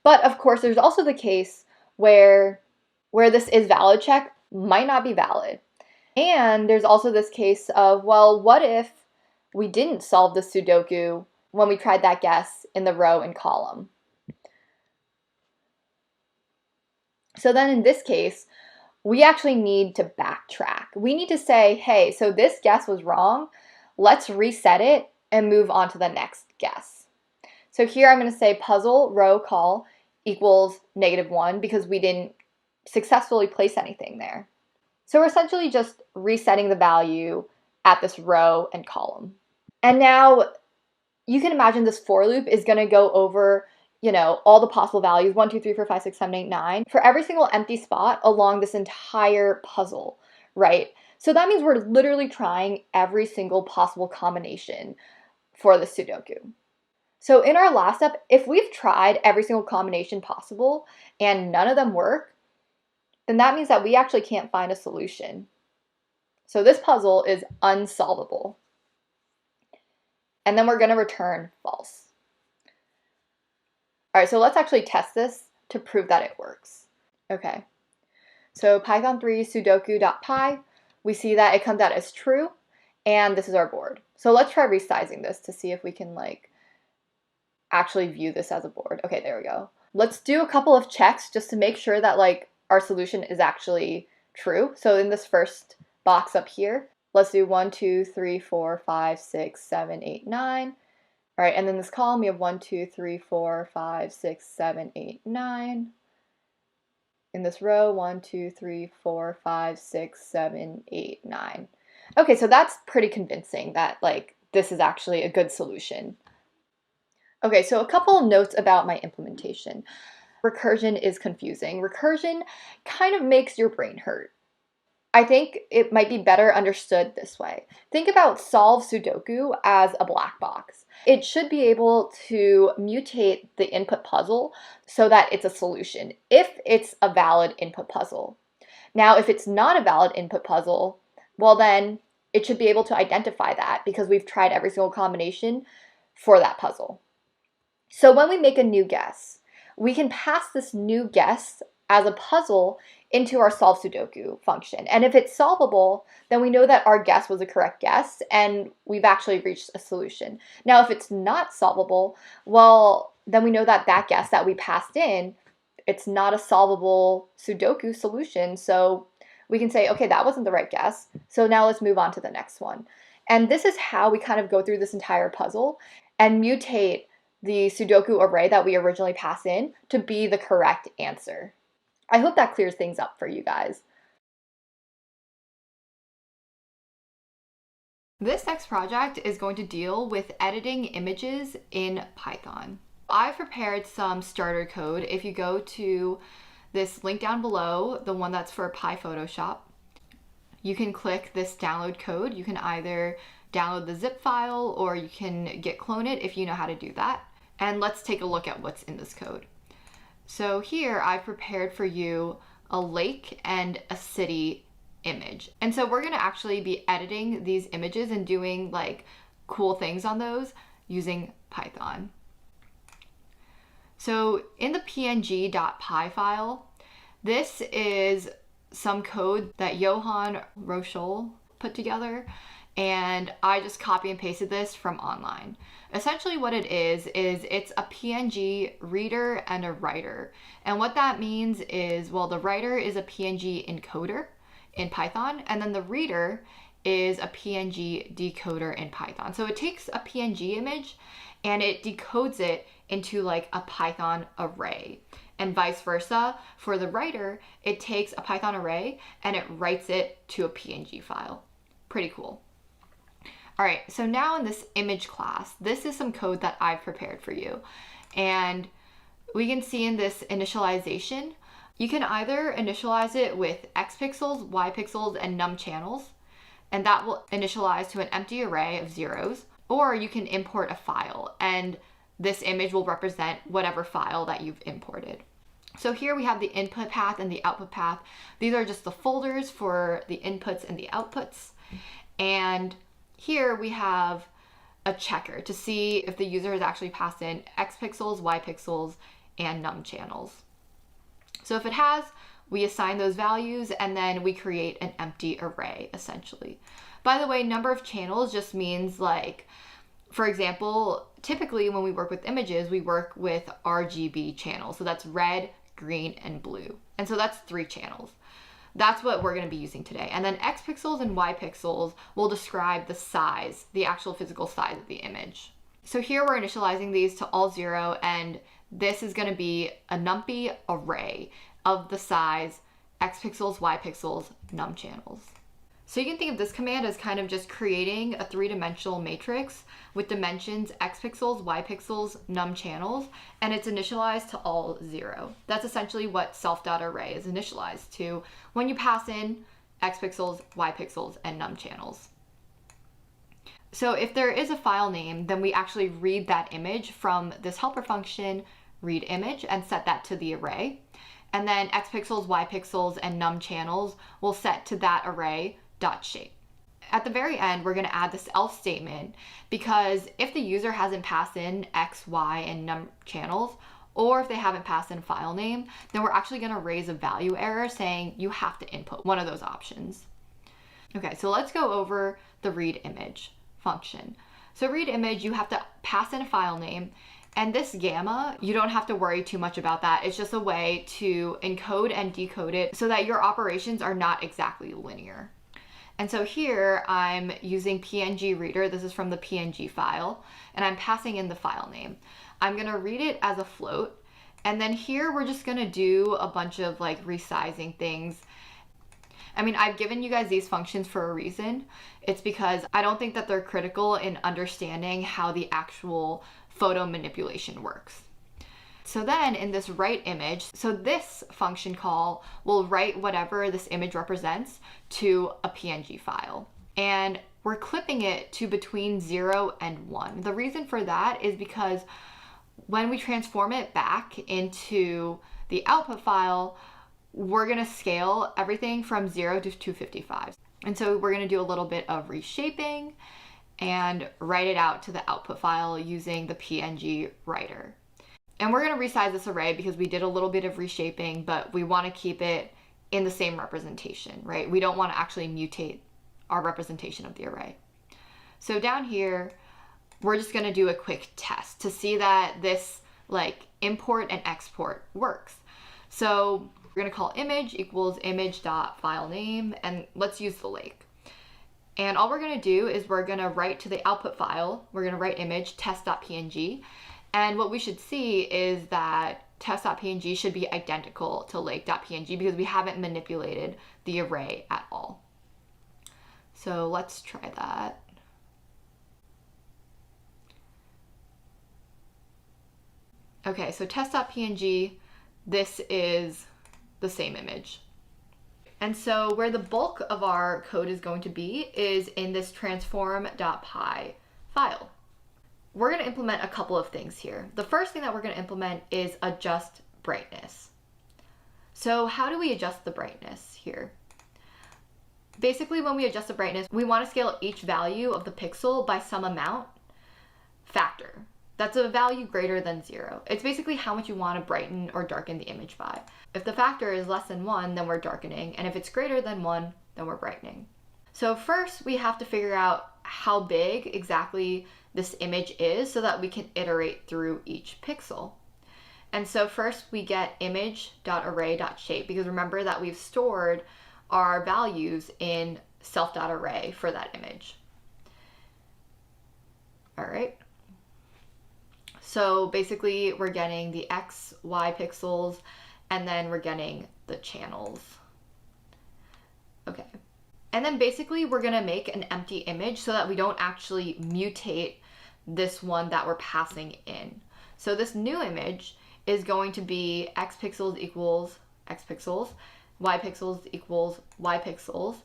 But of course, there's also the case where this is valid check might not be valid. And there's also this case of, well, what if we didn't solve the Sudoku when we tried that guess in the row and column? So then in this case, we actually need to backtrack. We need to say, hey, so this guess was wrong. Let's reset it and move on to the next guess. So here I'm going to say puzzle row call equals -1 because we didn't successfully place anything there. So we're essentially just resetting the value at this row and column. And now you can imagine this for loop is going to go over, all the possible values, 1, 2, 3, 4, 5, 6, 7, 8, 9, for every single empty spot along this entire puzzle, right? So that means we're literally trying every single possible combination for the Sudoku. So in our last step, if we've tried every single combination possible and none of them work, then that means that we actually can't find a solution. So this puzzle is unsolvable. And then we're going to return false. All right, so let's actually test this to prove that it works. Okay, so Python 3 sudoku.py, we see that it comes out as true, and this is our board. So let's try resizing this to see if we can actually view this as a board. Okay, there we go. Let's do a couple of checks just to make sure that our solution is actually true. So in this first box up here, let's do 1, 2, 3, 4, 5, 6, 7, 8, 9. All right, and then this column, we have 1, 2, 3, 4, 5, 6, 7, 8, 9. In this row, 1, 2, 3, 4, 5, 6, 7, 8, 9. Okay, so that's pretty convincing that this is actually a good solution. Okay, so a couple of notes about my implementation. Recursion is confusing. Recursion kind of makes your brain hurt. I think it might be better understood this way. Think about solve Sudoku as a black box. It should be able to mutate the input puzzle so that it's a solution if it's a valid input puzzle. Now, if it's not a valid input puzzle, well then it should be able to identify that because we've tried every single combination for that puzzle. So when we make a new guess, we can pass this new guess as a puzzle into our solve Sudoku function. And if it's solvable, then we know that our guess was a correct guess and we've actually reached a solution. Now, if it's not solvable, well, then we know that that guess that we passed in, it's not a solvable Sudoku solution. So we can say, okay, that wasn't the right guess. So now let's move on to the next one. And this is how we kind of go through this entire puzzle and mutate the Sudoku array that we originally pass in to be the correct answer. I hope that clears things up for you guys. This next project is going to deal with editing images in Python. I've prepared some starter code. If you go to this link down below, the one that's for PyPhotoshop, you can click this download code. You can either download the zip file or you can git clone it if you know how to do that. And let's take a look at what's in this code. So here I've prepared for you a lake and a city image. And so we're gonna actually be editing these images and doing like cool things on those using Python. So in the png.py file, this is some code that Johan Rochol put together, and I just copy and pasted this from online. Essentially what it is it's a PNG reader and a writer. And what that means is, well, the writer is a PNG encoder in Python, and then the reader is a PNG decoder in Python. So it takes a PNG image and it decodes it into like a Python array. And vice versa, for the writer, it takes a Python array and it writes it to a PNG file. Pretty cool. All right, so now in this image class, this is some code that I've prepared for you. And we can see in this initialization, you can either initialize it with X pixels, Y pixels, and num channels, and that will initialize to an empty array of zeros, or you can import a file, and this image will represent whatever file that you've imported. So here we have the input path and the output path. These are just the folders for the inputs and the outputs. And here we have a checker to see if the user has actually passed in X pixels, Y pixels, and num channels. So if it has, we assign those values and then we create an empty array essentially. By the way, number of channels just means like, for example, typically when we work with images, we work with RGB channels. So that's red, green, and blue. And so that's 3 channels. That's what we're going to be using today. And then X pixels and Y pixels will describe the size, the actual physical size of the image. So here we're initializing these to all 0, and this is going to be a numpy array of the size X pixels, Y pixels, num channels. So you can think of this command as kind of just creating a 3-dimensional matrix with dimensions X pixels, Y pixels, num channels, and it's initialized to all 0. That's essentially what self.array is initialized to when you pass in X pixels, Y pixels, and num channels. So if there is a file name, then we actually read that image from this helper function, read image, and set that to the array. And then X pixels, Y pixels, and num channels will set to that array .shape. At the very end, we're going to add this else statement because if the user hasn't passed in X, Y, and num channels, or if they haven't passed in a file name, then we're actually going to raise a value error saying you have to input one of those options. Okay, so let's go over the read image function. So read image, you have to pass in a file name, and this gamma, you don't have to worry too much about that. It's just a way to encode and decode it so that your operations are not exactly linear. And so here I'm using PNG reader. This is from the PNG file, and I'm passing in the file name. I'm gonna read it as a float. And then here we're just gonna do a bunch of like resizing things. I mean, I've given you guys these functions for a reason. It's because I don't think that they're critical in understanding how the actual photo manipulation works. So then in this write image, so this function call will write whatever this image represents to a PNG file. And we're clipping it to between 0 and 1. The reason for that is because when we transform it back into the output file, we're gonna scale everything from 0 to 255. And so we're gonna do a little bit of reshaping and write it out to the output file using the PNG writer. And we're gonna resize this array because we did a little bit of reshaping, but we wanna keep it in the same representation, right? We don't wanna actually mutate our representation of the array. So down here, we're just gonna do a quick test to see that this like import and export works. So we're gonna call image equals image.filename, and let's use the lake. And all we're gonna do is we're gonna write to the output file, we're gonna write image test.png, and what we should see is that test.png should be identical to lake.png because we haven't manipulated the array at all. So let's try that. Okay, so test.png, this is the same image. And so where the bulk of our code is going to be is in this transform.py file. We're going to implement a couple of things here. The first thing that we're going to implement is adjust brightness. So how do we adjust the brightness here? Basically, when we adjust the brightness, we want to scale each value of the pixel by some amount factor. That's a value greater than 0. It's basically how much you want to brighten or darken the image by. If the factor is less than 1, then we're darkening, and if it's greater than 1, then we're brightening. So first, we have to figure out how big exactly this image is so that we can iterate through each pixel. And so first we get image.array.shape, because remember that we've stored our values in self.array for that image. All right. So basically we're getting the X, Y pixels, and then we're getting the channels. Okay. And then basically we're gonna make an empty image so that we don't actually mutate this one that we're passing in. So this new image is going to be X pixels equals X pixels, Y pixels equals Y pixels,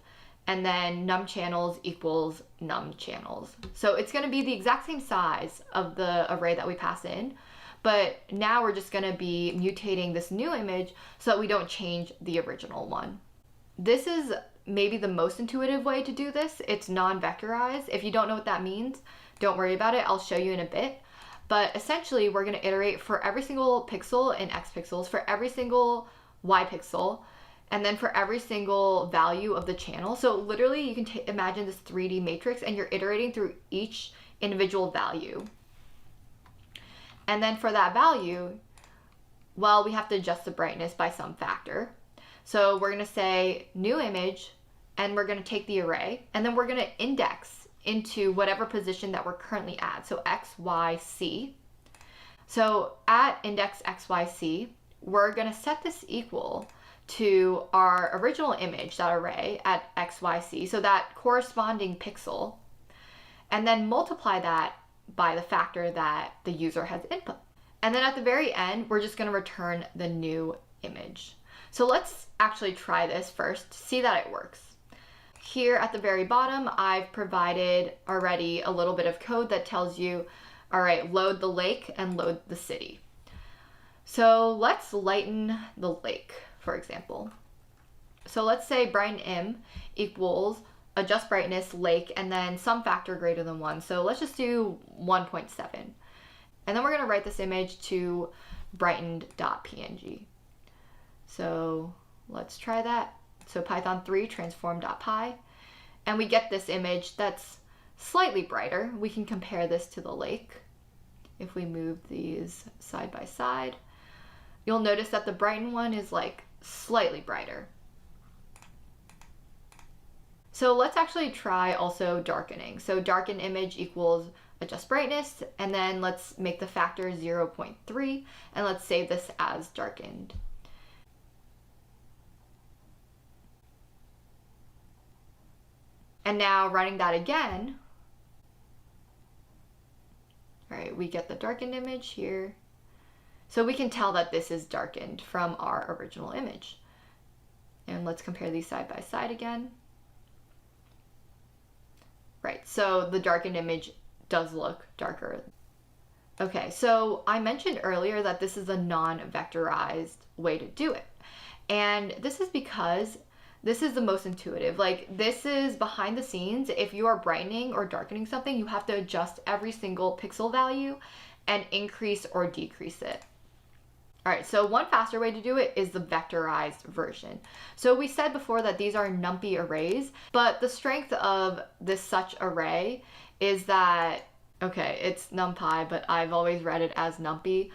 and then num channels equals num channels. So it's gonna be the exact same size of the array that we pass in, but now we're just gonna be mutating this new image so that we don't change the original one. This is maybe the most intuitive way to do this. It's non-vectorized. If you don't know what that means, don't worry about it. I'll show you in a bit. But essentially, we're gonna iterate for every single pixel in X pixels, for every single Y pixel, and then for every single value of the channel. So literally you can imagine this 3D matrix and you're iterating through each individual value. And then for that value, well, we have to adjust the brightness by some factor. So we're gonna say new image, and we're gonna take the array, and then we're gonna index into whatever position that we're currently at. So X, Y, C. So at index X, Y, C, we're gonna set this equal to our original image, that array at X, Y, C, so that corresponding pixel, and then multiply that by the factor that the user has input. And then at the very end, we're just gonna return the new image. So let's actually try this first to see that it works. Here at the very bottom, I've provided already a little bit of code that tells you, all right, load the lake and load the city. So let's lighten the lake, for example. So let's say brighten im equals adjust brightness lake and then some factor greater than 1. So let's just do 1.7. And then we're gonna write this image to brightened.png. So let's try that. So Python 3 transform.py, and we get this image that's slightly brighter. We can compare this to the lake. If we move these side by side, you'll notice that the brightened one is like slightly brighter. So let's actually try also darkening. So darken image equals adjust brightness, and then let's make the factor 0.3, and let's save this as darkened. And now running that again, all right, we get the darkened image here. So we can tell that this is darkened from our original image. And let's compare these side by side again. Right, so the darkened image does look darker. Okay, so I mentioned earlier that this is a non-vectorized way to do it. And this is because this is the most intuitive. Like, this is behind the scenes. If you are brightening or darkening something, you have to adjust every single pixel value and increase or decrease it. All right, so one faster way to do it is the vectorized version. So we said before that these are numpy arrays, but the strength of this such array is that, okay, it's numpy, but I've always read it as numpy.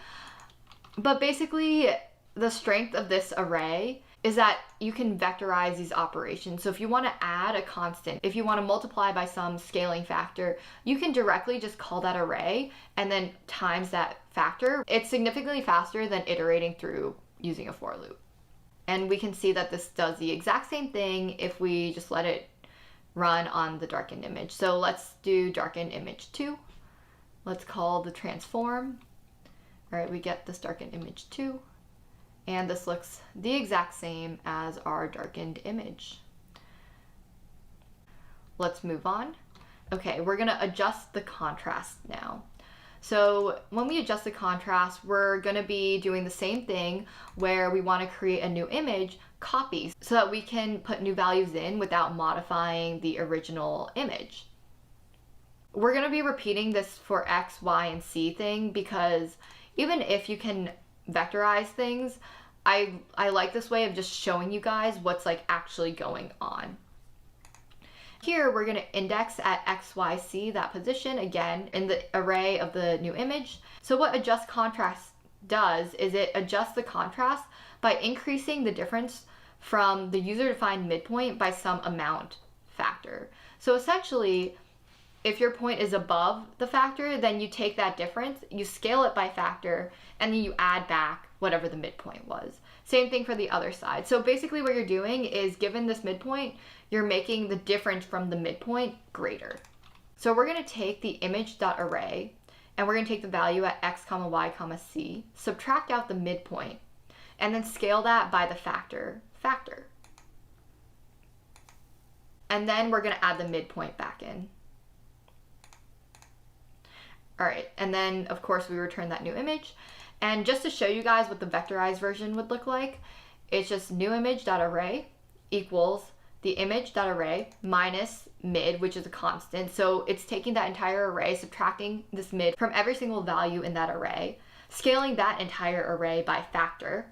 But basically, the strength of this array is that you can vectorize these operations. So if you want to add a constant, if you want to multiply by some scaling factor, you can directly just call that array and then times that factor. It's significantly faster than iterating through using a for loop. And we can see that this does the exact same thing if we just let it run on the darkened image. So let's do darkened image 2. Let's call the transform. All right, we get this darkened image 2. And this looks the exact same as our darkened image. Let's move on. Okay, we're gonna adjust the contrast now. So when we adjust the contrast, we're gonna be doing the same thing where we wanna create a new image, copy, so that we can put new values in without modifying the original image. We're gonna be repeating this for X, Y, and C thing because even if you can vectorize things, I like this way of just showing you guys what's like actually going on. Here we're going to index at X, Y, C, that position again in the array of the new image. So what adjust contrast does is it adjusts the contrast by increasing the difference from the user defined midpoint by some amount factor. So essentially, if your point is above the factor, then you take that difference, you scale it by factor, and then you add back whatever the midpoint was. Same thing for the other side. So basically what you're doing is, given this midpoint, you're making the difference from the midpoint greater. So we're gonna take the image.array, and we're gonna take the value at X, Y, C, subtract out the midpoint, and then scale that by the factor. And then we're gonna add the midpoint back in. All right, and then of course we return that new image. And just to show you guys what the vectorized version would look like, it's just new image.array equals the image.array minus mid, which is a constant. So it's taking that entire array, subtracting this mid from every single value in that array, scaling that entire array by factor,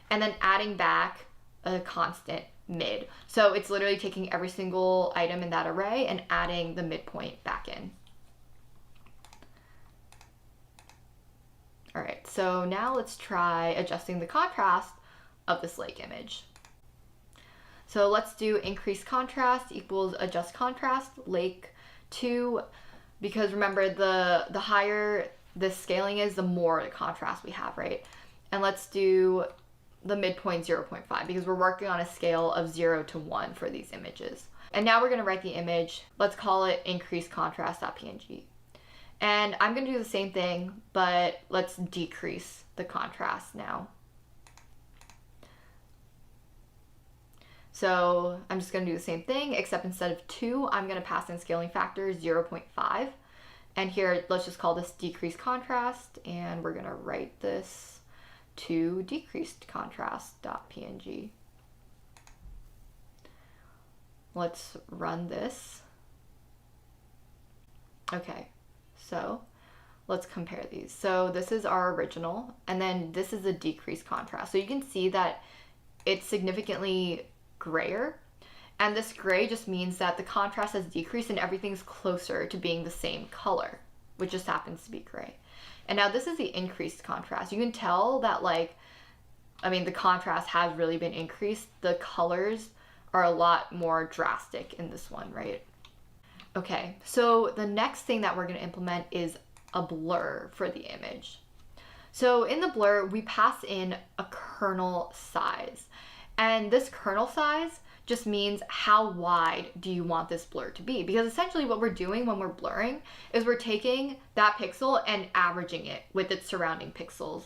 and then adding back a constant mid. So it's literally taking every single item in that array and adding the midpoint back in. All right, so now let's try adjusting the contrast of this lake image. So let's do increase contrast equals adjust contrast, lake 2, because remember the higher the scaling is, the more the contrast we have, right? And let's do the midpoint 0.5 because we're working on a scale of 0 to 1 for these images. And now we're gonna write the image. Let's call it increase contrast.png. And I'm gonna do the same thing, but let's decrease the contrast now. So I'm just gonna do the same thing, except instead of 2, I'm gonna pass in scaling factor 0.5. And here, let's just call this decrease contrast, and we're gonna write this to decreased contrast.png. Let's run this. Okay. So let's compare these. So this is our original, and then this is a decreased contrast. So you can see that it's significantly grayer, and this gray just means that the contrast has decreased and everything's closer to being the same color, which just happens to be gray. And now this is the increased contrast. You can tell that the contrast has really been increased. The colors are a lot more drastic in this one, right? Okay, so the next thing that we're going to implement is a blur for the image. So in the blur, we pass in a kernel size. And this kernel size just means how wide do you want this blur to be? Because essentially what we're doing when we're blurring is we're taking that pixel and averaging it with its surrounding pixels.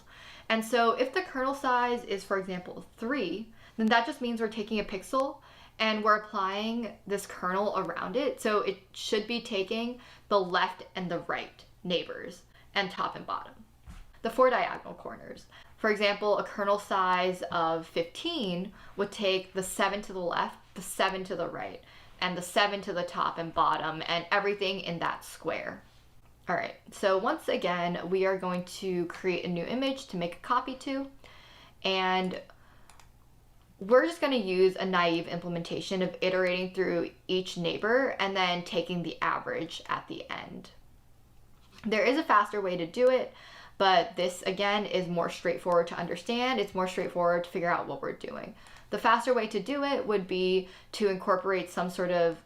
And so if the kernel size is, for example, 3, then that just means we're taking a pixel and we're applying this kernel around it. So it should be taking the left and the right neighbors and top and bottom. The 4 diagonal corners. For example, a kernel size of 15 would take the 7 to the left, the 7 to the right, and the 7 to the top and bottom, and everything in that square. All right, so once again, we are going to create a new image to make a copy to, and we're just going to use a naive implementation of iterating through each neighbor and then taking the average at the end. There is a faster way to do it, but this again is more straightforward to understand. It's more straightforward to figure out what we're doing. The faster way to do it would be to incorporate some sort of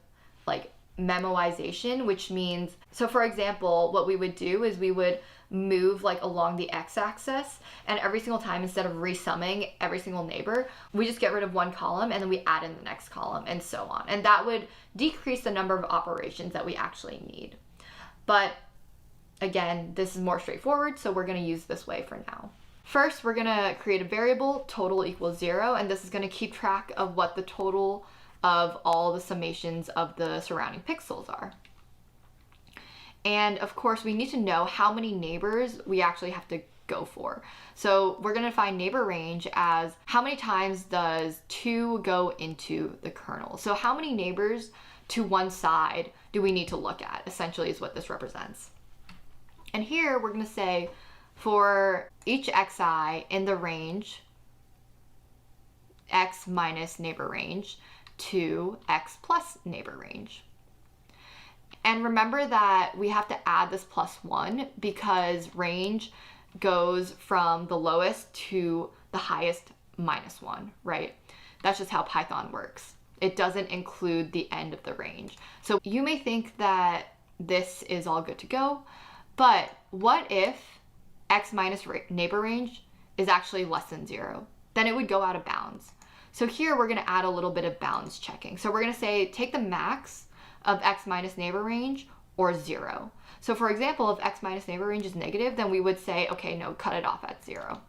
like memoization, which means, so for example, what we would do is we would move like along the x-axis, and every single time, instead of resumming every single neighbor, we just get rid of one column and then we add in the next column, and so on. And that would decrease the number of operations that we actually need. But again, this is more straightforward, so we're going to use this way for now. First, we're going to create a variable, total equals 0, and this is going to keep track of what the total of all the summations of the surrounding pixels are. And of course, we need to know how many neighbors we actually have to go for. So we're going to define neighbor range as how many times does 2 go into the kernel. So how many neighbors to one side do we need to look at, essentially, is what this represents. And here we're going to say for each xi in the range, x minus neighbor range to x plus neighbor range. And remember that we have to add this +1 because range goes from the lowest to the highest -1, right? That's just how Python works. It doesn't include the end of the range. So you may think that this is all good to go, but what if x minus neighbor range is actually less than 0? Then it would go out of bounds. So here we're going to add a little bit of bounds checking. So we're going to say take the max of x minus neighbor range or 0. So for example, if x minus neighbor range is negative, then we would say, okay, no, cut it off at 0.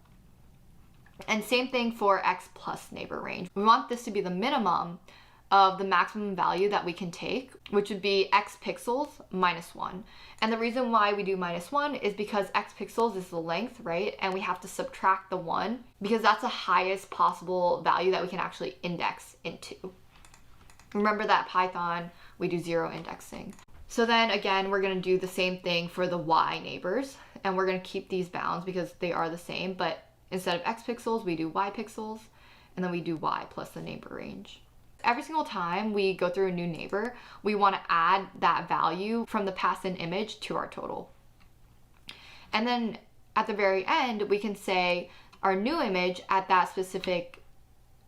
And same thing for x plus neighbor range. We want this to be the minimum of the maximum value that we can take, which would be x pixels minus 1. And the reason why we do -1 is because x pixels is the length, right? And we have to subtract the 1 because that's the highest possible value that we can actually index into. Remember that Python, we do 0 indexing. So then again, we're going to do the same thing for the y neighbors, and we're going to keep these bounds because they are the same, but instead of x pixels, we do y pixels, and then we do y plus the neighbor range. Every single time we go through a new neighbor, we want to add that value from the passed-in image to our total. And then at the very end, we can say our new image at that specific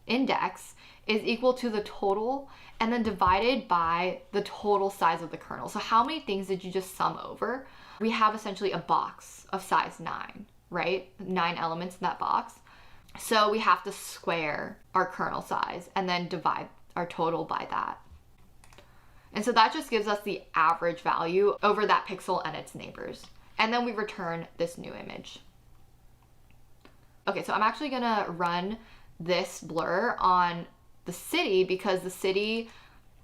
index is equal to the total and then divided by the total size of the kernel. So how many things did you just sum over? We have essentially a box of size 9, right? 9 elements in that box. So we have to square our kernel size and then divide our total by that. And so that just gives us the average value over that pixel and its neighbors. And then we return this new image. Okay, so I'm actually gonna run this blur on the city because the city,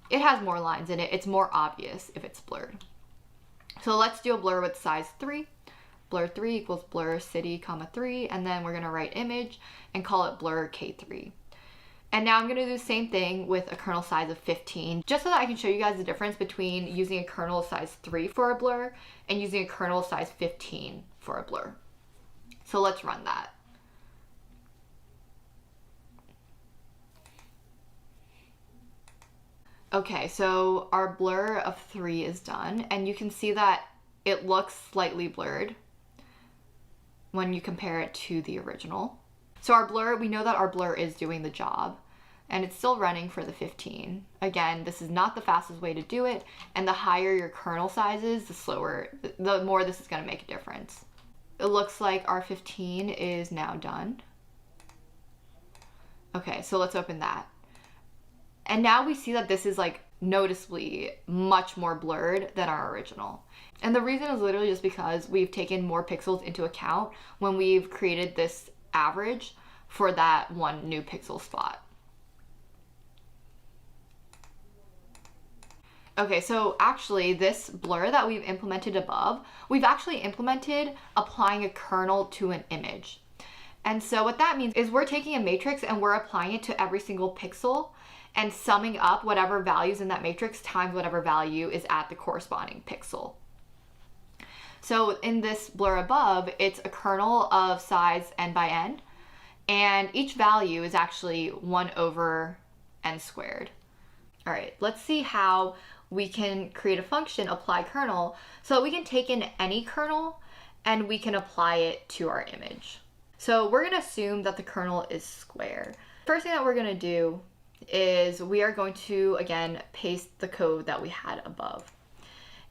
it has more lines in it. It's more obvious if it's blurred. So let's do a blur with size 3. Blur 3 equals blur city, comma 3, and then we're gonna write image and call it blur K3. And now I'm gonna do the same thing with a kernel size of 15, just so that I can show you guys the difference between using a kernel size 3 for a blur and using a kernel size 15 for a blur. So let's run that. Okay, so our blur of 3 is done, and you can see that it looks slightly blurred when you compare it to the original. So our blur, we know that our blur is doing the job, and it's still running for the 15. Again, this is not the fastest way to do it, and the higher your kernel size is, the more this is going to make a difference. It looks like our 15 is now done. Okay, so let's open that. And now we see that this is like noticeably much more blurred than our original. And the reason is literally just because we've taken more pixels into account when we've created this average for that one new pixel spot. Okay, so actually this blur that we've implemented above, we've actually implemented applying a kernel to an image. And so what that means is we're taking a matrix and we're applying it to every single pixel and summing up whatever values in that matrix times whatever value is at the corresponding pixel. So in this blur above, it's a kernel of size n by n, and each value is actually 1 over n squared. All right, let's see how we can create a function, apply kernel, so that we can take in any kernel and we can apply it to our image. So we're gonna assume that the kernel is square. First thing that we're gonna do is we are going to, again, paste the code that we had above.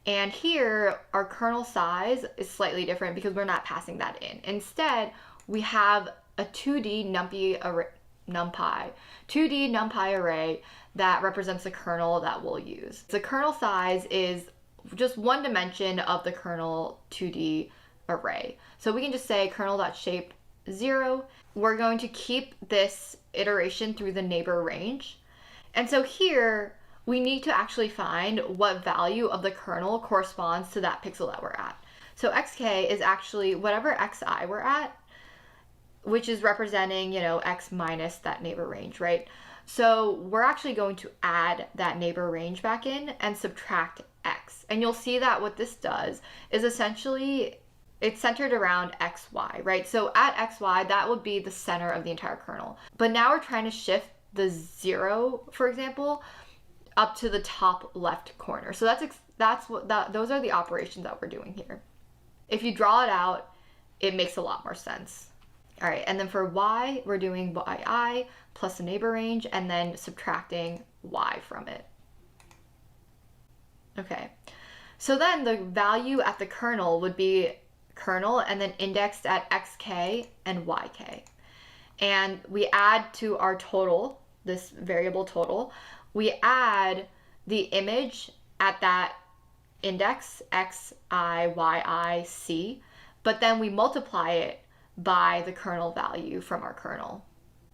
And here, our kernel size is slightly different because we're not passing that in. Instead, we have a 2D NumPy array that represents the kernel that we'll use. The kernel size is just one dimension of the kernel 2D array. So we can just say kernel.shape 0. We're going to keep this iteration through the neighbor range. And so here, we need to actually find what value of the kernel corresponds to that pixel that we're at. So xk is actually whatever xi we're at, which is representing, you know, x minus that neighbor range, right? So we're actually going to add that neighbor range back in and subtract x. And you'll see that what this does is essentially it's centered around xy, right? So at xy, that would be the center of the entire kernel. But now we're trying to shift the 0, for example, up to the top left corner. So those are the operations that we're doing here. If you draw it out, it makes a lot more sense. All right, and then for y, we're doing yi plus the neighbor range and then subtracting y from it. Okay, so then the value at the kernel would be kernel and then indexed at xk and yk. And we add to our total, this variable total, we add the image at that index x, I, y, I, c, but then we multiply it by the kernel value from our kernel.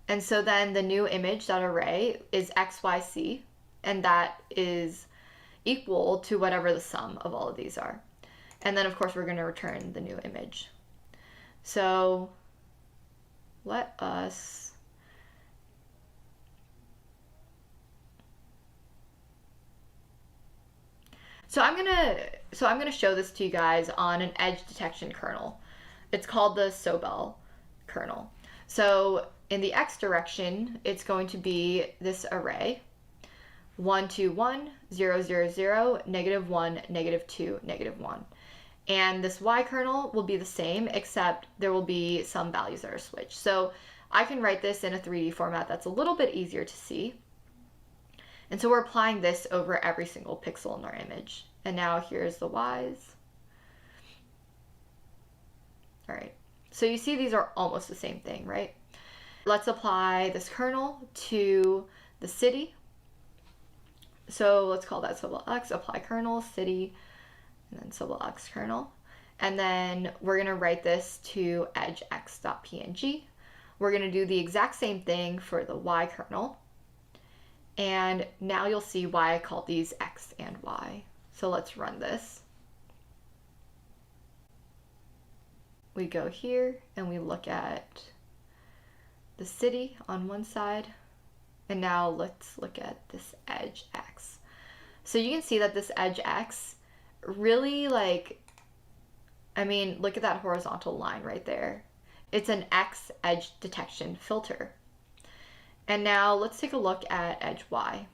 And so then the new image.array is xyc, and that is equal to whatever the sum of all of these are. And then of course we're going to return the new image. So let us So I'm gonna show this to you guys on an edge detection kernel. It's called the Sobel kernel. So in the x direction, it's going to be this array: 1, 2, 1, 0, 0, 0, -1, -2, -1. And this y kernel will be the same, except there will be some values that are switched. So I can write this in a 3D format that's a little bit easier to see. And so we're applying this over every single pixel in our image. And now here's the y's. All right, so you see these are almost the same thing, right? Let's apply this kernel to the city. So let's call that Sobel X, apply kernel, city, and then Sobel X kernel. And then we're gonna write this to edgex.png. We're gonna do the exact same thing for the y kernel. And now you'll see why I call these x and y. So let's run this. We go here and we look at the city on one side. And now let's look at this edge x. So you can see that this edge x really, like, I mean, look at that horizontal line right there. It's an X edge detection filter. And now let's take a look at edge Y.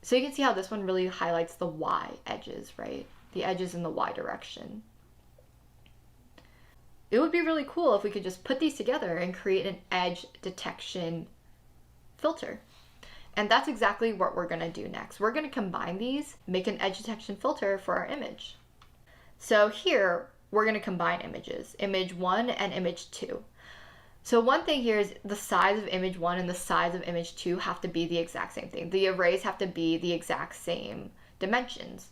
So you can see how this one really highlights the Y edges, right? The edges in the Y direction. It would be really cool if we could just put these together and create an edge detection filter. And that's exactly what we're gonna do next. We're gonna combine these, make an edge detection filter for our image. So here, we're gonna combine images, image 1 and image 2. So one thing here is the size of image 1 and the size of image 2 have to be the exact same thing. The arrays have to be the exact same dimensions.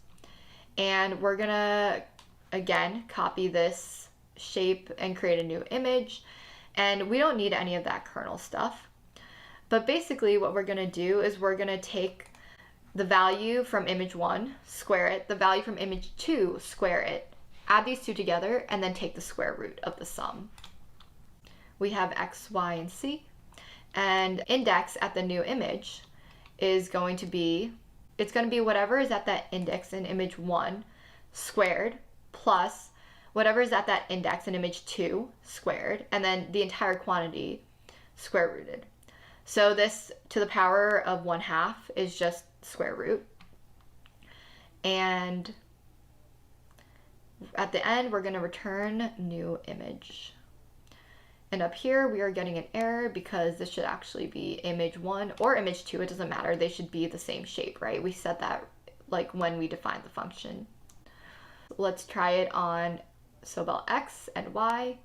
And we're gonna, again, copy this shape and create a new image. And we don't need any of that kernel stuff. But basically what we're gonna do is we're gonna take the value from image 1, square it, the value from image 2, square it, add these two together, and then take the square root of the sum. We have x, y, and c, and index at the new image is going to be, it's going to be whatever is at that index in image 1 squared plus whatever is at that index in image 2 squared, and then the entire quantity square rooted. So this to the power of 1/2 is just square root. And at the end, we're going to return new image. And up here, we are getting an error because this should actually be image 1 or image 2. It doesn't matter. They should be the same shape, right? We said that like when we defined the function. Let's try it on Sobel X and Y.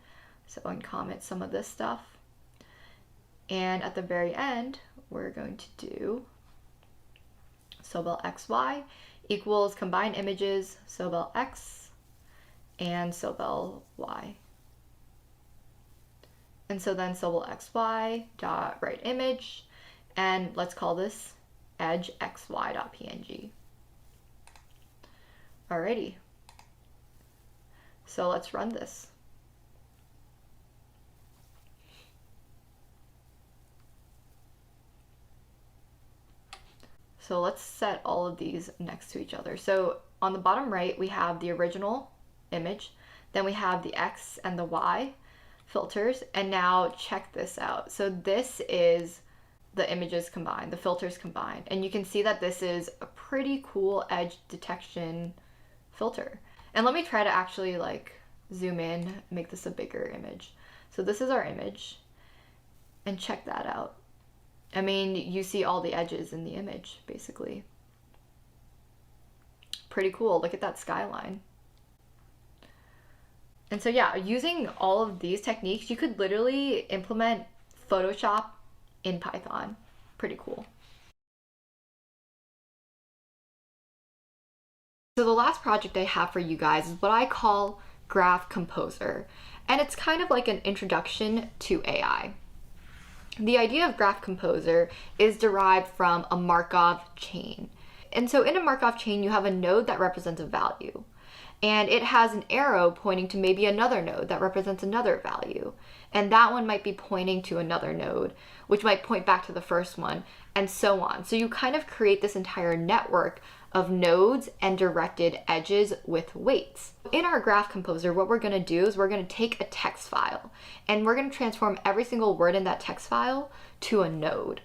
So uncomment some of this stuff. And at the very end, we're going to do Sobel XY equals combine images Sobel X and Sobel Y. And so then Sobel XY dot write image, and let's call this edge xy.png. Alrighty. So let's run this. So let's set all of these next to each other. So on the bottom right, we have the original image, then we have the X and the Y filters, and now check this out. So this is the images combined, the filters combined, and you can see that this is a pretty cool edge detection filter. And let me try to actually like zoom in, make this a bigger image. So this is our image, and check that out. I mean, you see all the edges in the image, basically. Pretty cool. Look at that skyline. And so yeah, using all of these techniques, you could literally implement Photoshop in Python. Pretty cool. So the last project I have for you guys is what I call Graph Composer. And it's kind of like an introduction to AI. The idea of Graph Composer is derived from a Markov chain. And so in a Markov chain, you have a node that represents a value. And it has an arrow pointing to maybe another node that represents another value. And that one might be pointing to another node, which might point back to the first one, and so on. So you kind of create this entire network of nodes and directed edges with weights. In our Graph Composer, what we're going to do is we're going to take a text file, and we're going to transform every single word in that text file to a node.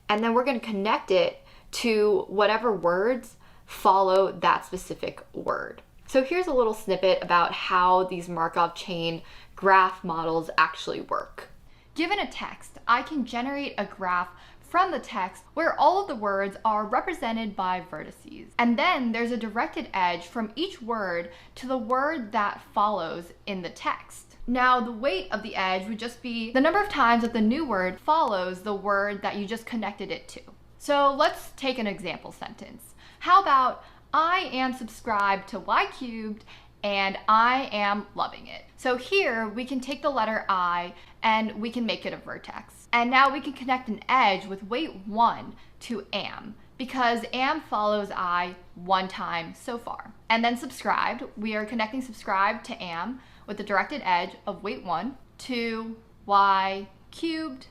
And then we're going to connect it to whatever words follow that specific word. So here's a little snippet about how these Markov chain graph models actually work. Given a text, I can generate a graph from the text where all of the words are represented by vertices. And then there's a directed edge from each word to the word that follows in the text. Now, the weight of the edge would just be the number of times that the new word follows the word that you just connected it to. So let's take an example sentence. How about, I am subscribed to Y cubed and I am loving it. So here we can take the letter I and we can make it a vertex. And now we can connect an edge with weight 1 to am, because am follows I one time so far. And then subscribed, we are connecting subscribed to am with the directed edge of weight 1 to Y cubed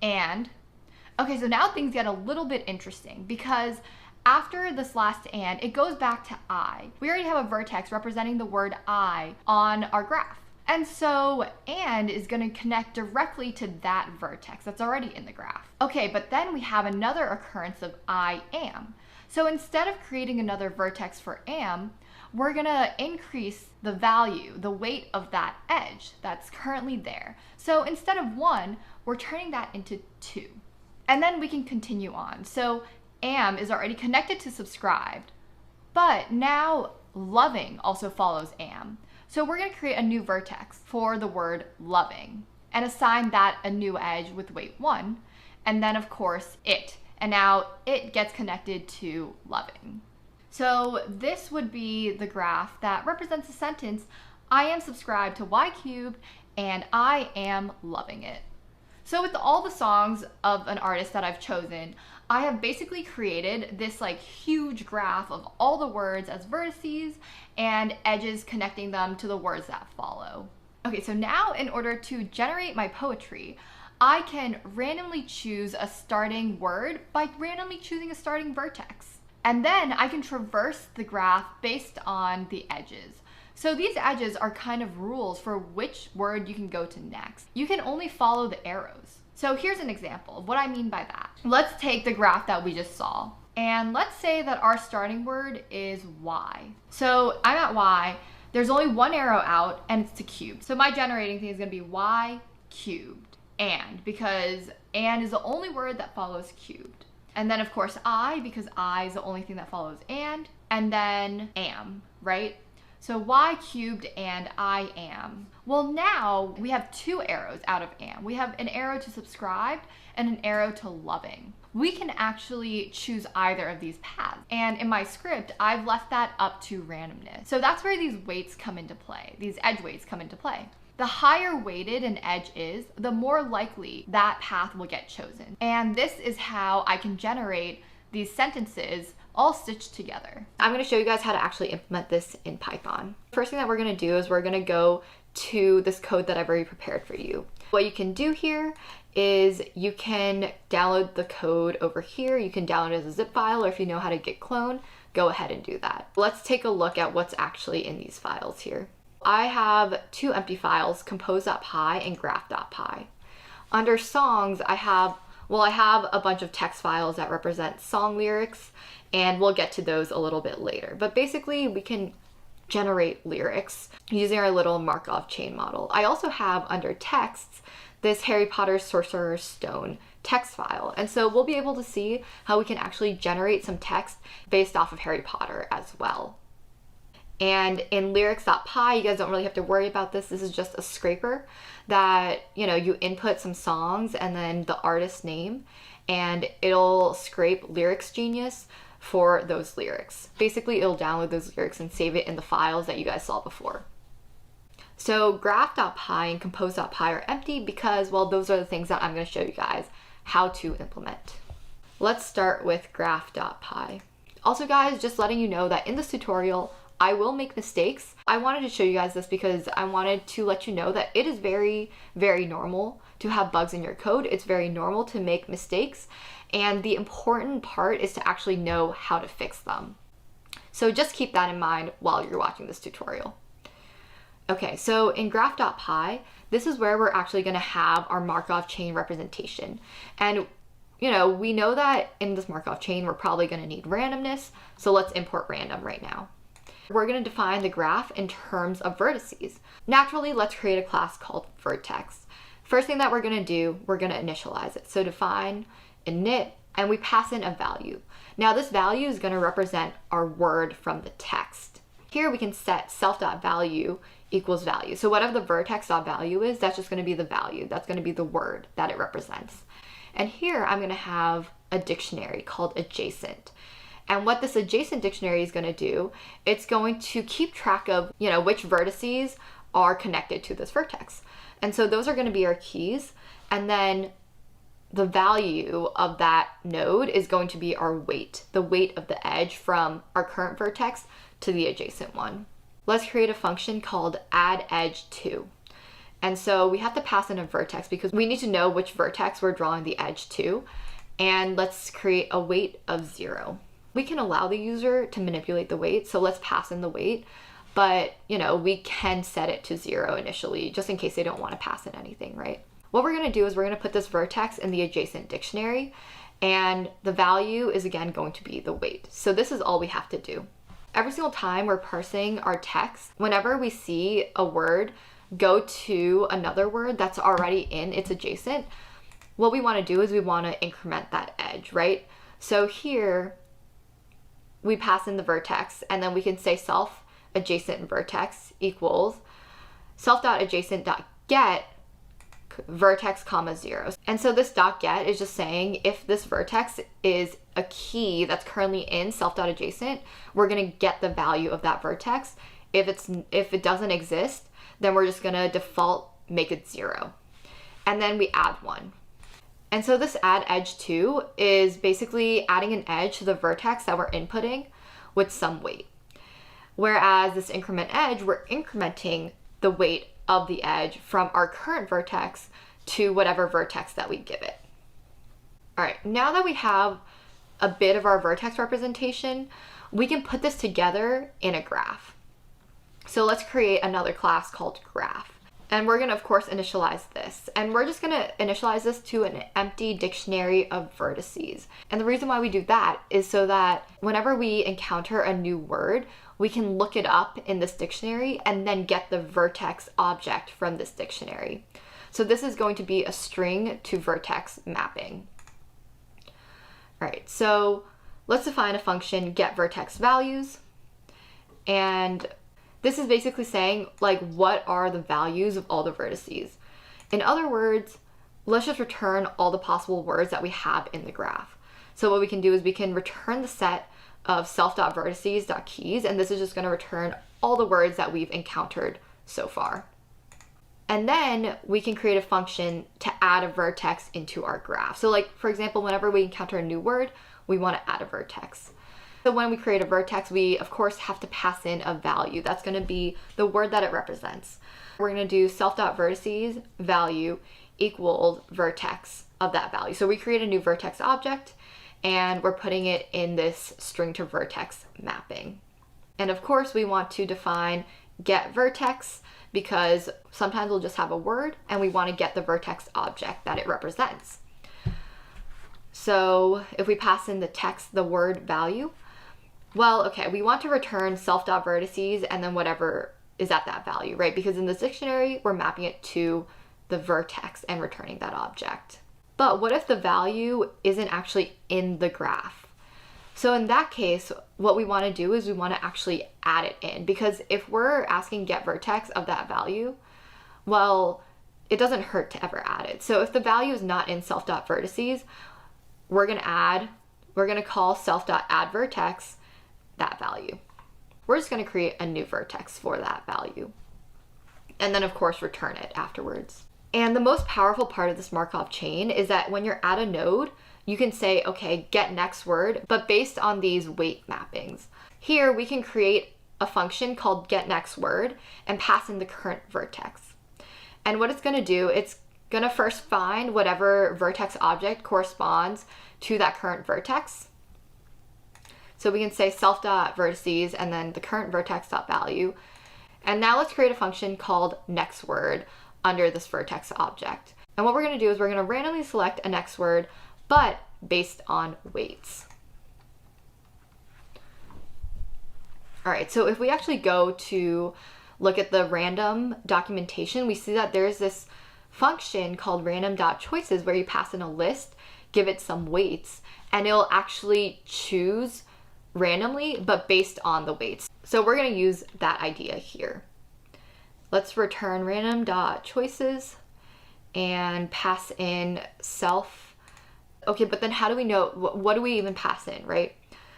and. Okay, so now things get a little bit interesting because after this last and, it goes back to I. We already have a vertex representing the word I on our graph. And so and is going to connect directly to that vertex that's already in the graph. Okay, but then we have another occurrence of I am. So instead of creating another vertex for am, we're going to increase the value, the weight of that edge that's currently there. So instead of 1, we're turning that into 2. And then we can continue on. So am is already connected to subscribed, but now loving also follows am. So we're going to create a new vertex for the word loving and assign that a new edge with weight 1, and then of course it. And now it gets connected to loving. So this would be the graph that represents the sentence, I am subscribed to Y cubed and I am loving it. So with all the songs of an artist that I've chosen, I have basically created this like huge graph of all the words as vertices and edges connecting them to the words that follow. Okay, so now in order to generate my poetry, I can randomly choose a starting word by randomly choosing a starting vertex. And then I can traverse the graph based on the edges. So these edges are kind of rules for which word you can go to next. You can only follow the arrows. So here's an example of what I mean by that. Let's take the graph that we just saw. And let's say that our starting word is Y. So I'm at Y. There's only one arrow out and it's to cube. So my generating thing is going to be Y cubed. And, because and is the only word that follows cubed. And then of course I, because I is the only thing that follows and then am, right? So Y cubed and I am. Well, now we have two arrows out of am. We have an arrow to subscribed and an arrow to loving. We can actually choose either of these paths. And in my script, I've left that up to randomness. So that's where these weights come into play. These edge weights come into play. The higher weighted an edge is, the more likely that path will get chosen. And this is how I can generate these sentences all stitched together. I'm going to show you guys how to actually implement this in Python. First thing that we're going to do is we're going to go to this code that I've already prepared for you. What you can do here is you can download the code over here. You can download it as a zip file, or if you know how to git clone, go ahead and do that. Let's take a look at what's actually in these files here. I have two empty files, compose.py and graph.py. Under songs, I have a bunch of text files that represent song lyrics, and we'll get to those a little bit later. But basically, we can generate lyrics using our little Markov chain model. I also have under texts this Harry Potter Sorcerer's Stone text file. And so we'll be able to see how we can actually generate some text based off of Harry Potter as well. And in lyrics.py, you guys don't really have to worry about this. This is just a scraper that, you input some songs and then the artist's name, and it'll scrape Lyrics Genius for those lyrics. Basically, it'll download those lyrics and save it in the files that you guys saw before. So graph.py and compose.py are empty because, well, those are the things that I'm going to show you guys how to implement. Let's start with graph.py. Also, guys, just letting you know that in this tutorial, I will make mistakes. I wanted to show you guys this because I wanted to let you know that it is very, very normal to have bugs in your code. It's very normal to make mistakes. And the important part is to actually know how to fix them. So just keep that in mind while you're watching this tutorial. Okay, so in graph.py, this is where we're actually going to have our Markov chain representation. And we know that in this Markov chain, we're probably going to need randomness. So let's import random right now. We're going to define the graph in terms of vertices. Naturally, let's create a class called vertex. First thing that we're going to do, we're going to initialize it. So define init, and we pass in a value. Now this value is going to represent our word from the text. Here we can set self.value equals value. So whatever the vertex.value is, that's just going to be the value. That's going to be the word that it represents. And here I'm going to have a dictionary called adjacent. And what this adjacent dictionary is going to do, it's going to keep track of, which vertices are connected to this vertex. And so those are going to be our keys. And then the value of that node is going to be our weight, the weight of the edge from our current vertex to the adjacent one. Let's create a function called addEdge2. And so we have to pass in a vertex because we need to know which vertex we're drawing the edge to. And let's create a weight of 0. We can allow the user to manipulate the weight, so let's pass in the weight, but we can set it to 0 initially, just in case they don't want to pass in anything, right? What we're going to do is we're going to put this vertex in the adjacent dictionary, and the value is again going to be the weight. So this is all we have to do. Every single time we're parsing our text, whenever we see a word go to another word that's already in its adjacent, what we want to do is we want to increment that edge, right? So here, we pass in the vertex, and then we can say self adjacent vertex equals self.adjacent.get vertex comma 0. And so this .get is just saying if this vertex is a key that's currently in self.adjacent, we're going to get the value of that vertex. If it doesn't exist, then we're just going to default make it 0. And then we add 1. And so this add edge to is basically adding an edge to the vertex that we're inputting with some weight. Whereas this increment edge, we're incrementing the weight of the edge from our current vertex to whatever vertex that we give it. All right, now that we have a bit of our vertex representation, we can put this together in a graph. So let's create another class called graph. And we're gonna, of course, initialize this. And we're just gonna initialize this to an empty dictionary of vertices. And the reason why we do that is so that whenever we encounter a new word, we can look it up in this dictionary and then get the vertex object from this dictionary. So this is going to be a string to vertex mapping. All right, so let's define a function getVertexValues. And this is basically saying, like, what are the values of all the vertices? In other words, let's just return all the possible words that we have in the graph. So what we can do is we can return the set of self.vertices.keys, and this is just going to return all the words that we've encountered so far. And then we can create a function to add a vertex into our graph. So like, for example, whenever we encounter a new word, we want to add a vertex. So when we create a vertex, we of course have to pass in a value. That's going to be the word that it represents. We're going to do self.vertices value equals vertex of that value. So we create a new vertex object and we're putting it in this string to vertex mapping. And of course we want to define get vertex because sometimes we'll just have a word and we want to get the vertex object that it represents. So if we pass in the text, the word value, well, okay, we want to return self.vertices and then whatever is at that value, right? Because in this dictionary, we're mapping it to the vertex and returning that object. But what if the value isn't actually in the graph? So in that case, what we want to do is we want to actually add it in, because if we're asking get vertex of that value, well, it doesn't hurt to ever add it. So if the value is not in self.vertices, we're going to call self.addVertex that value. We're just going to create a new vertex for that value. And then of course return it afterwards. And the most powerful part of this Markov chain is that when you're at a node, you can say, okay, get next word, but based on these weight mappings. Here we can create a function called get next word and pass in the current vertex. And what it's going to do, it's going to first find whatever vertex object corresponds to that current vertex. So we can say self.vertices and then the current vertex.value. And now let's create a function called next word under this vertex object. And what we're going to do is we're going to randomly select a next word, but based on weights. All right, so if we actually go to look at the random documentation, we see that there's this function called random.choices where you pass in a list, give it some weights, and it'll actually choose randomly, but based on the weights. So we're going to use that idea here. Let's return random.choices and pass in self. Okay, but then how do we know, what do we even pass in, right?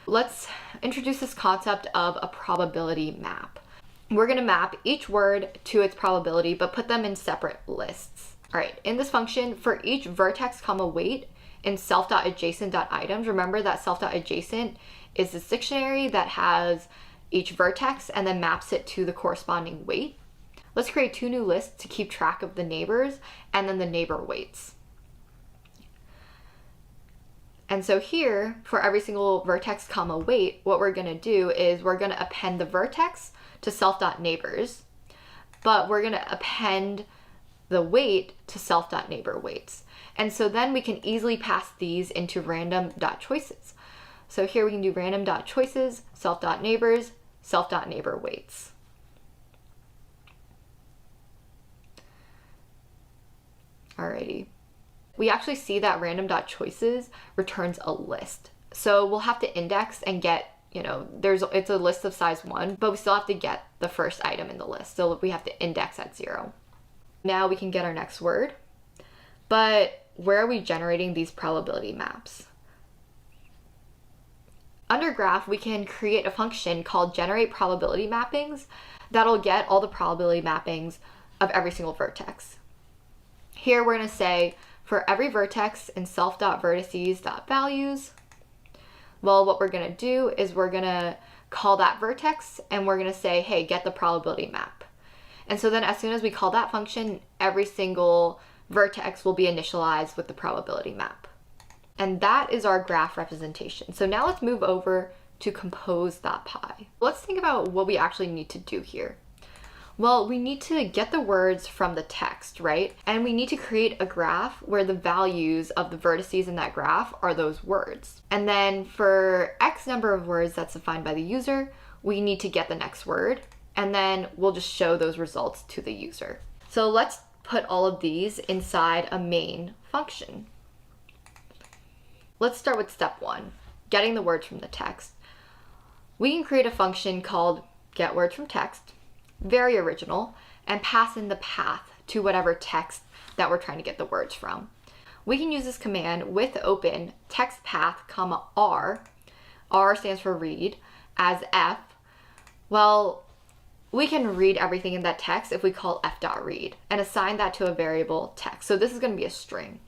Let's introduce this concept of a probability map. We're going to map each word to its probability, but put them in separate lists. All right, in this function, for each vertex comma weight in self.adjacent.items, remember that self.adjacent is this dictionary that has each vertex and then maps it to the corresponding weight. Let's create two new lists to keep track of the neighbors and then the neighbor weights. And so here, for every single vertex comma weight, what we're going to do is we're going to append the vertex to self.neighbors, but we're going to append the weight to self.neighbor weights. And so then we can easily pass these into random.choices. So here we can do random.choices, self.neighbors, self.neighbor weights. Alrighty. We actually see that random.choices returns a list. So we'll have to index and get, it's a list of size 1, but we still have to get the first item in the list. So we have to index at 0. Now we can get our next word. But where are we generating these probability maps? Under graph, we can create a function called generate probability mappings that'll get all the probability mappings of every single vertex. Here we're going to say for every vertex in self.vertices.values, well, what we're going to do is we're going to call that vertex and we're going to say, hey, get the probability map. And so then as soon as we call that function, every single vertex will be initialized with the probability map. And that is our graph representation. So now let's move over to compose.py. Let's think about what we actually need to do here. Well, we need to get the words from the text, right? And we need to create a graph where the values of the vertices in that graph are those words. And then for X number of words that's defined by the user, we need to get the next word, and then we'll just show those results to the user. So let's put all of these inside a main function. Let's start with step 1, getting the words from the text. We can create a function called getWordsFromText, very original, and pass in the path to whatever text that we're trying to get the words from. We can use this command with open text path, comma R stands for read, as f. Well, we can read everything in that text if we call f.read and assign that to a variable text. So this is going to be a string.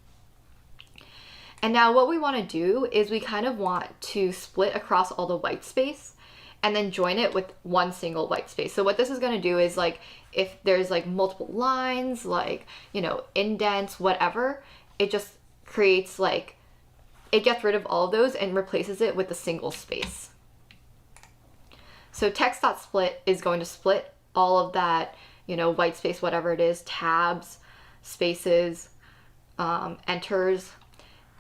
And now what we want to do is we kind of want to split across all the white space and then join it with one single white space. So what this is going to do is, like, if there's like multiple lines, like, you know, indents, whatever, it just creates, like, it gets rid of all of those and replaces it with a single space. So text.split is going to split all of that, you know, white space, whatever it is, tabs, spaces, enters,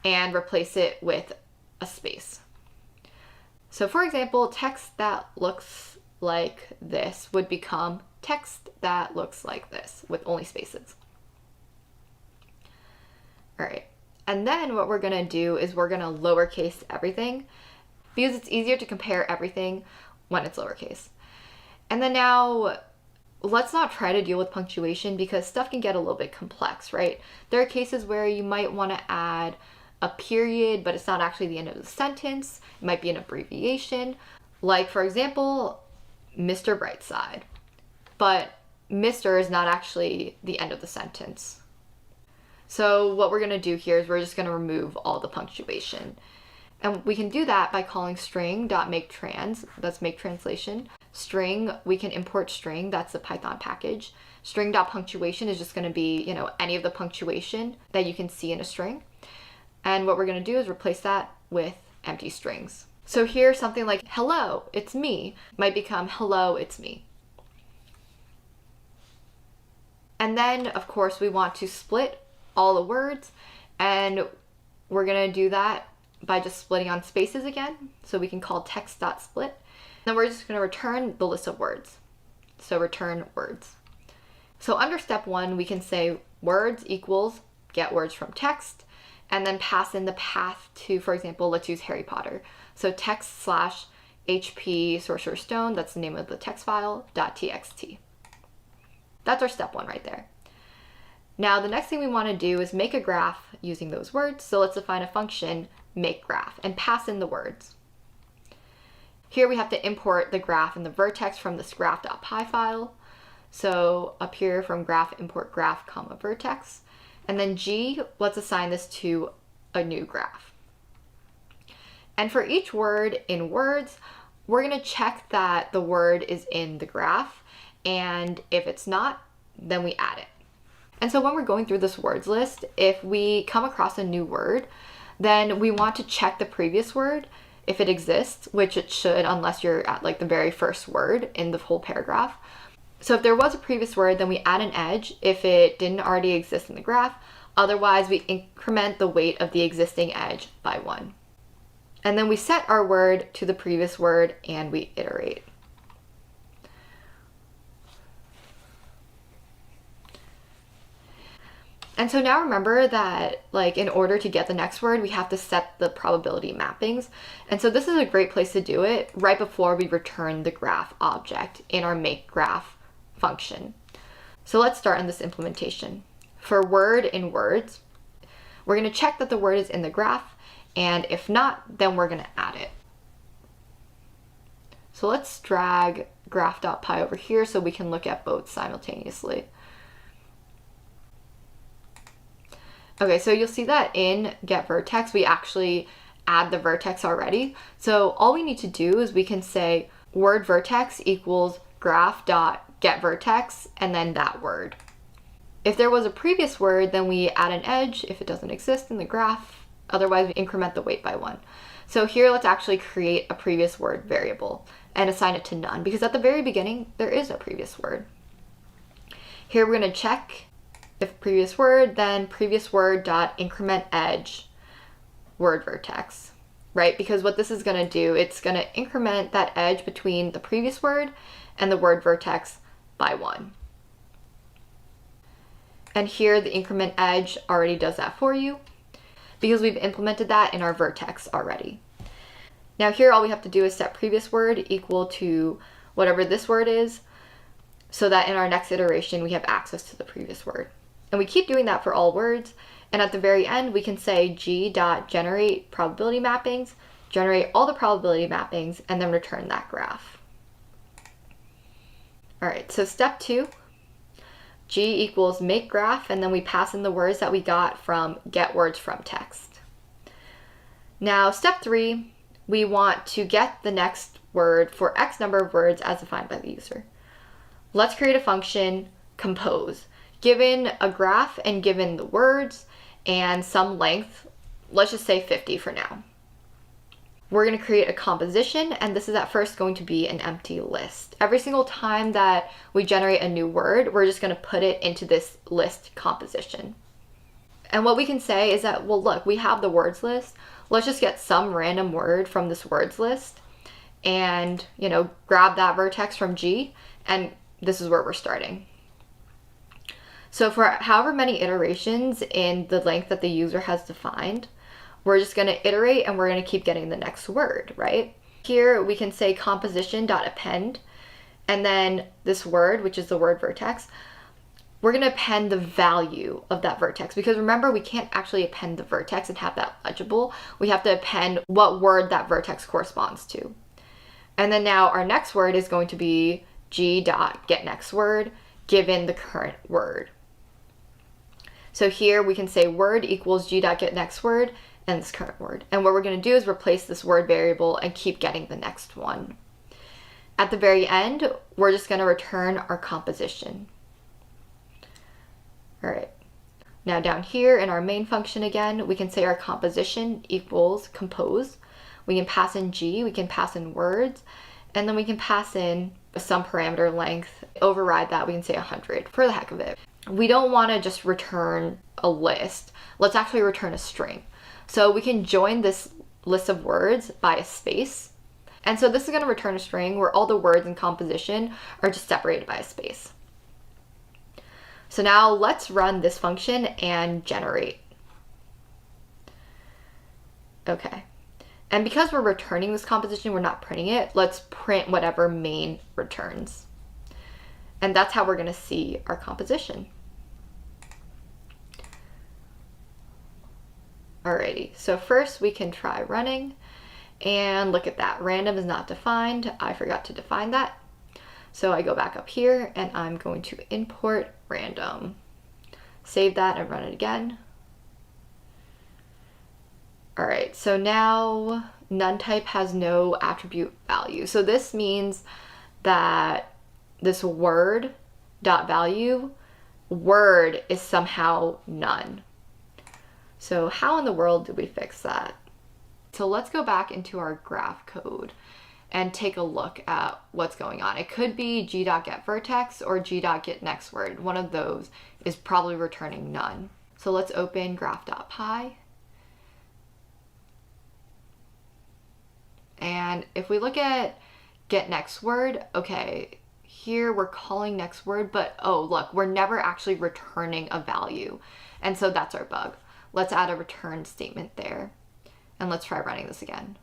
and replace it with a space. So for example, text that looks like this would become text that looks like this with only spaces. All right, and then what we're gonna do is we're gonna lowercase everything because it's easier to compare everything when it's lowercase. And then now, let's not try to deal with punctuation because stuff can get a little bit complex, right? There are cases where you might wanna add a period, but it's not actually the end of the sentence. It might be an abbreviation. Like, for example, Mr. Brightside. But Mr. is not actually the end of the sentence. So what we're gonna do here is we're just gonna remove all the punctuation. And we can do that by calling string.makeTrans, that's make translation. String, we can import string, that's the Python package. String.punctuation is just gonna be, you know, any of the punctuation that you can see in a string. And what we're going to do is replace that with empty strings. So here, something like hello, it's me might become hello, it's me. And then, of course, we want to split all the words, and we're going to do that by just splitting on spaces again. So we can call text.split. Then we're just going to return the list of words. So return words. So under step 1, we can say words equals get words from text, and then pass in the path to, for example, let's use Harry Potter. So text/HP Sorcerer's Stone, that's the name of the text file, .txt. That's our step 1 right there. Now the next thing we want to do is make a graph using those words. So let's define a function, makeGraph, and pass in the words. Here we have to import the graph and the vertex from this graph.py file. So up here from graph, import graph, comma, vertex. And then G, let's assign this to a new graph. And for each word in words, we're gonna check that the word is in the graph. And if it's not, then we add it. And so when we're going through this words list, if we come across a new word, then we want to check the previous word if it exists, which it should unless you're at like the very first word in the whole paragraph. So if there was a previous word, then we add an edge if it didn't already exist in the graph. Otherwise, we increment the weight of the existing edge by 1. And then we set our word to the previous word and we iterate. And so now remember that, like, in order to get the next word, we have to set the probability mappings. And so this is a great place to do it right before we return the graph object in our makeGraph function. So let's start on this implementation. For word in words, we're going to check that the word is in the graph, and if not, then we're going to add it. So let's drag graph.py over here so we can look at both simultaneously. Okay, so you'll see that in get vertex, we actually add the vertex already. So all we need to do is we can say word vertex equals graph dot get vertex and then that word. If there was a previous word, then we add an edge if it doesn't exist in the graph. Otherwise, we increment the weight by 1. So here, let's actually create a previous word variable and assign it to none, because at the very beginning, there is a previous word. Here, we're going to check if previous word, then previous word dot increment edge word vertex, right? Because what this is going to do, it's going to increment that edge between the previous word and the word vertex by 1. And here the increment edge already does that for you because we've implemented that in our vertex already. Now here all we have to do is set previous word equal to whatever this word is so that in our next iteration we have access to the previous word. And we keep doing that for all words. And at the very end we can say g.generate probability mappings, generate all the probability mappings, and then return that graph. All right, so step 2. G equals make graph, and then we pass in the words that we got from get words from text. Now, step 3, we want to get the next word for X number of words as defined by the user. Let's create a function, compose. Given a graph and given the words and some length, let's just say 50 for now. We're going to create a composition, and this is at first going to be an empty list. Every single time that we generate a new word, we're just going to put it into this list composition. And what we can say is that, well, look, we have the words list. Let's just get some random word from this words list and, grab that vertex from G, and this is where we're starting. So for however many iterations in the length that the user has defined, we're just going to iterate and we're going to keep getting the next word, right? Here we can say composition.append, and then this word, which is the word vertex, we're going to append the value of that vertex, because remember, we can't actually append the vertex and have that legible. We have to append what word that vertex corresponds to. And then now our next word is going to be g.getNextWord given the current word. So here we can say word equals g.getNextWord and this current word. And what we're going to do is replace this word variable and keep getting the next one. At the very end, we're just going to return our composition. All right. Now down here in our main function again, we can say our composition equals compose. We can pass in G, we can pass in words, and then we can pass in some parameter length. Override that, we can say 100 for the heck of it. We don't want to just return a list. Let's actually return a string. So we can join this list of words by a space. And so this is going to return a string where all the words in composition are just separated by a space. So now let's run this function and generate. Okay. And because we're returning this composition, we're not printing it. Let's print whatever main returns. And that's how we're going to see our composition. Alrighty, so first we can try running, and look at that, random is not defined. I forgot to define that. So I go back up here and I'm going to import random. Save that and run it again. Alright, so now none type has no attribute value. So this means that this word dot value, word is somehow none. So how in the world do we fix that? So let's go back into our graph code and take a look at what's going on. It could be g.getVertex or g.getNextWord. One of those is probably returning none. So let's open graph.py. And if we look at getNextWord, okay, here we're calling nextWord, but oh look, we're never actually returning a value. And so that's our bug. Let's add a return statement there. And let's try running this again.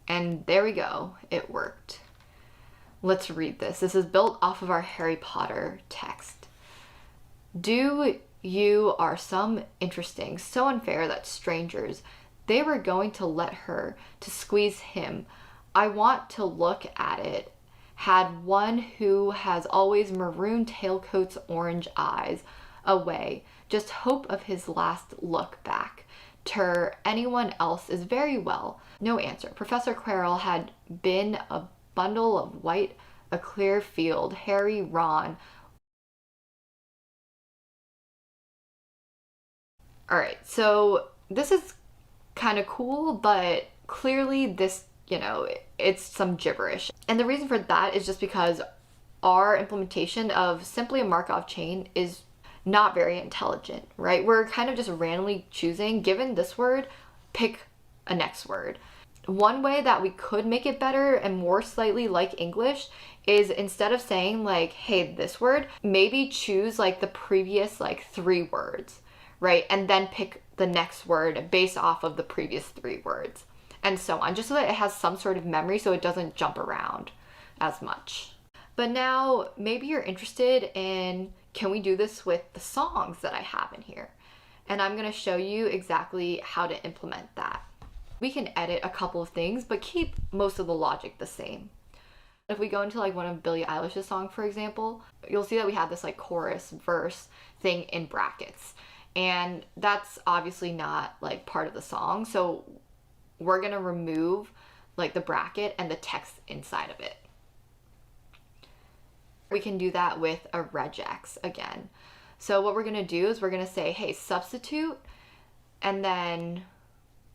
And there we go, it worked. Let's read this. This is built off of our Harry Potter text. Do you are some interesting, so unfair that strangers, they were going to let her, to squeeze him. I want to look at it. Had one who has always maroon tailcoats, orange eyes, away. just hope of his last look back. To anyone else is very well. No answer. Professor Quirrell had been a bundle of white, a clear field. Harry, Ron. All right, so this is kind of cool, but clearly this, it's some gibberish. And the reason for that is just because our implementation of simply a Markov chain is not very intelligent, right? We're kind of just randomly choosing, given this word, pick a next word. One way that we could make it better and more slightly like English is instead of saying like, hey, this word, maybe choose like the previous like 3 words, right? And then pick the next word based off of the previous 3 words and so on, just so that it has some sort of memory so it doesn't jump around as much. But now maybe you're interested in, can we do this with the songs that I have in here? And I'm gonna show you exactly how to implement that. We can edit a couple of things, but keep most of the logic the same. If we go into like one of Billie Eilish's songs, for example, you'll see that we have this like chorus verse thing in brackets. And that's obviously not like part of the song. So we're gonna remove like the bracket and the text inside of it. We can do that with a regex again. So what we're gonna do is we're gonna say, hey, substitute, and then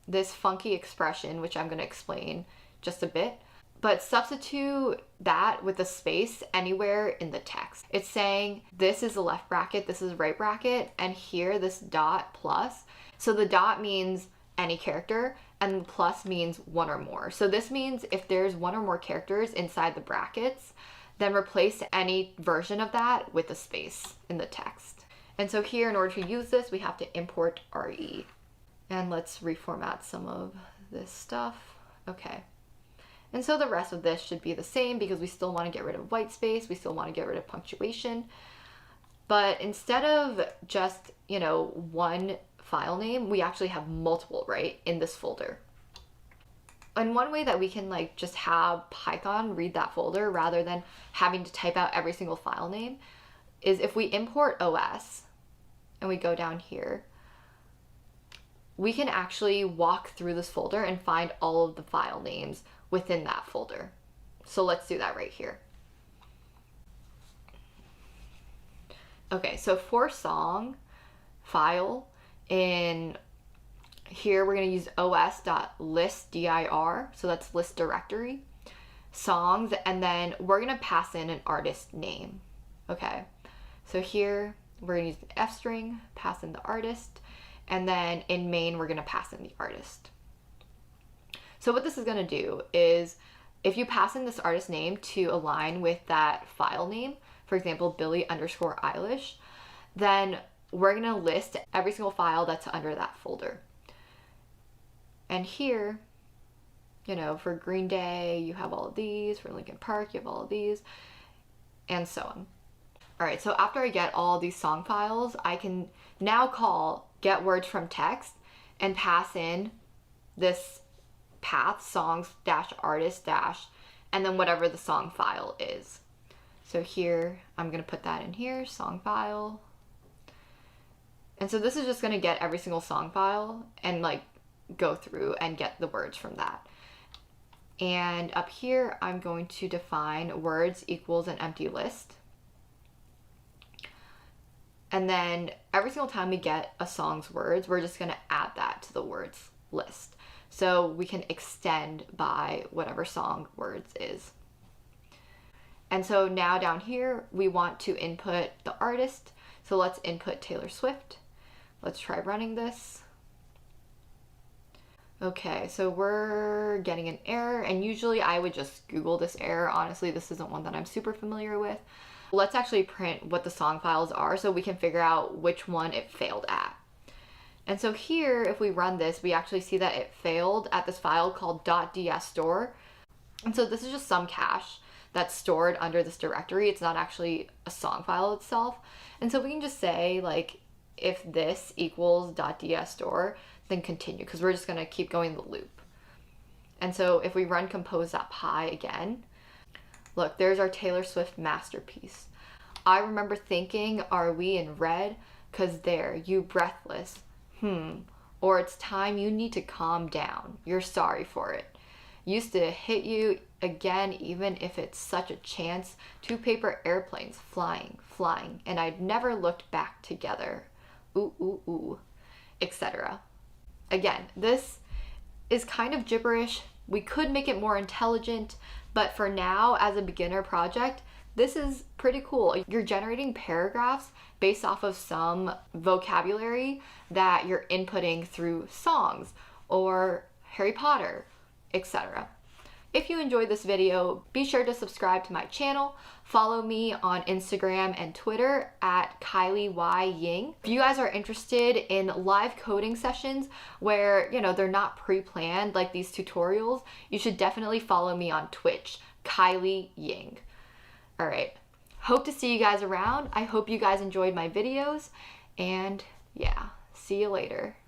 this funky expression, which I'm gonna explain just a bit, but substitute that with a space anywhere in the text. It's saying this is the left bracket, this is the right bracket, and here this dot plus. So the dot means any character, and the plus means one or more. So this means if there's one or more characters inside the brackets, then replace any version of that with a space in the text. And so here, in order to use this, we have to import RE. And let's reformat some of this stuff. Okay. And so the rest of this should be the same because we still want to get rid of white space. We still want to get rid of punctuation. But instead of just, one file name, we actually have multiple, right, in this folder. And one way that we can like just have Python read that folder rather than having to type out every single file name is if we import OS and we go down here, we can actually walk through this folder and find all of the file names within that folder. So let's do that right here. Okay, so for song file in here, we're going to use os.listdir, so that's list directory, songs, and then we're going to pass in an artist name. Okay, so here we're going to use the F string, pass in the artist, and then in main we're going to pass in the artist. So what this is going to do is if you pass in this artist name to align with that file name, for example, Billie_Eilish, then we're going to list every single file that's under that folder. And here, for Green Day, you have all of these. For Linkin Park, you have all of these, and so on. All right, so after I get all these song files, I can now call get words from text and pass in this path, songs dash artist dash, and then whatever the song file is. So here, I'm gonna put that in here, song file. And so this is just gonna get every single song file and like go through and get the words from that. And up here, I'm going to define words equals an empty list. And then every single time we get a song's words, we're just gonna add that to the words list. So we can extend by whatever song words is. And so now down here, we want to input the artist. So let's input Taylor Swift. Let's try running this. Okay, so we're getting an error, and usually I would just Google this error. Honestly, this isn't one that I'm super familiar with. Let's actually print what the song files are so we can figure out which one it failed at. And so here, if we run this, we actually see that it failed at this file called .dsstore. And so this is just some cache that's stored under this directory. It's not actually a song file itself. And so we can just say like, if this equals .dsstore, then continue, because we're just gonna keep going the loop. And so if we run compose.py again, look, there's our Taylor Swift masterpiece. I remember thinking, are we in red? 'cause there, you breathless. Or it's time you need to calm down. You're sorry for it. Used to hit you again, even if it's such a chance. 2 paper airplanes flying, flying, and I'd never looked back together. Ooh, ooh, ooh, etc. Again, this is kind of gibberish. We could make it more intelligent, but for now, as a beginner project, this is pretty cool. You're generating paragraphs based off of some vocabulary that you're inputting through songs or Harry Potter, etc. If you enjoyed this video, be sure to subscribe to my channel. Follow me on Instagram and Twitter at Kylie Y Ying. If you guys are interested in live coding sessions where, they're not pre-planned like these tutorials, you should definitely follow me on Twitch, Kylie Ying. All right, hope to see you guys around. I hope you guys enjoyed my videos, and yeah, see you later.